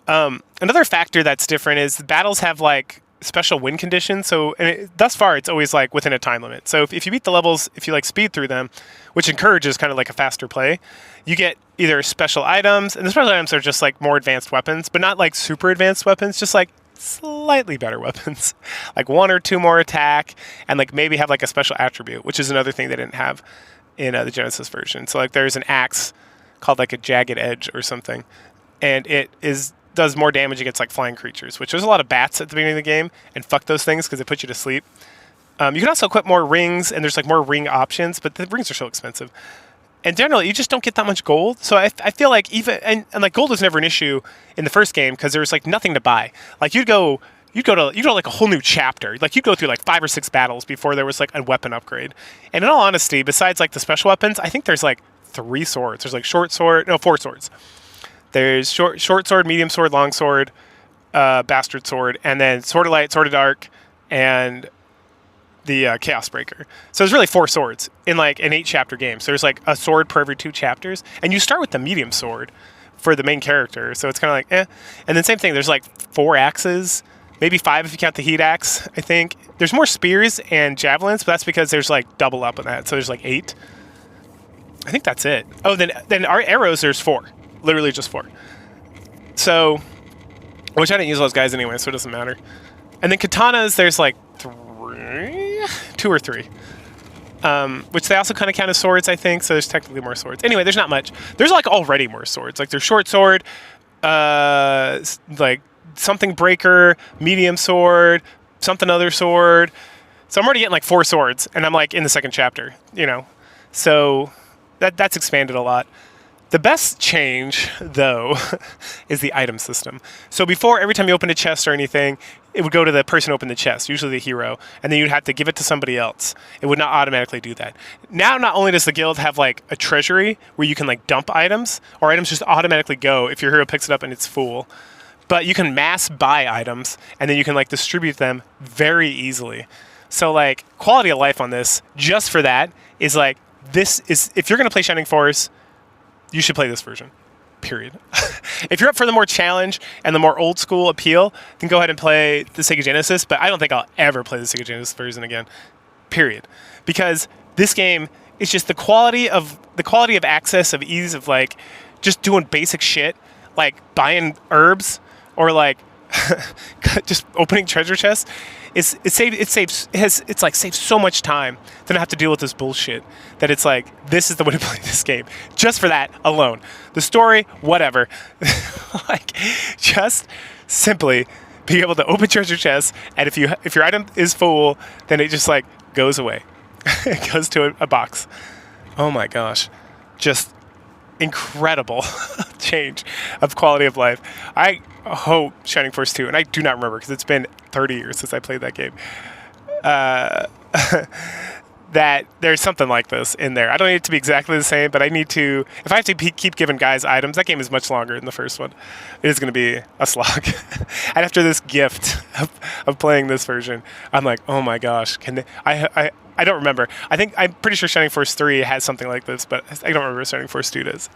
Another factor that's different is the battles have like special win conditions. So thus far, it's always like within a time limit. So if you beat the levels, if you like speed through them, which encourages kind of like a faster play, you get either special items, and the special items are just like more advanced weapons, but not like super advanced weapons, just like slightly better weapons, like 1 or 2 more attack, and like maybe have like a special attribute, which is another thing they didn't have in the Genesis version. So like there's an axe called like a jagged edge or something, and it is does more damage against like flying creatures, which there's a lot of bats at the beginning of the game, and fuck those things because they put you to sleep. You can also equip more rings, and there's like more ring options, but the rings are so expensive. And generally, you just don't get that much gold. So I feel like even and like gold was never an issue in the first game because there was like nothing to buy. Like you'd go to like a whole new chapter. Like you'd go through like 5 or 6 battles before there was like a weapon upgrade. And in all honesty, besides like the special weapons, I think there's like 3 swords. There's like 4 swords. There's short sword, medium sword, long sword, bastard sword, and then sword of light, sword of dark, and the Chaos Breaker. So there's really 4 swords in like an 8-chapter game. So there's like a sword per every 2 chapters, and you start with the medium sword for the main character. So it's kind of like eh. And then same thing. There's like 4 axes, maybe 5 if you count the heat axe. I think there's more spears and javelins, but that's because there's like double up on that. So there's like 8. I think that's it. Oh, then our arrows. There's 4, literally just 4. So, which I didn't use those guys anyway, so it doesn't matter. And then katanas. There's like 2 or 3, which they also kind of count as swords, I think. So there's technically more swords. Anyway, there's not much. There's like already more swords. Like there's short sword, like something breaker, medium sword, something other sword. So I'm already getting like 4 swords, and I'm like in the 2nd chapter, you know. So that's expanded a lot. The best change, though, is the item system. So before, every time you opened a chest or anything, it would go to the person who opened the chest, usually the hero, and then you'd have to give it to somebody else. It would not automatically do that. Now, not only does the guild have like a treasury where you can like dump items, or items just automatically go if your hero picks it up and it's full, but you can mass buy items, and then you can like distribute them very easily. So like quality of life on this, just for that, is like, this is, if you're going to play Shining Force, you should play this version, period. If you're up for the more challenge and the more old school appeal, then go ahead and play the Sega Genesis, but I don't think I'll ever play the Sega Genesis version again, period. Because this game is just the quality of access, of ease, of like just doing basic shit, like buying herbs or like just opening treasure chests. It's saved so much time to not have to deal with this bullshit, that it's like, this is the way to play this game. Just for that alone. The story, whatever. Like, just simply being able to open treasure chests, and if your item is full, then it just like goes away. It goes to a box. Oh my gosh. Just incredible change of quality of life. I hope Shining Force 2, and I do not remember because it's been 30 years since I played that game, that there's something like this in there. I don't need it to be exactly the same, but I need to, if I have to keep giving guys items, that game is much longer than the first one. It is going to be a slog. And after this gift of playing this version, I'm like, oh my gosh, I don't remember. I'm pretty sure Shining Force 3 has something like this, but I don't remember Shining Force 2 does.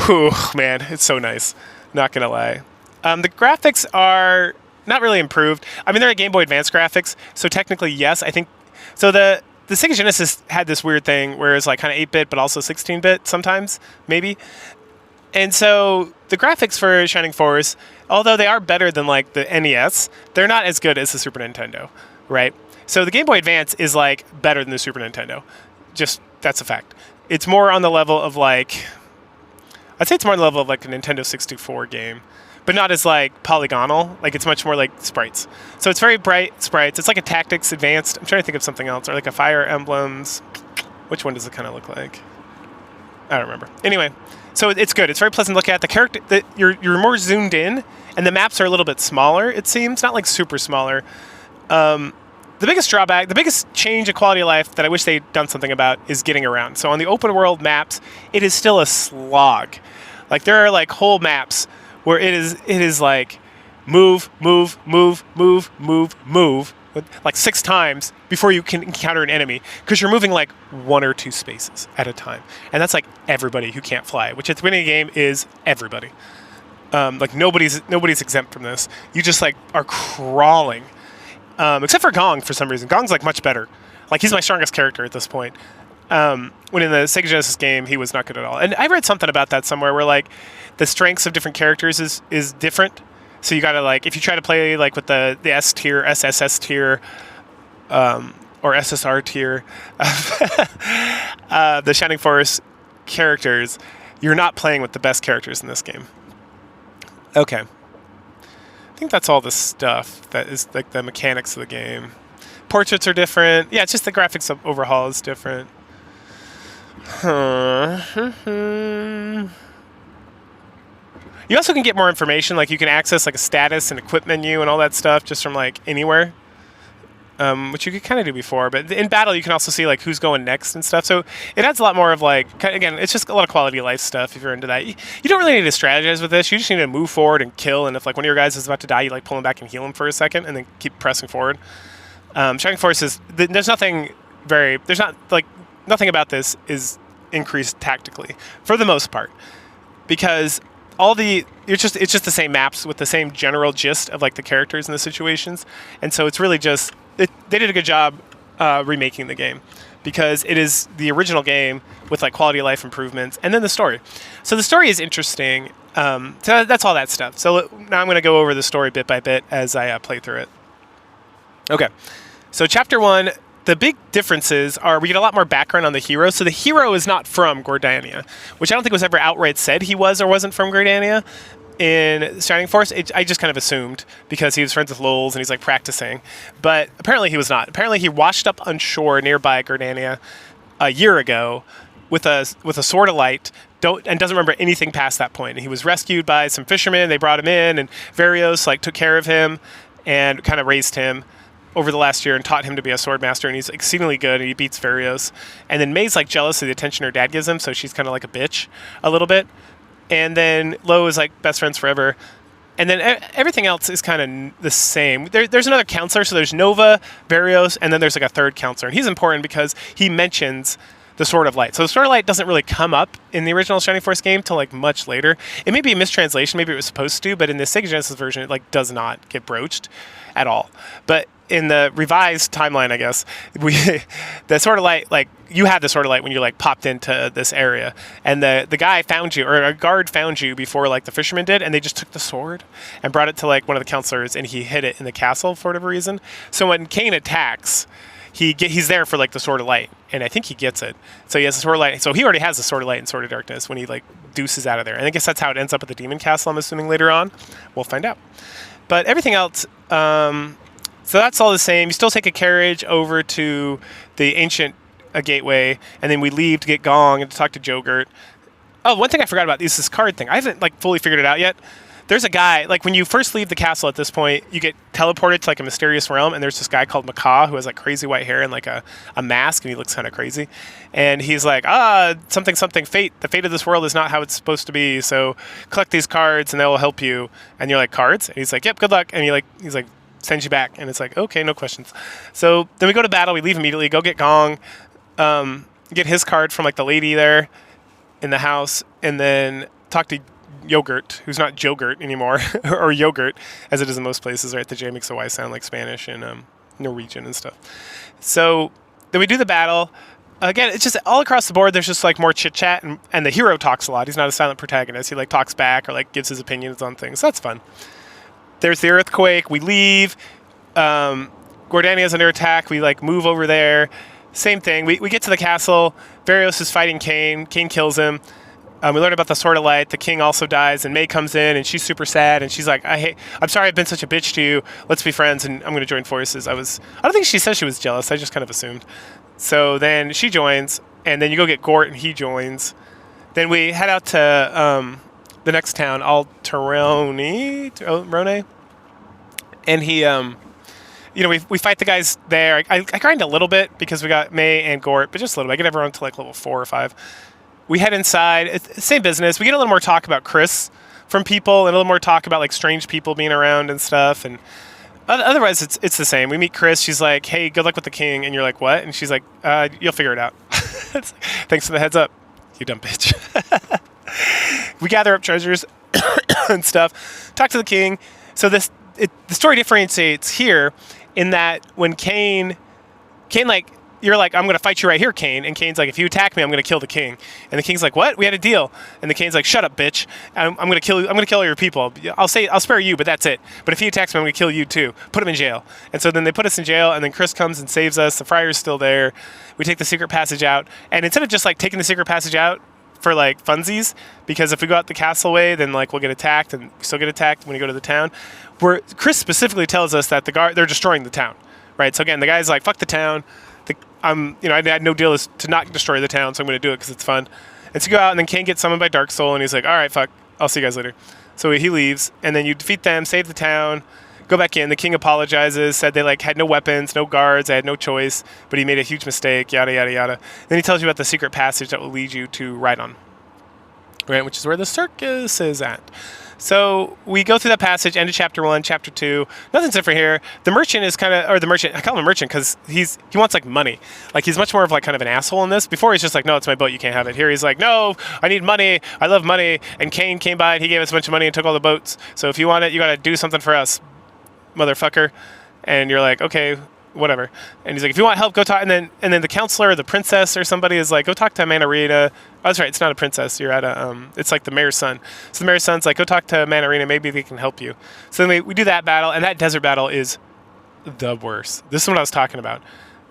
Whew, man, it's so nice. Not gonna lie. The graphics are not really improved. I mean, they're Game Boy Advance graphics, so technically, yes. I think so. The Sega Genesis had this weird thing where it's like kind of 8-bit, but also 16-bit sometimes, maybe. And so the graphics for Shining Force, although they are better than like the NES, they're not as good as the Super Nintendo, right? So the Game Boy Advance is like better than the Super Nintendo. Just, that's a fact. It's more on the level of like, I'd say it's more on the level of like a Nintendo 64 game, but not as like polygonal. Like it's much more like sprites. So it's very bright sprites. It's like a Tactics Advanced. I'm trying to think of something else, or like a Fire Emblems. Which one does it kind of look like? I don't remember. Anyway, so it's good. It's very pleasant to look at. The character, you're more zoomed in, and the maps are a little bit smaller. It seems not like super smaller. The biggest drawback, the biggest change of quality of life that I wish they'd done something about is getting around. So on the open world maps, it is still a slog. Like there are like whole maps where it is like move, like 6 times before you can encounter an enemy, because you're moving like 1 or 2 spaces at a time. And that's like everybody who can't fly, which at the beginning of the game is everybody. Like nobody's exempt from this. You just like are crawling. Except for Gong, for some reason. Gong's like much better. Like he's my strongest character at this point. When in the Sega Genesis game, he was not good at all. And I read something about that somewhere where like the strengths of different characters is different. So you gotta like, if you try to play like with the S tier, SSS tier, or SSR tier, the Shining Force characters, you're not playing with the best characters in this game. Okay. I think that's all the stuff that is like the mechanics of the game. Portraits are different. Yeah, it's just the graphics overhaul is different. You also can get more information, like you can access like a status and equip menu and all that stuff just from like anywhere, which you could kind of do before. But in battle, you can also see like who's going next and stuff. So it adds a lot more of like, again, it's just a lot of quality of life stuff if you're into that. You don't really need to strategize with this. You just need to move forward and kill. And if like one of your guys is about to die, you like pull him back and heal him for a second and then keep pressing forward. Shining Force is, there's nothing nothing about this is increased tactically for the most part, because it's just the same maps with the same general gist of like the characters and the situations, and so it's really just they did a good job remaking the game, because it is the original game with like quality of life improvements, and then the story. So the story is interesting. So that's all that stuff. So now I'm going to go over the story bit by bit as I play through it. Okay, so chapter 1. The big differences are we get a lot more background on the hero. So the hero is not from Gordania, which I don't think was ever outright said he was or wasn't from Gordania in Shining Force. I just kind of assumed because he was friends with Lowell's and he's like practicing. But apparently he was not. Apparently he washed up on shore nearby Gordania a year ago with a sword of light and doesn't remember anything past that point. And he was rescued by some fishermen. They brought him in, and Varios like took care of him and kind of raised him over the last year and taught him to be a sword master, and he's exceedingly good, and he beats Varios. And then May's like jealous of the attention her dad gives him, so she's kind of like a bitch a little bit. And then Lo is like best friends forever. And then everything else is kind of the same. There's another counselor, so there's Nova, Varios, and then there's like a third counselor. And he's important because he mentions the Sword of Light. So the Sword of Light doesn't really come up in the original Shining Force game till like much later. It may be a mistranslation, maybe it was supposed to, but in the Sega Genesis version, it like does not get broached at all. But in the revised timeline, I guess, the Sword of Light, like you had the Sword of Light when you like popped into this area, and the guy found you, or a guard found you before like the fisherman did, and they just took the sword and brought it to like one of the counselors, and he hid it in the castle for whatever reason. So when Cain attacks, he's there for like the Sword of Light, and I think he gets it. So he has the Sword of Light. So he already has the Sword of Light and Sword of Darkness when he like deuces out of there. And I guess that's how it ends up at the Demon Castle, I'm assuming later on. We'll find out. But everything else, so that's all the same. You still take a carriage over to the ancient gateway, and then we leave to get Gong and to talk to Jogurt. Oh, one thing I forgot about is this card thing. I haven't like fully figured it out yet. There's a guy, like when you first leave the castle at this point, you get teleported to like a mysterious realm, and there's this guy called Macaw who has like crazy white hair and like a mask, and he looks kind of crazy. And he's like, something, fate. The fate of this world is not how it's supposed to be, so collect these cards and they will help you. And you're like, cards? And he's like, yep, good luck. And he's like, sends you back. And it's like, okay, no questions. So then we go to battle, we leave immediately, go get Gong, get his card from like the lady there in the house, and then talk to Yogurt, who's not Jogurt anymore, or Yogurt, as it is in most places, right? The J makes a Y sound like Spanish and Norwegian and stuff. So then we do the battle. Again, it's just all across the board, there's just like more chit-chat, and the hero talks a lot. He's not a silent protagonist. He like talks back or like gives his opinions on things. So that's fun. There's the earthquake. We leave. Gordania's under attack. We like move over there. Same thing. We get to the castle. Varios is fighting Cain. Cain kills him. We learn about the Sword of Light. The king also dies, and May comes in, and she's super sad, and she's like, I'm sorry I've been such a bitch to you. Let's be friends, and I'm going to join forces. I don't think she said she was jealous. I just kind of assumed. So then she joins, and then you go get Gort, and he joins. Then we head out to the next town, Rone, and he, we fight the guys there. I grind a little bit because we got May and Gort, but just a little bit. I get everyone to like level 4 or 5. We head inside. It's same business. We get a little more talk about Chris from people, and a little more talk about like strange people being around and stuff. And otherwise, it's the same. We meet Chris. She's like, "Hey, good luck with the king," and you're like, "What?" And she's like, "You'll figure it out." Thanks for the heads up, you dumb bitch. We gather up treasures and stuff. Talk to the king. So the story differentiates here in that when Cain like. You're like, I'm going to fight you right here, Cain. And Cain's like, if you attack me, I'm going to kill the king. And the king's like, what? We had a deal. And the king's like, shut up, bitch. I'm going to kill you. I'm going to kill all your people. I'll spare you, but that's it. But if he attacks me, I'm going to kill you too. Put him in jail. And so then they put us in jail, and then Chris comes and saves us. The friar's still there. We take the secret passage out. And instead of just like taking the secret passage out for like funsies, because if we go out the castle way, then like we'll get attacked, and we still get attacked when we go to the town. Where Chris specifically tells us that they're destroying the town, right? So again, the guy's like, fuck the town. I had no deal to not destroy the town, so I'm going to do it because it's fun. And so you go out, and then Kane gets summoned by Dark Soul, and he's like, all right, fuck, I'll see you guys later. So he leaves, and then you defeat them, save the town, go back in. The king apologizes, said they like had no weapons, no guards, they had no choice, but he made a huge mistake, yada, yada, yada. Then he tells you about the secret passage that will lead you to Rhydon, right, which is where the circus is at. So we go through that passage, end of chapter 1, chapter 2. Nothing's different here. The merchant is kind of, or the merchant, I call him a merchant because he wants like money. Like he's much more of like kind of an asshole in this. Before he's just like, no, it's my boat, you can't have it. Here he's like, no, I need money, I love money. And Kane came by and he gave us a bunch of money and took all the boats. So if you want it, you got to do something for us, motherfucker. And you're like, okay, whatever. And he's like, if you want help, go talk. And then the counselor or the princess or somebody is like, go talk to Manarina. Oh, that's right, it's not a princess. You're at it's like the mayor's son. So the mayor's son's like, go talk to Manarina. Maybe they can help you. So then we do that battle, and that desert battle is the worst. This is what I was talking about,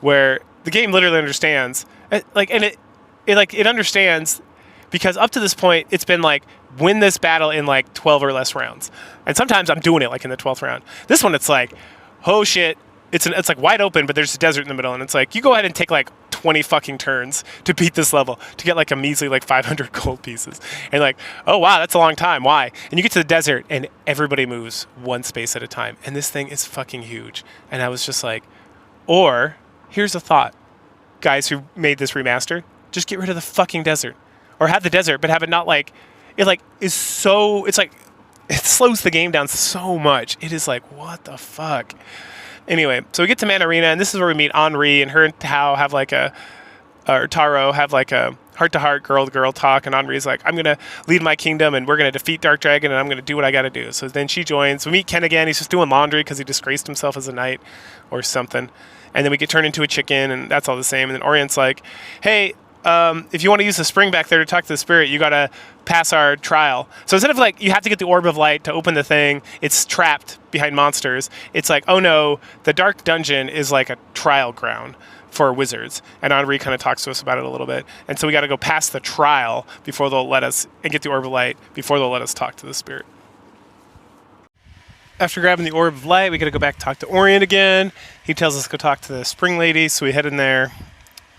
where the game literally understands, it understands, because up to this point it's been like win this battle in like 12 or less rounds, and sometimes I'm doing it like in the 12th round. This one it's like, oh shit. It's like wide open, but there's a desert in the middle, and it's like you go ahead and take like 20 fucking turns to beat this level to get like a measly like 500 gold pieces, and like, oh wow, that's a long time. Why? And you get to the desert, and everybody moves one space at a time, and this thing is fucking huge. And I was just like, or here's a thought, guys who made this remaster, just get rid of the fucking desert, or have the desert, but have it not like it like is so. It's like it slows the game down so much. It is like, what the fuck. Anyway, so we get to Manarina, and this is where we meet Henri, and her and Tao have like or Taro have like a heart-to-heart, girl-to-girl talk, and Henri's like, I'm going to lead my kingdom, and we're going to defeat Dark Dragon, and I'm going to do what I got to do. So then she joins. We meet Ken again. He's just doing laundry because he disgraced himself as a knight or something. And then we get turned into a chicken, and that's all the same. And then Orient's like, hey, if you want to use the spring back there to talk to the spirit, you got to pass our trial. So instead of like, you have to get the orb of light to open the thing, it's trapped behind monsters. It's like, oh no, the dark dungeon is like a trial ground for wizards. And Henri kind of talks to us about it a little bit. And so we got to go past the trial before they'll let us, and get the orb of light before they'll let us talk to the spirit. After grabbing the orb of light, we got to go back and talk to Orient again. He tells us to go talk to the spring lady, so we head in there.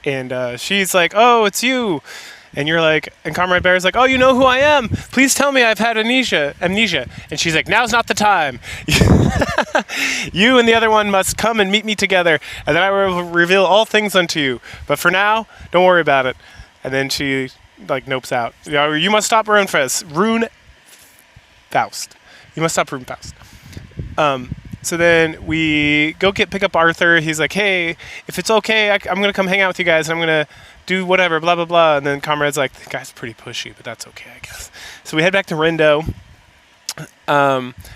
And she's like, oh, it's you. And you're like, and Comrade Bear's like, oh, you know who I am. Please tell me I've had amnesia. And she's like, now's not the time. You and the other one must come and meet me together, and then I will reveal all things unto you. But for now, don't worry about it. And then she like nopes out. You must stop Rune Faust. You must stop Rune Faust. So then we go pick up Arthur. He's like, hey, if it's okay, I'm going to come hang out with you guys, and I'm going to do whatever, blah, blah, blah. And then Comrade's like, the guy's pretty pushy, but that's okay, I guess. So we head back to Rindo.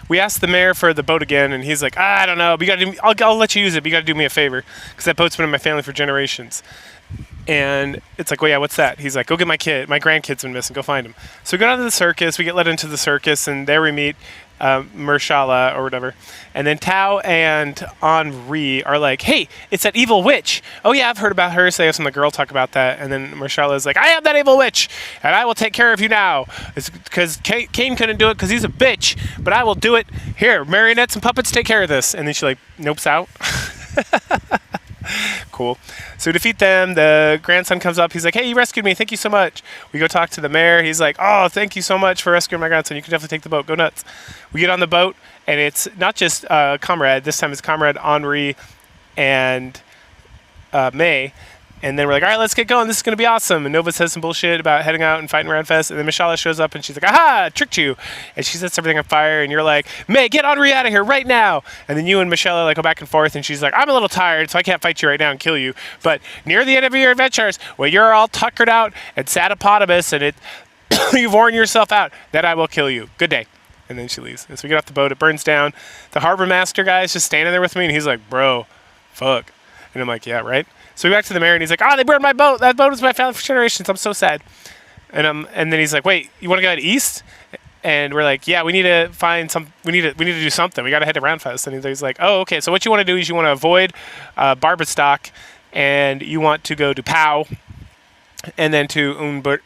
We asked the mayor for the boat again, and he's like, I don't know, but you gotta I'll let you use it, but you got to do me a favor, because that boat's been in my family for generations. And it's like, well, yeah, what's that? He's like, go get my kid. My grandkid's been missing. Go find him. So we go down to the circus. We get let into the circus, and there we meet Mershala or whatever. And then Tao and Henri are like, hey, it's that evil witch. Oh, yeah, I've heard about her. So they have some of the girl talk about that. And then Mershala is like, I am that evil witch, and I will take care of you now. It's because Kane couldn't do it because he's a bitch, but I will do it. Here, marionettes and puppets, take care of this. And then she like nopes out. Cool. So we defeat them. The grandson comes up. He's like, hey, you rescued me. Thank you so much. We go talk to the mayor. He's like, oh, thank you so much for rescuing my grandson. You can definitely take the boat. Go nuts. We get on the boat, and it's not just Comrade. This time it's Comrade, Henri, and May. And then we're like, all right, let's get going. This is going to be awesome. And Nova says some bullshit about heading out and fighting Radfest. And then Mershala shows up, and she's like, aha, tricked you. And she sets everything on fire. And you're like, May, get Henri out of here right now. And then you and Mershala like go back and forth. And she's like, I'm a little tired, so I can't fight you right now and kill you. But near the end of your adventures, when you're all tuckered out and sadapotamus, and you've worn yourself out, then I will kill you. Good day. And then she leaves. And so we get off the boat. It burns down. The harbor master guy is just standing there with me. And he's like, bro, fuck. And I'm like, yeah, right? So we go back to the mayor, and he's like, oh, they burned my boat. That boat was my family for generations. I'm so sad. And then he's like, wait, you want to go out east? And we're like, yeah, we need to find some. We need to do something. We got to head to Roundfest. And he's like, oh, okay. So what you want to do is you want to avoid Barbastock, and you want to go to Pow, and then to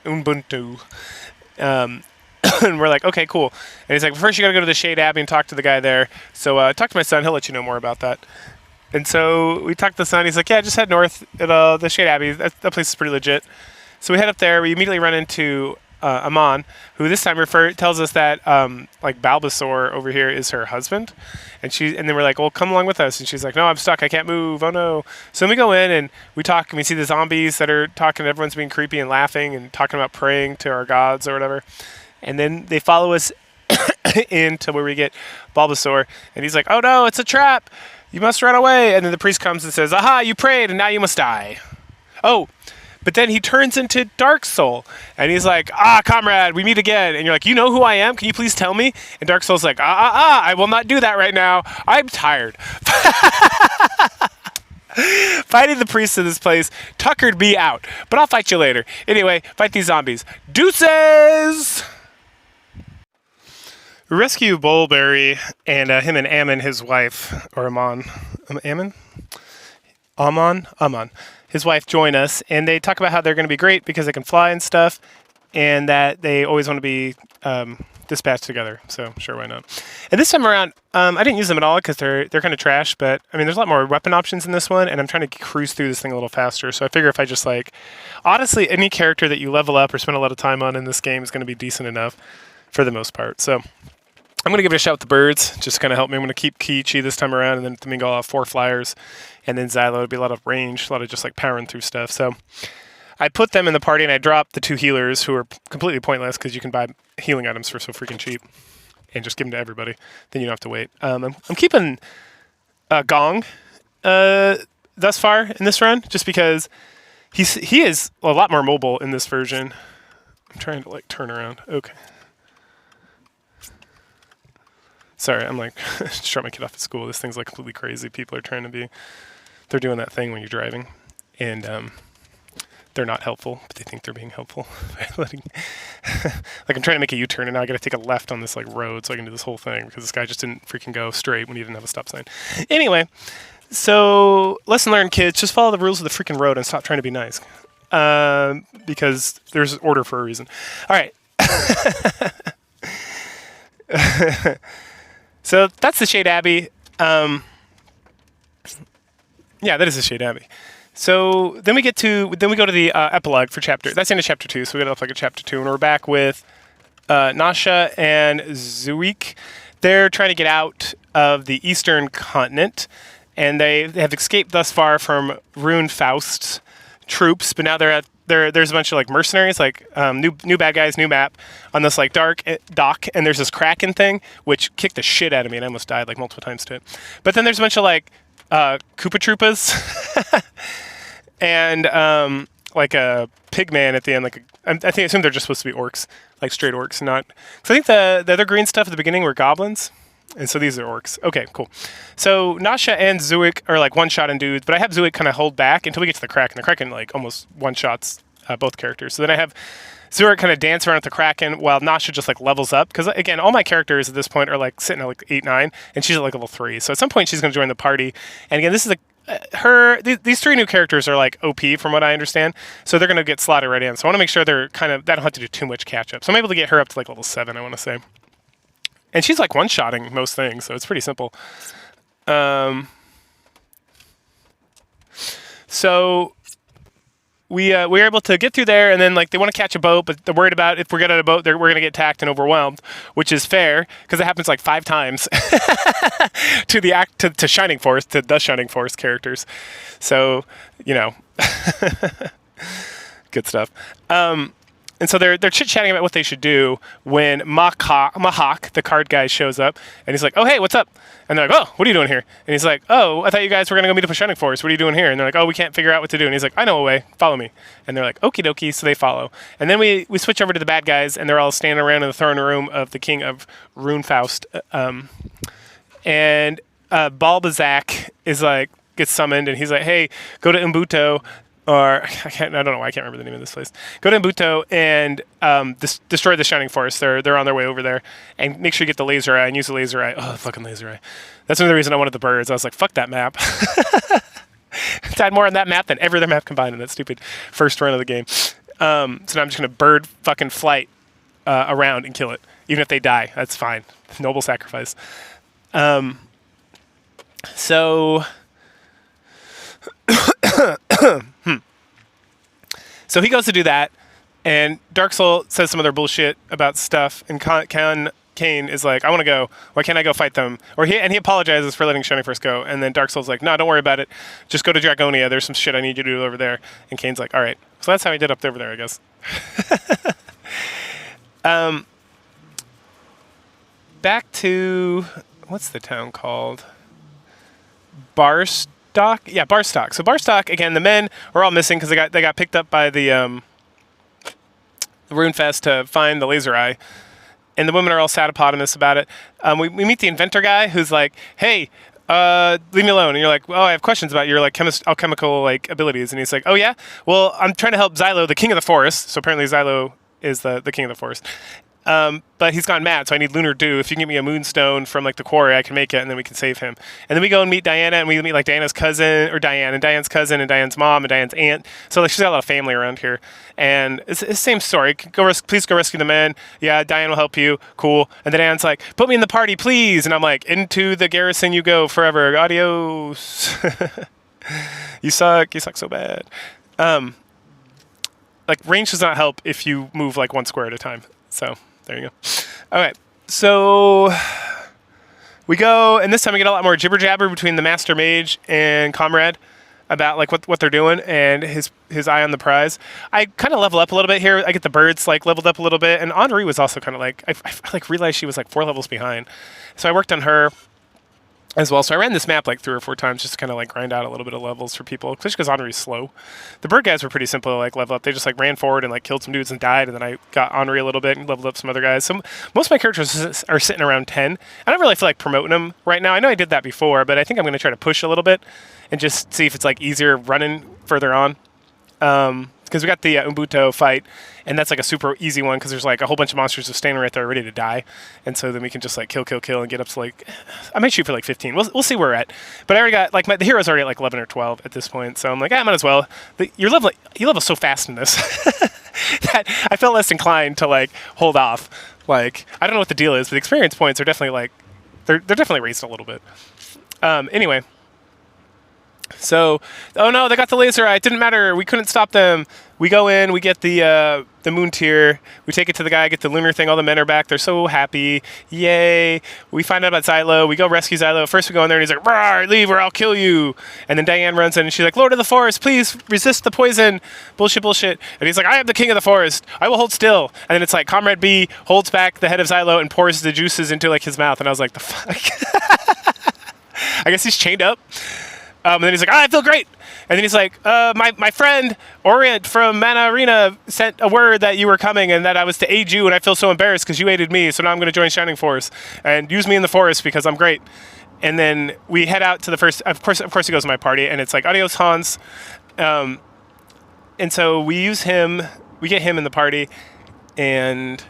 Ubuntu. And we're like, okay, cool. And he's like, first you got to go to the Shade Abbey and talk to the guy there. So talk to my son. He'll let you know more about that. And so we talked to the son. He's like, yeah, just head north at the Shade Abbey. That place is pretty legit. So we head up there. We immediately run into Amon, who this time tells us that like Bulbasaur over here is her husband. And then we're like, well, come along with us. And she's like, no, I'm stuck. I can't move. Oh, no. So then we go in and we talk and we see the zombies that are talking. Everyone's being creepy and laughing and talking about praying to our gods or whatever. And then they follow us into where we get Bulbasaur. And he's like, oh, no, it's a trap. You must run away. And then the priest comes and says, aha, you prayed and now you must die. Oh, but then he turns into Dark Soul. And he's like, comrade, we meet again. And you're like, you know who I am? Can you please tell me? And Dark Soul's like, I will not do that right now. I'm tired. Fighting the priest in this place tuckered me out. But I'll fight you later. Anyway, fight these zombies. Deuces! We rescue Bulberry and him and Ammon, his wife, or Amon. Amon. His wife join us, and they talk about how they're going to be great because they can fly and stuff, and that they always want to be dispatched together. So sure, why not? And this time around, I didn't use them at all because they're kind of trash. But I mean, there's a lot more weapon options in this one, and I'm trying to cruise through this thing a little faster. So I figure if I just honestly, any character that you level up or spend a lot of time on in this game is going to be decent enough for the most part. So I'm going to give it a shot with the birds, just to kind of help me. I'm going to keep Kiichi this time around, and then Domingo I'll have 4 flyers, and then Xylo will be a lot of range, a lot of just powering through stuff. So I put them in the party, and I dropped the 2 healers, who are completely pointless because you can buy healing items for so freaking cheap, and just give them to everybody. Then you don't have to wait. I'm keeping Gong thus far in this run, just because he is a lot more mobile in this version. I'm trying to turn around. Okay. Sorry, I'm just dropped my kid off at school. This thing's completely crazy. People are they're doing that thing when you're driving, and they're not helpful, but they think they're being helpful. I'm trying to make a U-turn, and now I got to take a left on this road so I can do this whole thing because this guy just didn't freaking go straight when he didn't have a stop sign. Anyway, so lesson learned, kids: just follow the rules of the freaking road and stop trying to be nice, because there's order for a reason. All right. So that's the Shade Abbey. Yeah, that is the Shade Abbey. So then we go to the epilogue for chapter. That's the end of chapter 2. So we got up at chapter 2, and we're back with Nasha and Zuik. They're trying to get out of the eastern continent, and they have escaped thus far from Runefaust's troops, but now there's a bunch of mercenaries, new bad guys, new map on this dark dock, and there's this Kraken thing which kicked the shit out of me, and I almost died multiple times to it. But then there's a bunch of Koopa Troopas and a pig man at the end. I assume they're just supposed to be orcs, straight orcs, not. So I think the other green stuff at the beginning were goblins. And so these are orcs. Okay, cool. So Nasha and Zuik are one-shotting dudes, but I have Zuik kind of hold back until we get to the Kraken. The Kraken almost one-shots both characters. So then I have Zuik kind of dance around with the Kraken while Nasha just levels up. Because again, all my characters at this point are sitting at 8, 9, and she's at level 3. So at some point she's going to join the party. And again, this is these 3 new characters are OP from what I understand. So they're going to get slotted right in. So I want to make sure they don't have to do too much catch-up. So I'm able to get her up to level 7, I want to say. And she's one-shotting most things, so it's pretty simple. So we're able to get through there, and then they want to catch a boat, but they're worried about if we get on a boat, we're going to get attacked and overwhelmed, which is fair because it happens 5 times to the Shining Force, to the Shining Force characters. So good stuff. And so they're chit-chatting about what they should do when Mahak, the card guy, shows up. And he's like, oh, hey, what's up? And they're like, oh, what are you doing here? And he's like, oh, I thought you guys were going to go meet up with Shining Force. What are you doing here? And they're like, oh, we can't figure out what to do. And he's like, I know a way. Follow me. And they're like, okie dokie. So they follow. And then we switch over to the bad guys, and they're all standing around in the throne room of the king of Runefaust. And Balbazak gets summoned, and he's like, hey, go to Umbuto. Or I don't know why I can't remember the name of this place. Go to Umbuto and destroy the Shining Force. They're on their way over there, and make sure you get the laser eye and use the laser eye. Oh, fucking laser eye! That's another reason I wanted the birds. I was like, fuck that map. I had more on that map than every other map combined in that stupid first run of the game. So now I'm just gonna bird fucking flight around and kill it, even if they die. That's fine. Noble sacrifice. So. So he goes to do that, and Dark Soul says some other bullshit about stuff, and Kane is like, I want to go. Why can't I go fight them? And he apologizes for letting Shining Force go, and then Dark Soul's like, no, don't worry about it. Just go to Dragonia. There's some shit I need you to do over there. And Kane's like, all right. So that's how he did up over there, I guess. Back to, what's the town called? Barstock? Yeah, Barstock. So Barstock, again, the men are all missing because they got picked up by the Runefest to find the laser eye. And the women are all satapotamus about it. We meet the inventor guy who's like, hey, leave me alone. And you're like, well, I have questions about your like alchemical like abilities. And he's like, oh yeah? Well, I'm trying to help Xylo, the king of the forest. So apparently Xylo is the king of the forest. But he's gone mad, so I need Lunar Dew. If you can give me a moonstone from like the quarry, I can make it, and then we can save him. And then we go and meet Diana, and we meet like Diana's cousin, or Diane, and Diane's cousin, and Diane's mom, and Diane's aunt. So like she's got a lot of family around here. And it's the same story. Please go rescue the men. Yeah, Diane will help you. Cool. And then Diane's like, put me in the party, please. And I'm like, into the garrison you go forever. Adios. You suck. You suck so bad. Like range does not help if you move like one square at a time. So. There you go. All right. So we go, and this time we get a lot more jibber jabber between the Master Mage and Comrade about like what they're doing and his eye on the prize. I kind of level up a little bit here. I get the birds like leveled up a little bit, and Henri was also kind of like I like realized she was like 4 levels behind, so I worked on her as well. So I ran this map like 3 or 4 times just to kind of like grind out a little bit of levels for people, especially because Henri's slow. The bird guys were pretty simple to like level up. They just like ran forward and like killed some dudes and died, and then I got Henri a little bit and leveled up some other guys. So most of my characters are sitting around 10. I don't really feel like promoting them right now. I know I did that before, but I think I'm going to try to push a little bit and just see if it's like easier running further on. Because we got the Umbuto fight, and that's like a super easy one because there's like a whole bunch of monsters just standing right there ready to die, and so then we can just like kill and get up to like, I might shoot for like 15. We'll see where we're at, but I already got like the hero's already at like 11 or 12 at this point, so I'm like, I might as well. You level so fast in this that I felt less inclined to like hold off. Like I don't know what the deal is, but the experience points are definitely like they're definitely raised a little bit. Anyway. So, oh no, they got the laser eye. It didn't matter. We couldn't stop them. We go in, we get the moon tier. We take it to the guy, get the lunar thing. All the men are back. They're so happy. Yay. We find out about Xylo. We go rescue Xylo. First we go in there and he's like, "Rawr, leave or I'll kill you." And then Diane runs in and she's like, "Lord of the Forest, please resist the poison." Bullshit. And he's like, "I am the king of the forest. I will hold still." And then it's like Comrade B holds back the head of Xylo and pours the juices into like his mouth. And I was like, the fuck? I guess he's chained up. And then he's like, I feel great. And then he's like, my friend Orient from Mana Arena sent a word that you were coming and that I was to aid you, and I feel so embarrassed because you aided me, so now I'm going to join Shining Force and use me in the forest because I'm great. And then we head out to the first, of course he goes to my party, and it's like, adios, Hans. And so we use him, we get him in the party, and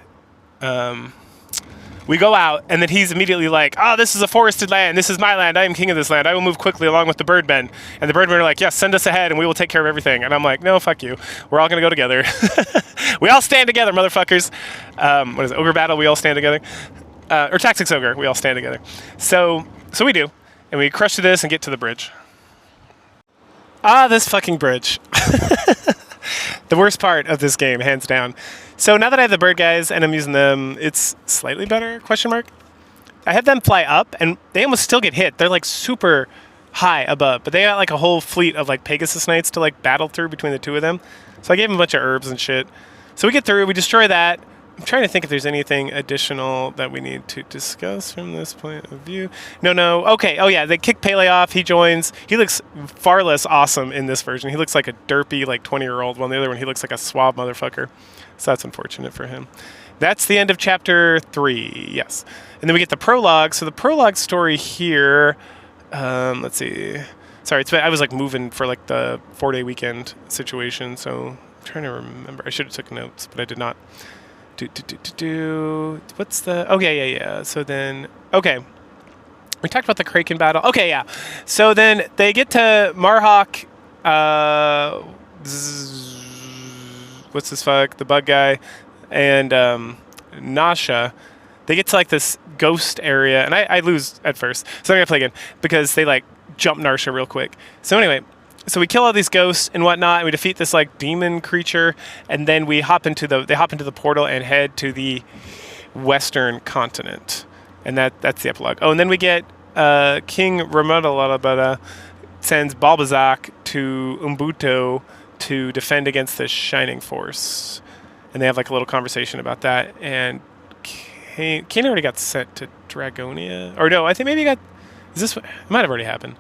we go out, and then he's immediately like, oh, this is a forested land. This is my land. I am king of this land. I will move quickly along with the birdmen. And the birdmen are like, yes, send us ahead, and we will take care of everything. And I'm like, no, fuck you. We're all going to go together. We all stand together, motherfuckers. What is it? Ogre battle, we all stand together. Or Tactics Ogre, we all stand together. So we do. And we crush through this and get to the bridge. Ah, this fucking bridge. The worst part of this game, hands down. So now that I have the bird guys and I'm using them, it's slightly better, question mark. I have them fly up and they almost still get hit. They're like super high above, but they got like a whole fleet of like Pegasus Knights to like battle through between the two of them. So I gave them a bunch of herbs and shit. So we get through, we destroy that. I'm trying to think if there's anything additional that we need to discuss from this point of view. No. Okay. Oh yeah, they kick Pele off. He joins. He looks far less awesome in this version. He looks like a derpy like 20-year-old. While in the other one, he looks like a suave motherfucker. So that's unfortunate for him. That's the end of chapter 3. Yes. And then we get the prologue. So the prologue story here. Let's see. Sorry, I was like moving for like the 4-day weekend situation. So I'm trying to remember. I should have took notes, but I did not. What's the... Oh, yeah. So then... Okay. We talked about the Kraken battle. Okay, yeah. So then they get to Marhawk... what's this fuck, the bug guy, and Nasha, they get to like this ghost area, and I lose at first, so I'm gonna play again because they like jump Nasha real quick. So anyway, so we kill all these ghosts and whatnot, and we defeat this like demon creature, and then they hop into the portal and head to the western continent, and that's the epilogue. Oh, and then we get King Ramadalabada sends Balbazak to Umbuto to defend against the Shining Force, and they have like a little conversation about that. And Kane already got sent to Dragonia, or no? I think maybe he got. Is this? It might have already happened.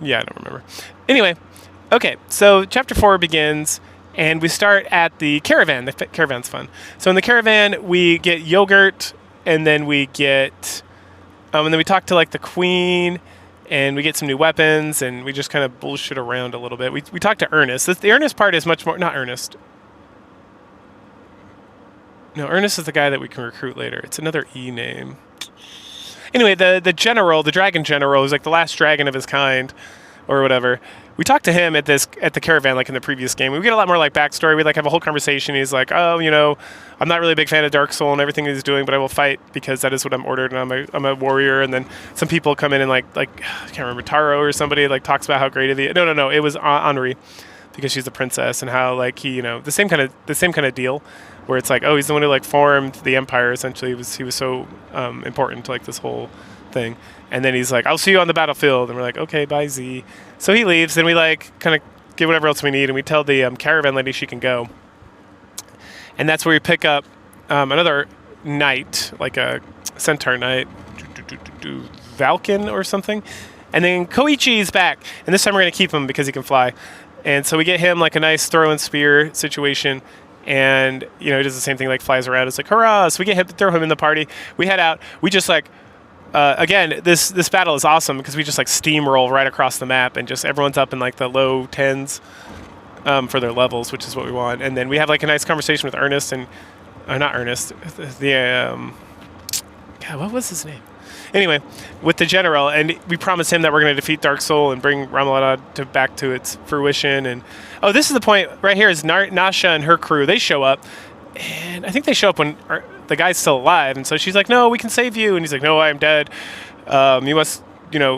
Yeah, I don't remember. Anyway, okay. So chapter 4 begins, and we start at the caravan. The caravan's fun. So in the caravan, we get yogurt, and then we get, and then we talk to like the queen, and we get some new weapons, and we just kind of bullshit around a little bit. We talk to Ernest. The Ernest part is much more not Ernest. No, Ernest is the guy that we can recruit later. It's another E name. Anyway, the general, the dragon general, who's like the last dragon of his kind, or whatever. We talked to him at the caravan, like in the previous game. We get a lot more like backstory. We like have a whole conversation. He's like, oh, I'm not really a big fan of Dark Soul and everything he's doing, but I will fight because that is what I'm ordered, and I'm a warrior. And then some people come in and like I can't remember, Taro or somebody like talks about how great of the no, it was Henri, because she's the princess, and how like he the same kind of deal, where it's like, oh, he's the one who like formed the empire. Essentially, he was so important to like this whole thing. And then he's like, I'll see you on the battlefield. And we're like, okay, bye, Z. So he leaves. Then we like kind of get whatever else we need, and we tell the caravan lady she can go. And that's where we pick up another knight, like a centaur knight, Valken or something. And then Koichi's back, and this time we're gonna keep him because he can fly. And so we get him like a nice throw and spear situation. And he does the same thing, like flies around. It's like, hurrah! So we get him, throw him in the party. We head out. We just like, again, this battle is awesome because we just like steamroll right across the map, and just everyone's up in like the low 10s for their levels, which is what we want. And then we have like a nice conversation with Ernest and, not Ernest, God, what was his name? Anyway, with the general, and we promise him that we're going to defeat Dark Soul and bring Ramalada back to its fruition. And oh, this is the point right here is Nasha and her crew. They show up, and I think they show up when the guy's still alive. And so she's like, "No, we can save you." And he's like, "No, I am dead. You must,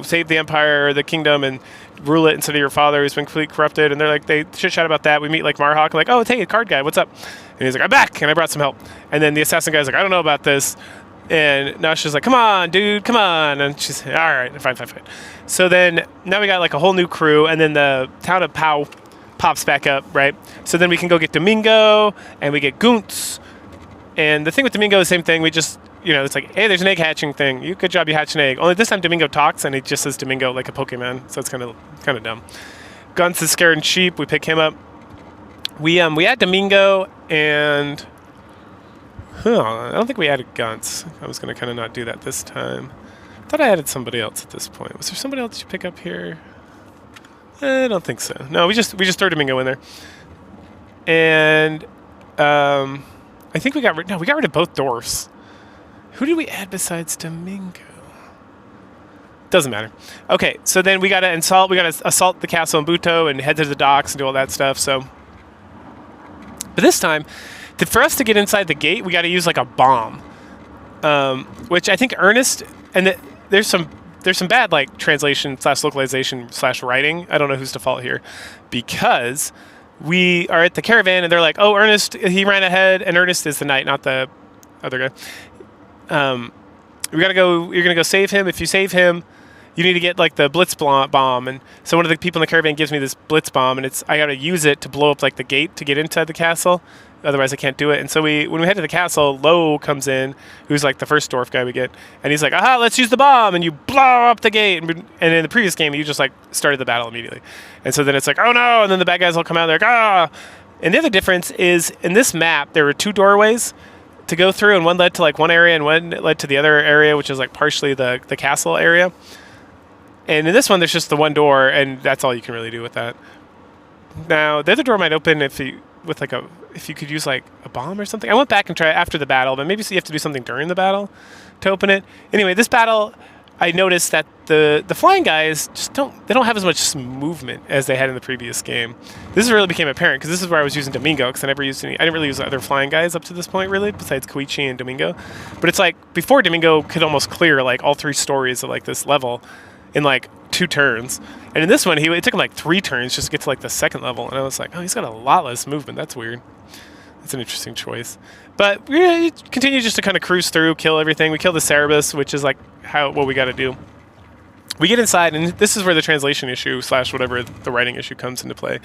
save the empire, the kingdom, and rule it instead of your father who's been completely corrupted." And they're like, they chit chat about that. We meet like Marhawk, like, "Oh, hey, card guy, what's up?" And he's like, "I'm back, and I brought some help." And then the assassin guy's like, "I don't know about this." And Nasha's like, "Come on, dude, come on." And she's all right, fine. So then now we got like a whole new crew, and then the town of Pau pops back up, right? So then we can go get Domingo, and we get Guntz. And the thing with Domingo is the same thing. We just, it's like, hey, there's an egg hatching thing. Good job, you hatched an egg. Only this time Domingo talks, and he just says Domingo like a Pokemon, so it's kind of dumb. Guntz is scared and sheep. We pick him up. We add Domingo, and I don't think we added Guntz. I was going to kind of not do that this time. I thought I added somebody else at this point. Was there somebody else you pick up here? I don't think so. No, we just throw Domingo in there. And I think we got rid of both dwarfs. Who did we add besides Domingo? Doesn't matter. Okay, so then we got to assault the castle in Buto and head to the docks and do all that stuff. So, but this time, for us to get inside the gate, we got to use like a bomb, which I think Ernest, and there's some bad like translation / localization / writing. I don't know whose to fault here, because we are at the caravan and they're like, "Oh, Ernest, he ran ahead," and Ernest is the knight, not the other guy. We gotta go. You're gonna go save him. If you save him, you need to get like the blitz bomb. And so one of the people in the caravan gives me this blitz bomb, and I gotta use it to blow up like the gate to get inside the castle. Otherwise, I can't do it. And so when we head to the castle, Lo comes in, who's like the first dwarf guy we get, and he's like, "Aha, let's use the bomb!" And you blow up the gate. And in the previous game, you just like started the battle immediately. And so then it's like, "Oh no!" And then the bad guys will come out. They're like, "Ah!" And the other difference is in this map, there were 2 doorways to go through, and one led to like one area, and one led to the other area, which is like partially the castle area. And in this one, there's just the one door, and that's all you can really do with that. Now, the other door might open if you could use like a bomb or something. I went back and tried after the battle, but maybe you have to do something during the battle to open it. Anyway, this battle, I noticed that the flying guys just don't have as much movement as they had in the previous game. This really became apparent because this is where I was using Domingo, because I didn't really use other flying guys up to this point really, besides Koichi and Domingo. But it's like before Domingo could almost clear like all 3 stories of like this level in like 2 turns, and in this one it took him like 3 turns just to get to like the 2nd level, and I was like, oh, he's got a lot less movement. That's weird. That's an interesting choice. But we continue just to kind of cruise through, kill everything. We kill the Cerebus, which is like what we got to do. We get inside, and this is where the translation issue / whatever the writing issue comes into play.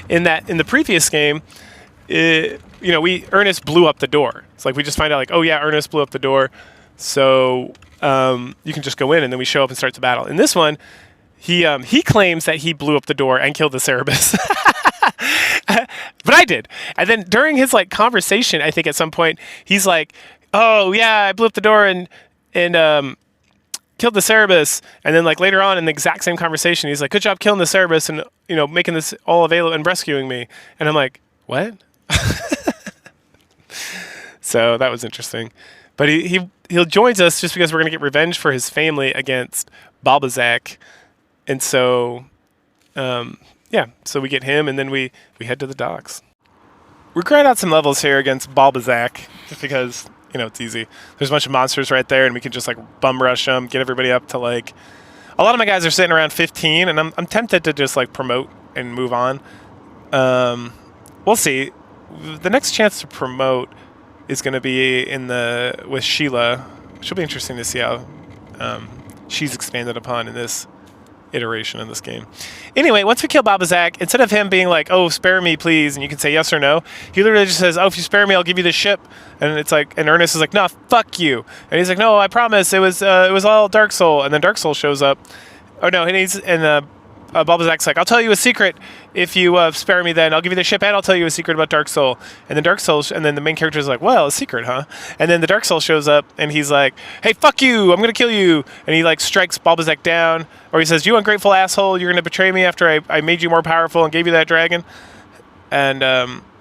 In that, in the previous game, Ernest blew up the door. It's like we just find out like, oh yeah, Ernest blew up the door, so you can just go in, and then we show up and start the battle. In this one, he claims that he blew up the door and killed the Cerebus. But I did. And then during his like conversation, I think at some point he's like, "Oh yeah, I blew up the door and killed the Cerebus." And then like later on in the exact same conversation, he's like, "Good job killing the Cerebus and making this all available and rescuing me." And I'm like, "What?" So that was interesting. But he joins us just because we're gonna get revenge for his family against Balbazak, and so. Yeah, so we get him, and then we head to the docks. We grind out some levels here against Balbazak, just because, it's easy. There's a bunch of monsters right there, and we can just, like, bum rush them, get everybody up to, like... A lot of my guys are sitting around 15, and I'm tempted to just, like, promote and move on. We'll see. The next chance to promote is going to be with Sheila. She'll be interesting to see how she's expanded upon in this iteration in this game. Anyway, once we kill Balbazak, instead of him being like, "Oh, spare me, please," and you can say yes or no, he literally just says, "Oh, if you spare me, I'll give you this ship." And it's like, and Ernest is like, "No, fuck you." And he's like, "No, I promise. It was all Dark Soul." And then Dark Soul shows up. Oh no, Balbazak's like, "I'll tell you a secret if you spare me. Then I'll give you the ship and I'll tell you a secret about Dark Soul." And then and then the main character is like, "Well, a secret, huh?" And then the Dark Soul shows up and he's like, "Hey, fuck you! I'm gonna kill you!" And he like strikes Balbazak down, or he says, "You ungrateful asshole! You're gonna betray me after I made you more powerful and gave you that dragon." And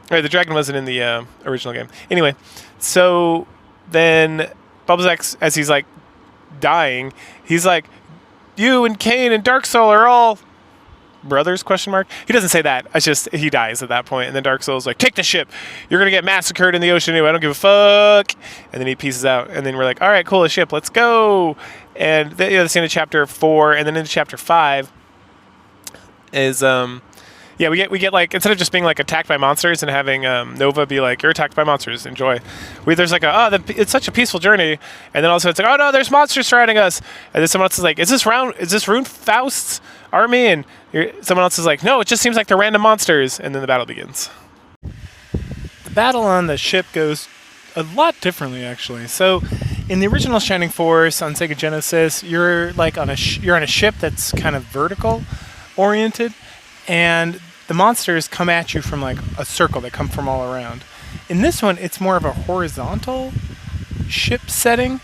the dragon wasn't in the original game. Anyway, so then Balbazak, as he's like dying, he's like, "You and Cain and Dark Soul are all brothers?" ? He doesn't say that. It's just he dies at that point, and then Dark Soul's like, "Take the ship. You're gonna get massacred in the ocean anyway. I don't give a fuck." And then he pieces out, and then we're like, "All right, cool, a ship. Let's go." And that's the end of chapter 4, and then into chapter 5 is we get like, instead of just being like attacked by monsters and having Nova be like, "You're attacked by monsters. Enjoy." There's like it's such a peaceful journey, and then also it's like, "Oh no, there's monsters surrounding us." And then someone else is like, "Is this Rune Faust's army?" And someone else is like, "No, it just seems like they're random monsters." And then the battle begins. The battle on the ship goes a lot differently, actually. So, in the original Shining Force on Sega Genesis, you're like you're on a ship that's kind of vertical oriented, and the monsters come at you from like a circle. They come from all around. In this one, it's more of a horizontal ship setting.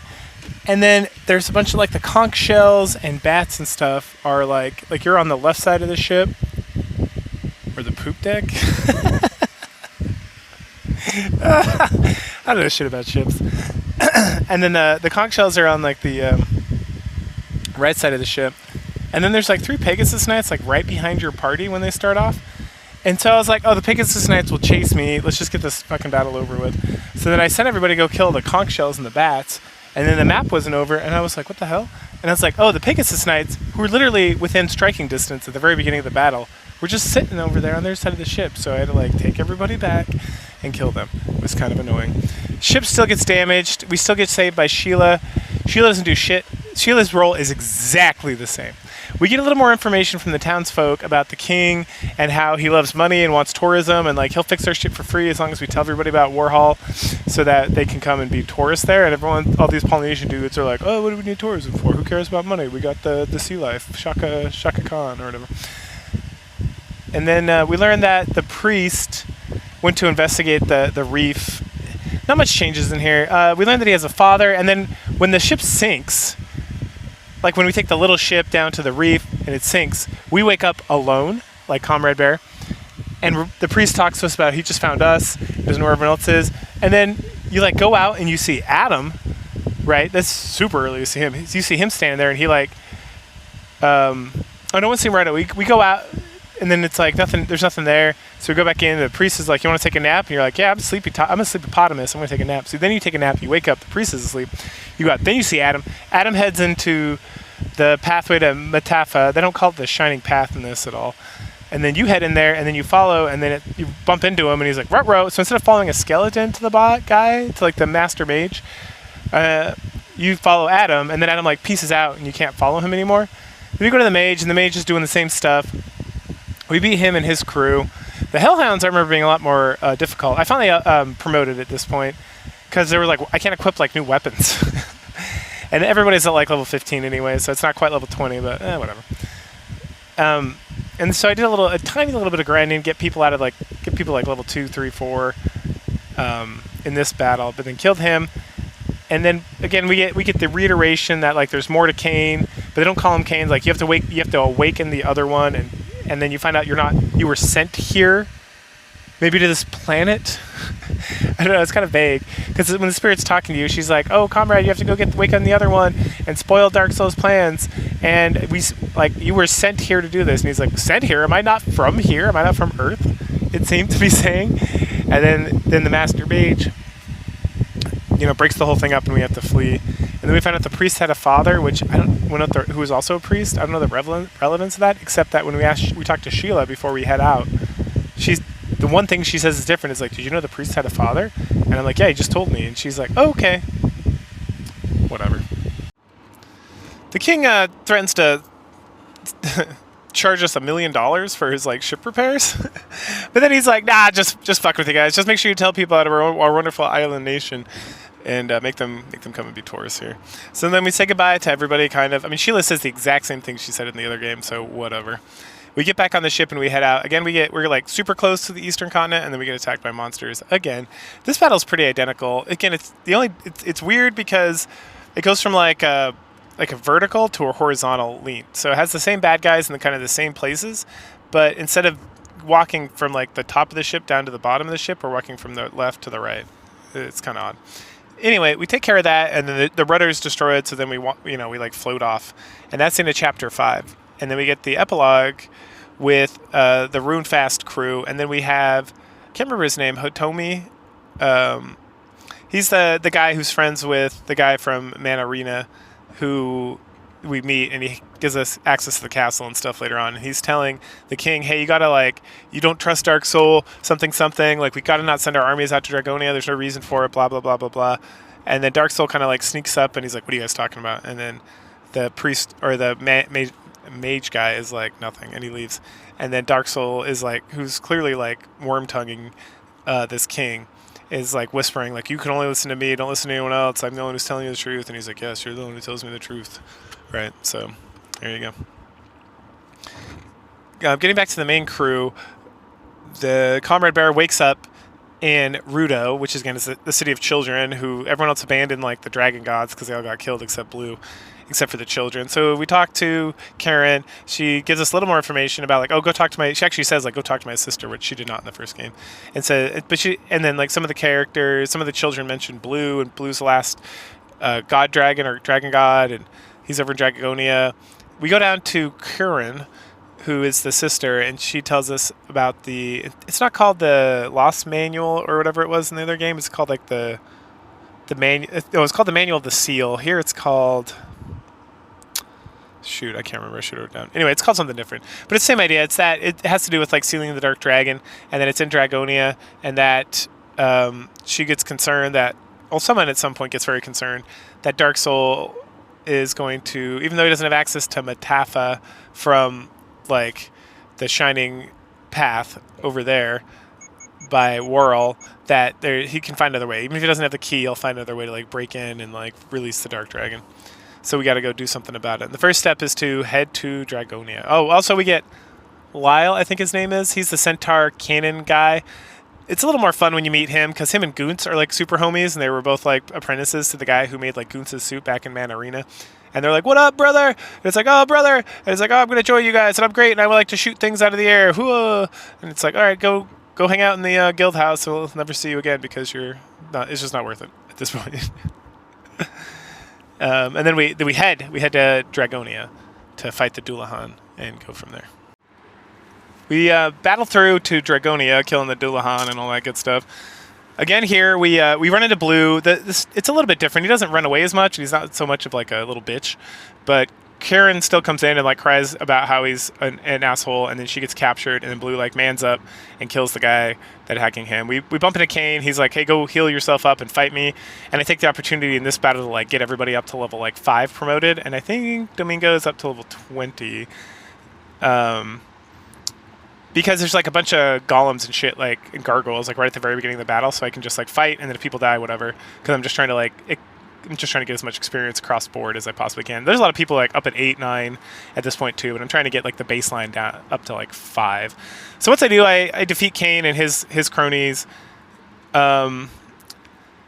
And then there's a bunch of like the conch shells and bats and stuff are like you're on the left side of the ship, or the poop deck. I don't know shit about ships. And then the conch shells are on like the right side of the ship. And then there's like 3 Pegasus Knights like right behind your party when they start off. And so I was like, "Oh, the Pegasus Knights will chase me. Let's just get this fucking battle over with." So then I sent everybody to go kill the conch shells and the bats. And then the map wasn't over, and I was like, "What the hell?" And I was like, "Oh, the Pegasus Knights, who were literally within striking distance at the very beginning of the battle, were just sitting over there on their side of the ship." So I had to like take everybody back and kill them. It was kind of annoying. Ship still gets damaged. We still get saved by Sheila. Sheila doesn't do shit. Sheila's role is exactly the same. We get a little more information from the townsfolk about the king and how he loves money and wants tourism, and like he'll fix our ship for free as long as we tell everybody about Warhol, so that they can come and be tourists there. And all these Polynesian dudes are like, "Oh, what do we need tourism for? Who cares about money? We got the sea life, Shaka Khan or whatever." And then we learned that the priest went to investigate the reef. Not much changes in here. We learned that he has a father, and then when the ship sinks, like when we take the little ship down to the reef and it sinks, we wake up alone, like Comrade Bear. And the priest talks to us about he just found us, doesn't know where everyone else is. And then you like go out and you see Adam right? That's super early to see him. You see him standing there, and he like, oh, no one's seen him right away. We go out, and then it's like nothing. There's nothing there. So we go back in. The priest is like, "You want to take a nap?" And you're like, "Yeah, I'm sleepy. I'm a sleepopotamus. I'm gonna take a nap." So then you take a nap. You wake up. The priest is asleep. You go out. Then you see Adam. Adam heads into the pathway to Matafa. They don't call it the Shining Path in this at all. And then you head in there, and then you follow, and then you bump into him, and he's like, "Ruh-roh." So instead of following a skeleton to the guy, to like the master mage, you follow Adam, and then Adam like pieces out, and you can't follow him anymore. Then you go to the mage, and the mage is doing the same stuff. We beat him and his crew. The Hellhounds I remember being a lot more difficult. I finally promoted at this point because they were like, I can't equip like new weapons, and everybody's at like level 15 anyway, so it's not quite level 20, but whatever. And so I did a tiny little bit of grinding, get people like level 2, 3, 4 in this battle, but then killed him. And then again, we get the reiteration that like there's more to Cain, but they don't call him Cain. Like you have to awaken the other one, and then you find out you were sent here, maybe to this planet. I don't know. It's kind of vague because when the spirit's talking to you, she's like, "Oh, comrade, you have to go awaken the other one and spoil Dark Souls' plans." And you were sent here to do this. And he's like, "Sent here? Am I not from here? Am I not from Earth?" It seemed to be saying. And then the master mage, breaks the whole thing up, and we have to flee. And then we found out the priest had a father, which who was also a priest. I don't know the relevance of that, except that when we talked to Sheila before we head out, the one thing she says is different is like, "Did you know the priest had a father?" And I'm like, "Yeah, he just told me." And she's like, "Oh, okay, whatever." The king threatens to charge us $1 million for his like ship repairs, but then he's like, "Nah, just fuck with you guys. Just make sure you tell people out of our wonderful island nation, and make them come and be tourists here." So then we say goodbye to everybody. Kind of. I mean, Sheila says the exact same thing she said in the other game, so whatever. We get back on the ship and we head out. Again, we're like super close to the eastern continent, and then we get attacked by monsters again. This battle's pretty identical. Again, it's weird because it goes from like a vertical to a horizontal lean. So it has the same bad guys in the same places, but instead of walking from like the top of the ship down to the bottom of the ship, we're walking from the left to the right. It's kind of odd. Anyway, we take care of that, and then the rudder is destroyed. So then we like float off, and that's into chapter 5. And then we get the epilogue with the Runefast crew, and then we have, I can't remember his name, Hotomi. He's the guy who's friends with the guy from Manarina, who we meet, and he gives us access to the castle and stuff later on. And he's telling the king, "Hey, you gotta you don't trust Dark Soul, something, like we gotta not send our armies out to Dragonia. There's no reason for it, blah blah blah blah blah." And then Dark Soul kind of sneaks up, and he's like, "What are you guys talking about?" And then the priest or the mage guy is like, "Nothing," and he leaves. And then Dark Soul is like, who's clearly worm tonguing this king, is whispering you can only listen to me, don't listen to anyone else, I'm the one who's telling you the truth. And he's like, "Yes, you're the one who tells me the truth." Right, so there you go. Getting back to the main crew, the Comrade Bear wakes up in Rudo, which is again is the city of children, who everyone else abandoned the dragon gods because they all got killed except for the children. So we talked to Karen. She gives us a little more information about go talk to she actually says go talk to my sister, which she did not in the first game. And then some of the characters, some of the children mentioned Blue, and Blue's the last god dragon or dragon god, and he's over in Dragonia. We go down to Karen, who is the sister, and she tells us about it's not called the Lost Manual or whatever it was in the other game. It's called the manual. It's called the Manual of the Seal. Here it's called, shoot, I can't remember. I should have wrote it down. Anyway, it's called something different, but it's the same idea. It's that it has to do with sealing the Dark Dragon, and then it's in Dragonia, and that she gets concerned that, someone at some point gets very concerned that Dark Soul is going to, even though he doesn't have access to Matafa from the Shining Path over there by Whirl, that he can find another way. Even if he doesn't have the key, he'll find another way to break in and release the Dark Dragon. So we got to go do something about it. And the first step is to head to Dragonia. Oh, also we get Lyle, I think his name is. He's the Centaur Cannon guy. It's a little more fun when you meet him because him and Goonts are super homies, and they were both apprentices to the guy who made Goonts' suit back in Manarina. And they're like, "What up, brother?" And it's like, "Oh, brother." And it's like, "Oh, I'm gonna join you guys, and I'm great, and I would like to shoot things out of the air." Whoa. And it's like, "All right, go hang out in the guild house. We'll never see you again because it's just not worth it at this point." And then we head to Dragonia to fight the Dullahan and go from there. We battle through to Dragonia, killing the Dullahan and all that good stuff. Again, here we run into Blue. It's a little bit different. He doesn't run away as much. He's not so much of like a little bitch, but Karen still comes in and like cries about how he's an asshole, and then she gets captured, and then Blue like mans up and kills the guy that hacking him. We bump into Kane. He's like, hey, go heal yourself up and fight me. And I take the opportunity in this battle to like get everybody up to level like 5 promoted, and I think Domingo is up to level 20. Because there's like a bunch of golems and shit, like and gargoyles, like right at the very beginning of the battle, so I can just like fight, and then if people die, whatever. Because I'm just trying to get as much experience across board as I possibly can. There's a lot of people like up at 8, 9 at this point too, but I'm trying to get like the baseline down up to like 5. So once I do, I defeat Kane and his cronies in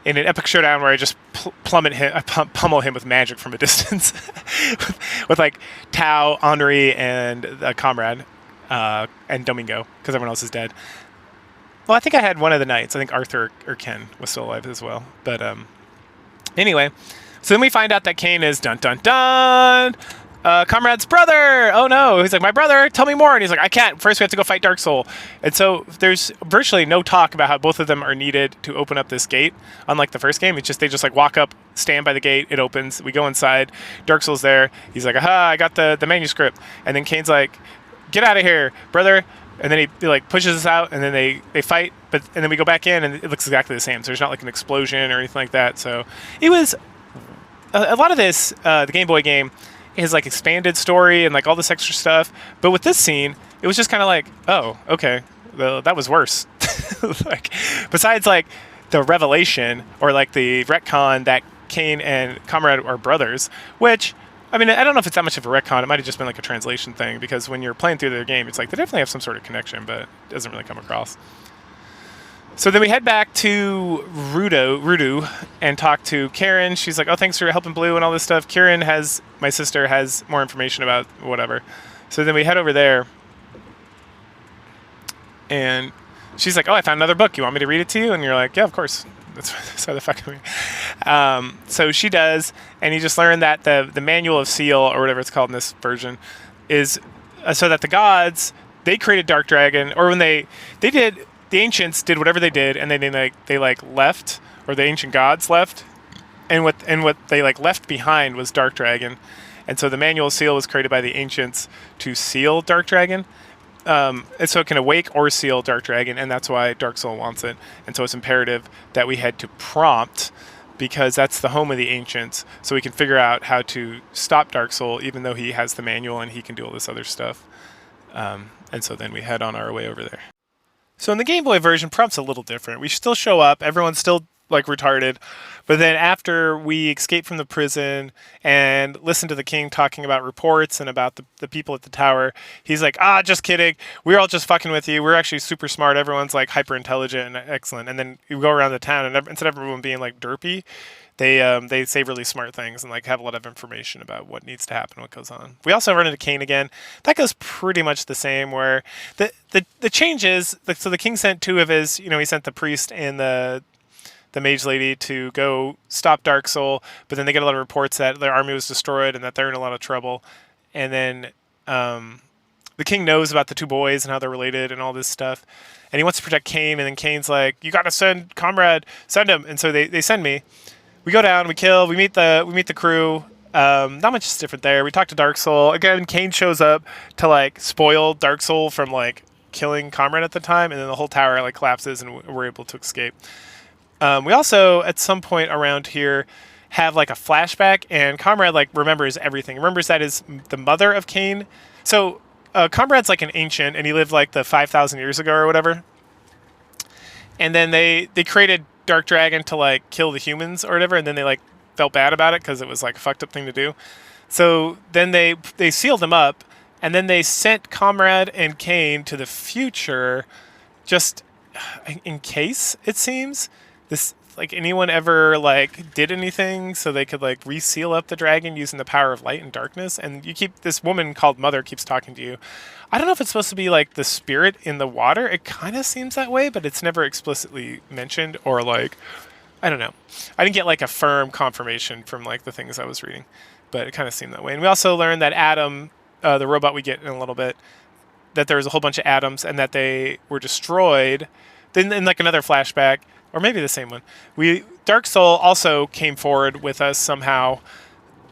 an epic showdown where I just pummel him with magic from a distance with like Tao, Henri, and Comrade. And Domingo, because everyone else is dead. Well, I think I had one of the knights. I think Arthur or Ken was still alive as well. But anyway, so then we find out that Kane is dun dun dun Comrade's brother. Oh no, he's like, my brother, tell me more. And he's like, I can't. First we have to go fight Dark Soul. And so there's virtually no talk about how both of them are needed to open up this gate. Unlike the first game, it's just they just like walk up, stand by the gate, it opens, we go inside, Dark Soul's there. He's like, aha, I got the manuscript. And then Kane's like, get out of here, brother. And then he like pushes us out, and then they fight, and then we go back in, and it looks exactly the same. So there's not like an explosion or anything like that. So it was a lot of this. The Game Boy game is like expanded story and like all this extra stuff. But with this scene, it was just kind of like, oh, okay, well, that was worse. Like besides like the revelation or like the retcon that Kane and Comrade are brothers, which. I mean, I don't know if it's that much of a retcon. It might have just been like a translation thing, because when you're playing through their game, it's like they definitely have some sort of connection, but it doesn't really come across. So then we head back to Rudu and talk to Karen. She's like, oh, thanks for helping Blue and all this stuff. Karen my sister has more information about whatever. So then we head over there, and she's like, oh, I found another book. You want me to read it to you? And you're like, yeah, of course. That's why the fuck so she does, and you just learn that the manual of seal, or whatever it's called in this version, is so that the gods, they created Dark Dragon, or when the ancients did whatever they did, and then they left, or the ancient gods left, and what they like left behind was Dark Dragon. And so the manual seal was created by the ancients to seal Dark Dragon. And so it can awake or seal Dark Dragon, and that's why Dark Soul wants it. And so it's imperative that we head to Prompt, because that's the home of the ancients, so we can figure out how to stop Dark Soul, even though he has the manual and he can do all this other stuff. And so then we head on our way over there. So in the Game Boy version, Prompt's a little different. We still show up, everyone's still like retarded, but then after we escape from the prison and listen to the king talking about reports and about the people at the tower, he's like, just kidding, we're all just fucking with you, we're actually super smart, everyone's like hyper intelligent and excellent. And then you go around the town, and instead of everyone being like derpy, they say really smart things and like have a lot of information about what needs to happen, what goes on. We also run into Kane again. That goes pretty much the same, where the change is, so the king sent 2 of his, he sent the priest and the mage lady to go stop Dark Soul, but then they get a lot of reports that their army was destroyed and that they're in a lot of trouble. And then the king knows about the 2 boys and how they're related and all this stuff, and he wants to protect Kane. And then Kane's like, you gotta send Comrade, send him. And so they send me. We go down, we kill, we meet the crew. Not much is different there. We talk to Dark Soul again. Kane shows up to like spoil Dark Soul from like killing Comrade at the time, and then the whole tower like collapses and we're able to escape. We also, at some point around here, have like a flashback, and Comrade like remembers everything. Remembers that is the mother of Kane. So Comrade's like an ancient, and he lived like the 5,000 years ago or whatever. And then they created Dark Dragon to like kill the humans or whatever, and then they like felt bad about it because it was like a fucked up thing to do. So then they sealed him up, and then they sent Comrade and Kane to the future, just in case, it seems. This, like, anyone ever like did anything so they could like reseal up the dragon using the power of light and darkness. And this woman called Mother keeps talking to you. I don't know if it's supposed to be like the spirit in the water. It kind of seems that way, but it's never explicitly mentioned, or like, I don't know. I didn't get like a firm confirmation from like the things I was reading, but it kind of seemed that way. And we also learned that Adam, the robot we get in a little bit, that there was a whole bunch of atoms and that they were destroyed. Then in like another flashback, or maybe the same one, Dark Soul also came forward with us somehow,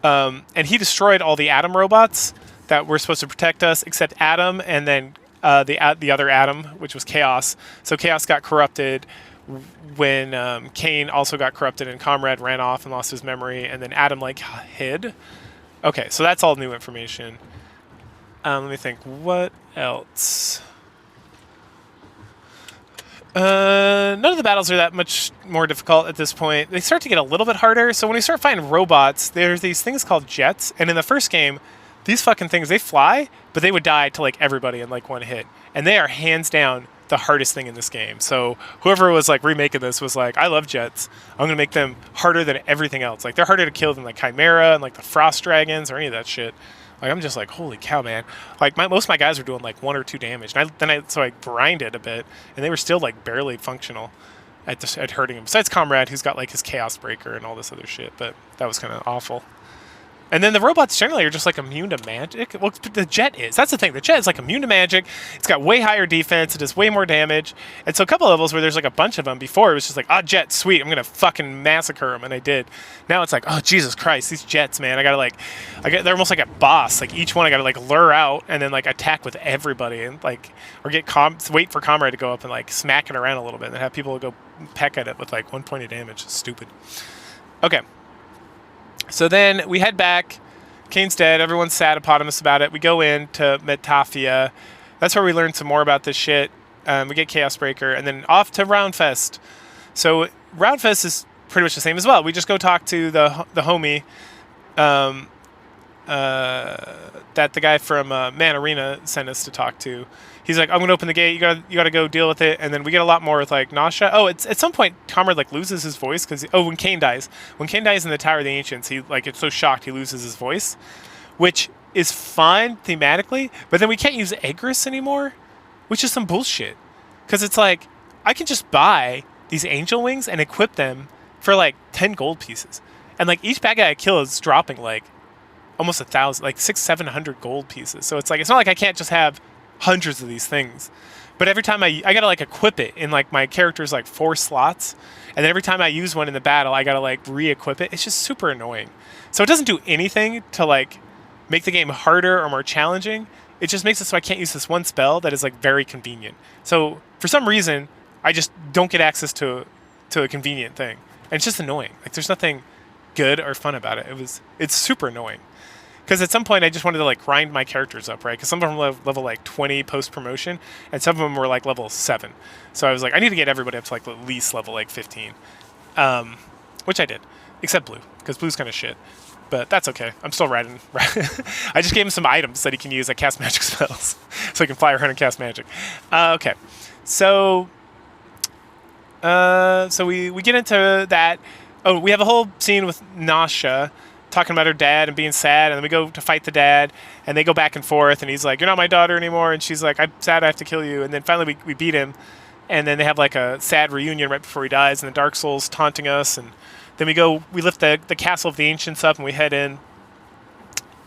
and he destroyed all the Atom robots that were supposed to protect us, except Adam and then the other Atom, which was Chaos. So Chaos got corrupted when Kane also got corrupted, and Comrade ran off and lost his memory, and then Adam like hid. Okay, so that's all new information. Let me think. What else? None of the battles are that much more difficult at this point. They start to get a little bit harder. So when we start fighting robots, there's these things called jets. And in the first game, these fucking things, they fly, but they would die to like everybody in like one hit. And they are hands down the hardest thing in this game. So whoever was like remaking this was like, I love jets. I'm going to make them harder than everything else. Like they're harder to kill than like Chimera and like the Frost Dragons or any of that shit. Like I'm just like, holy cow, man! Like most of my guys were doing like 1 or 2 damage, and so I grinded a bit, and they were still like barely functional at hurting him. Besides Comrade, who's got like his Chaos Breaker and all this other shit, but that was kind of awful. And then the robots generally are just like immune to magic. Well, the jet is. That's the thing. The jet is like immune to magic. It's got way higher defense. It does way more damage. And so a couple of levels where there's like a bunch of them. Before it was just like, oh, jet, sweet. I'm gonna fucking massacre them, and I did. Now it's like, oh Jesus Christ, these jets, man. They're almost like a boss. Like each one, I gotta like lure out and then like attack with everybody and like, or wait for Comrade to go up and like smack it around a little bit, and then have people go peck at it with like 1 point of damage. It's stupid. Okay. So then we head back. Kane's dead. Everyone's sad eponymous about it. We go in to Metafia. That's where we learn some more about this shit. We get Chaos Breaker, and then off to Roundfest. So Roundfest is pretty much the same as well. We just go talk to the homie that the guy from Man Arena sent us to talk to. He's like, I'm gonna open the gate. You gotta go deal with it. And then we get a lot more with like Nasha. Oh, it's at some point Comrade like loses his voice because when Kane dies in the Tower of the Ancients, he like gets so shocked he loses his voice, which is fine thematically. But then we can't use Egris anymore, which is some bullshit. Because it's like I can just buy these angel wings and equip them for like 10 gold pieces, and like each bad guy I kill is dropping like almost 1,000, like 600-700 gold pieces. So it's like it's not like I can't just have hundreds of these things, but every time I gotta like equip it in like my character's like 4 slots, and then every time I use one in the battle I gotta like re-equip it. It's just super annoying. So it doesn't do anything to like make the game harder or more challenging. It just makes it so I can't use this one spell that is like very convenient. So for some reason I just don't get access to a convenient thing, and it's just annoying. Like there's nothing good or fun about it. It's super annoying. Because at some point I just wanted to like grind my characters up, right? Because some of them were level like 20 post promotion, and some of them were like level 7. So I was like, I need to get everybody up to like at least level like 15, which I did, except Blue, because Blue's kind of shit. But that's okay. I'm still riding. I just gave him some items that he can use that cast magic spells, so he can fly around and cast magic. Okay, so we get into that. Oh, we have a whole scene with Nasha talking about her dad and being sad, and then we go to fight the dad, and they go back and forth, and he's like, you're not my daughter anymore, and she's like, I'm sad I have to kill you, and then finally we beat him, and then they have like a sad reunion right before he dies, and the Dark Soul's taunting us, and then we lift the Castle of the Ancients up, and we head in.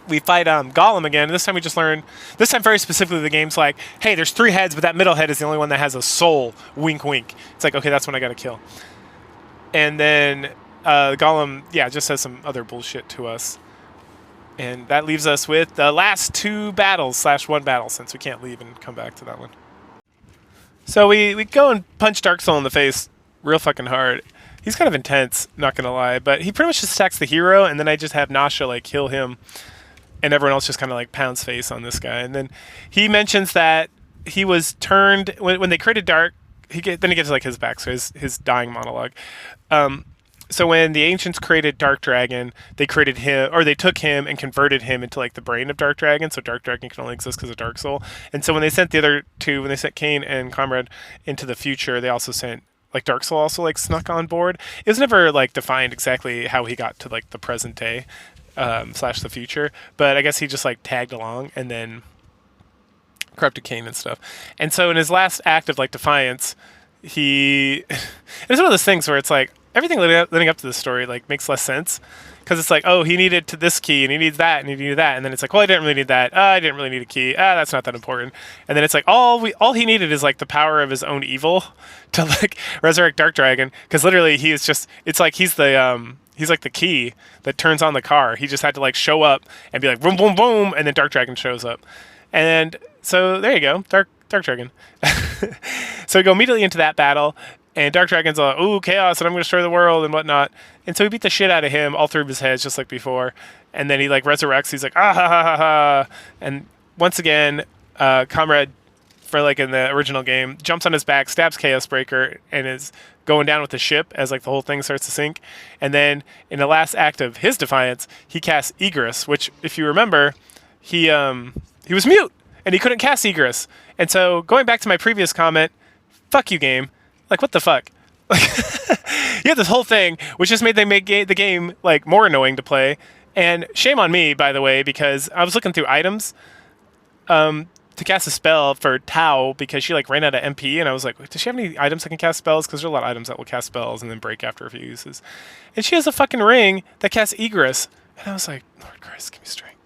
We fight Gollum again, and this time we just learn, this time very specifically the game's like, hey, there's 3 heads, but that middle head is the only one that has a soul, wink wink. It's like, okay, that's one I gotta kill. And then Gollum, just says some other bullshit to us. And that leaves us with the last 2 battles / 1 battle, since we can't leave and come back to that one. So we go and punch Dark Soul in the face real fucking hard. He's kind of intense, not gonna lie, but he pretty much just attacks the hero, and then I just have Nasha like kill him, and everyone else just kind of like pounds face on this guy. And then he mentions that he was turned when they created Dark. Then he gets like his back, so his dying monologue. So when the Ancients created Dark Dragon, they created him, or they took him and converted him into like the brain of Dark Dragon. So Dark Dragon can only exist because of Dark Soul. And so when they sent the other 2, when they sent Kane and Comrade into the future, they also sent like Dark Soul also like snuck on board. It was never like defined exactly how he got to like the present day / the future, but I guess he just like tagged along and then corrupted Kane and stuff. And so in his last act of like defiance, it's one of those things where it's like, everything leading up to this story like makes less sense because it's like, oh, he needed to this key and he needs that and he needed that, and then it's like, well, I didn't really need that. I didn't really need a key. That's not that important. And then it's like all he needed is like the power of his own evil to like resurrect Dark Dragon, because literally he is just, it's like he's like the key that turns on the car. He just had to like show up and be like boom boom boom, and then Dark Dragon shows up. And so there you go, Dark Dragon. So we go immediately into that battle. And Dark Dragon's like, ooh, chaos, and I'm going to destroy the world and whatnot. And so we beat the shit out of him all through his head, just like before. And then he like resurrects. He's like, ah ha ha ha ha. And once again, Comrade, for like in the original game, jumps on his back, stabs Chaos Breaker, and is going down with the ship as like the whole thing starts to sink. And then in the last act of his defiance, he casts Egress, which, if you remember, he was mute and he couldn't cast Egress. And so going back to my previous comment, fuck you, game. Like, what the fuck? Like, you had this whole thing, which just made the game like more annoying to play. And shame on me, by the way, because I was looking through items to cast a spell for Tao, because she like ran out of MP, and I was like, does she have any items that can cast spells? Because there are a lot of items that will cast spells and then break after a few uses. And she has a fucking ring that casts Egress, and I was like, Lord Christ, give me strength.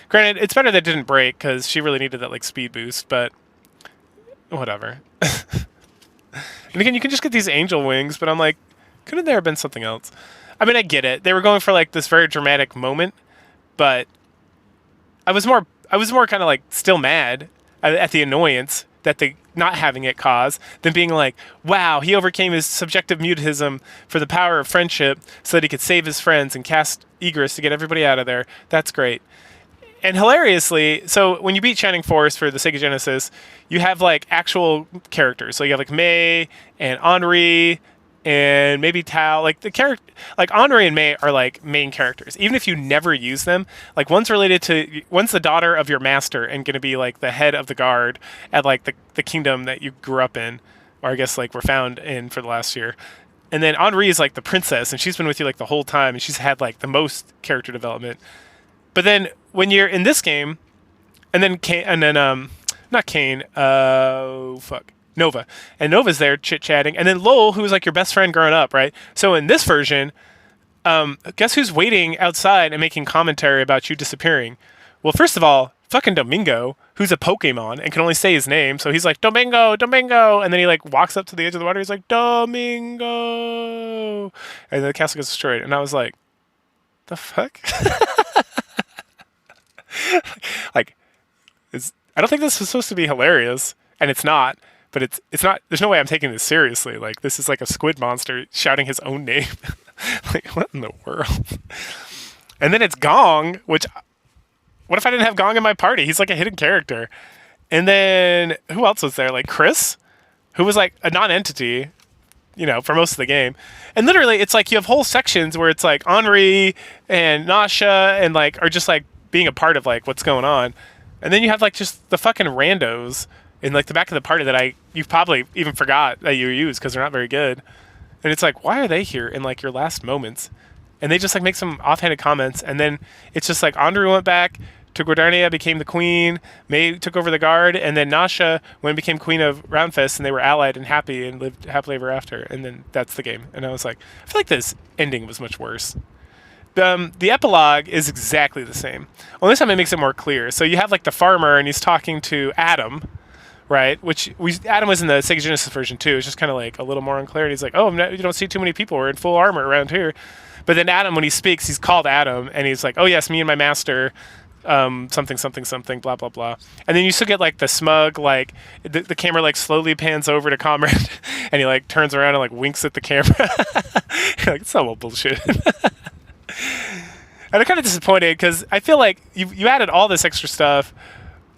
Granted, it's better that it didn't break because she really needed that like speed boost, but whatever. And again, you can just get these angel wings, but I'm like, couldn't there have been something else? I mean, I get it. They were going for like this very dramatic moment, but I was more kind of like still mad at the annoyance that they not having it cause than being like, wow, he overcame his subjective mutism for the power of friendship so that he could save his friends and cast Egress to get everybody out of there. That's great. And hilariously, so when you beat Shining Force for the Sega Genesis, you have like actual characters. So you have like Mei and Henri and maybe Tao. Like like Henri and Mei are like main characters. Even if you never use them, like one's the daughter of your master and going to be like the head of the guard at like the kingdom that you grew up in, or I guess like were found in for the last year. And then Henri is like the princess, and she's been with you like the whole time, and she's had like the most character development. But then when you're in this game, and then not Kane, Nova. And Nova's there chit-chatting. And then Lowell, who was like your best friend growing up, right? So in this version, guess who's waiting outside and making commentary about you disappearing? Well, first of all, fucking Domingo, who's a Pokemon and can only say his name. So he's like, Domingo, Domingo. And then he like walks up to the edge of the water. He's like, Domingo. And the castle gets destroyed. And I was like, the fuck? Like, I don't think this was supposed to be hilarious, and it's not. But it's not. There's no way I'm taking this seriously. Like, this is like a squid monster shouting his own name. Like, what in the world? And then it's Gong, which, what if I didn't have Gong in my party? He's like a hidden character. And then who else was there? Like Chris, who was like a non-entity, you know, for most of the game. And literally, it's like you have whole sections where it's like Henri and Nasha and like are just like being a part of like what's going on. And then you have like just the fucking randos in like the back of the party that you probably even forgot that you used because they're not very good. And it's like, why are they here in like your last moments? And they just like make some offhanded comments, and then it's just like Andre went back to Gordania, became the queen, Mei took over the guard, and then Nasha went and became queen of Roundfist, and they were allied and happy and lived happily ever after. And then that's the game. And I was like, I feel like this ending was much worse. The epilogue is exactly the same. Only this time it makes it more clear. So you have like the farmer, and he's talking to Adam, right? Adam was in the Sega Genesis version too. It's just kind of like a little more unclear. And he's like, oh, you don't see too many people. We're in full armor around here. But then Adam, when he speaks, he's called Adam, and he's like, oh yes, me and my master, something, something, something, blah, blah, blah. And then you still get like the smug, like the camera like slowly pans over to Comrade, and he like turns around and like winks at the camera. You're like, it's all bullshit. And I'm kind of disappointed because I feel like you added all this extra stuff.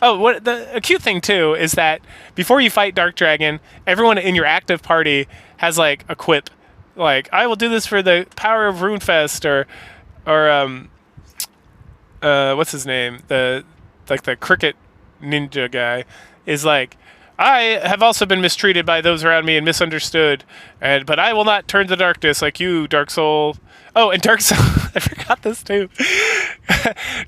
Oh, what the cute thing too is that before you fight Dark Dragon, everyone in your active party has like a quip, like I will do this for the power of Runefest, or what's his name? The cricket ninja guy is like, I have also been mistreated by those around me and misunderstood, but I will not turn to darkness like you, Dark Soul. Oh, and Dark Soul, I forgot this too.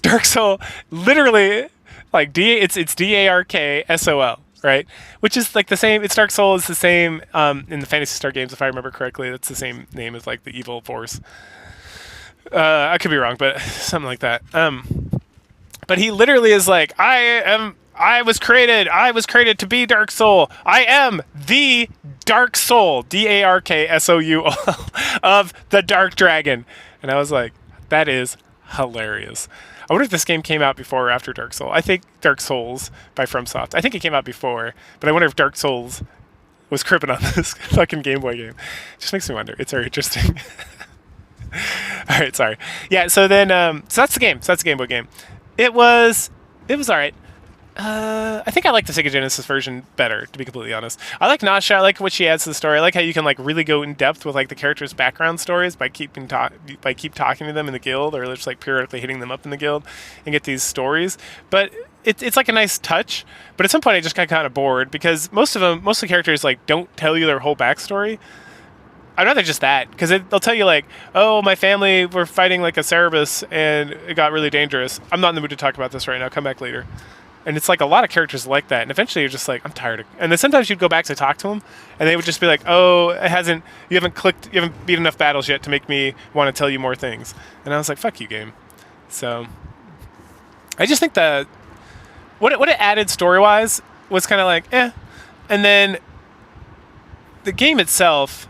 Dark Soul, literally, like it's DARKSOL. right? Which is like the same. It's Dark Souls is the same in the Phantasy Star games, if I remember correctly. That's the same name as like the evil force. I could be wrong, but something like that. But he literally is like, I was created to be Dark Soul. I am the Dark Soul, DARKSOUL of the Dark Dragon. And I was like, that is hilarious. I wonder if this game came out before or after Dark Soul. I think Dark Souls by FromSoft. I think it came out before, but I wonder if Dark Souls was cripping on this fucking Game Boy game. It just makes me wonder. It's very interesting. All right, sorry. Yeah, so then, so that's the game. So that's the Game Boy game. It was all right. I think I like the Sega Genesis version better, to be completely honest. I like Nasha. I like what she adds to the story. I like how you can like really go in depth with like the characters' background stories by keep talking to them in the guild, or just like periodically hitting them up in the guild and get these stories. But it's like a nice touch. But at some point, I just got kind of bored because most of the characters like don't tell you their whole backstory. I'd rather just that, because they'll tell you like, oh, my family were fighting like a Cerebus and it got really dangerous. I'm not in the mood to talk about this right now. Come back later. And it's like a lot of characters like that. And eventually you're just like, I'm tired of. And then sometimes you'd go back to talk to them, and they would just be like, oh, you haven't beat enough battles yet to make me want to tell you more things. And I was like, fuck you, game. So I just think that what it added story wise was kind of like, eh. And then the game itself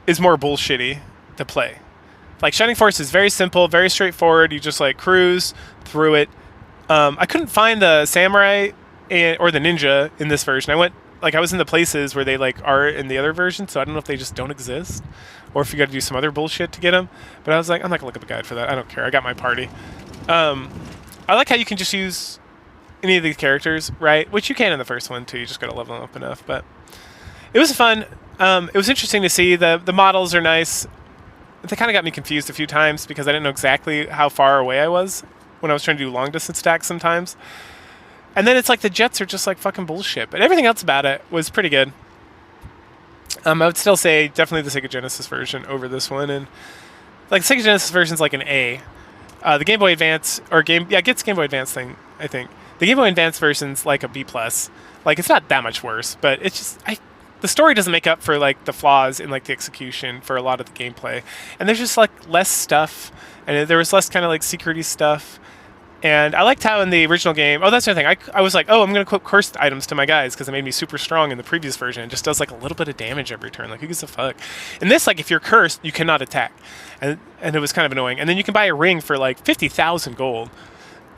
is more bullshitty to play. Like Shining Force is very simple, very straightforward. You just like cruise through it. I couldn't find the samurai or the ninja in this version. I was in the places where they like are in the other version, so I don't know if they just don't exist, or if you got to do some other bullshit to get them. But I was like, I'm not gonna look up a guide for that. I don't care. I got my party. I like how you can just use any of these characters, right? Which you can in the first one too. You just gotta level them up enough. But it was fun. It was interesting to see. The models are nice. They kind of got me confused a few times because I didn't know exactly how far away I was when I was trying to do long distance stacks sometimes. And then it's like the jets are just like fucking bullshit. But everything else about it was pretty good. I would still say definitely the Sega Genesis version over this one. And like the Sega Genesis version's like an A. The Game Boy Advance it gets Game Boy Advance thing, I think. The Game Boy Advance version's like a B+. Like it's not that much worse, but it's just the story doesn't make up for like the flaws in like the execution for a lot of the gameplay. And there's just like less stuff, and there was less kind of like secrety stuff. And I liked how in the original game, that's the other thing, I was like, oh, I'm going to equip cursed items to my guys because it made me super strong in the previous version. It just does like a little bit of damage every turn. Like, who gives a fuck? In this, like, if you're cursed, you cannot attack. And it was kind of annoying. And then you can buy a ring for like 50,000 gold.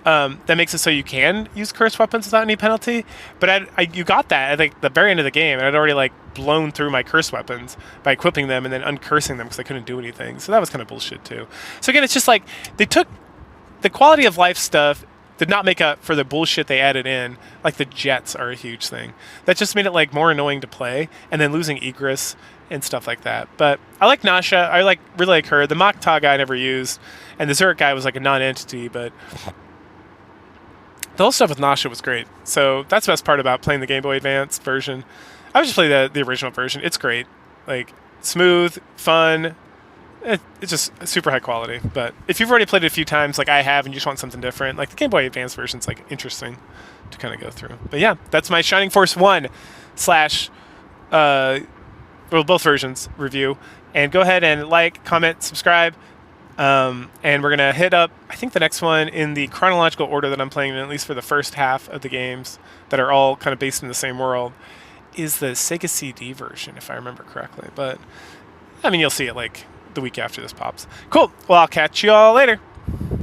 That makes it so you can use cursed weapons without any penalty. But you got that at like the very end of the game, and I'd already like blown through my cursed weapons by equipping them and then uncursing them because I couldn't do anything. So that was kind of bullshit too. So again, it's just like they took the quality of life stuff, did not make up for the bullshit they added in. Like the jets are a huge thing. That just made it like more annoying to play, and then losing egress and stuff like that. But I like Nasha. I really like her. The Makta guy I never used, and the Zurich guy was like a non-entity, but the whole stuff with Nasha was great. So that's the best part about playing the Game Boy Advance version. I would just play the original version. It's great. Like, smooth, fun. It's just super high quality. But if you've already played it a few times, like I have, and you just want something different, like the Game Boy Advance version's like interesting to kind of go through. But yeah, that's my Shining Force 1 / both versions review. And go ahead and like, comment, subscribe. And we're going to hit up, I think, the next one in the chronological order that I'm playing in, at least for the first half of the games that are all kind of based in the same world, is the Sega CD version, if I remember correctly. But, I mean, you'll see it like the week after this pops. Cool. Well, I'll catch you all later.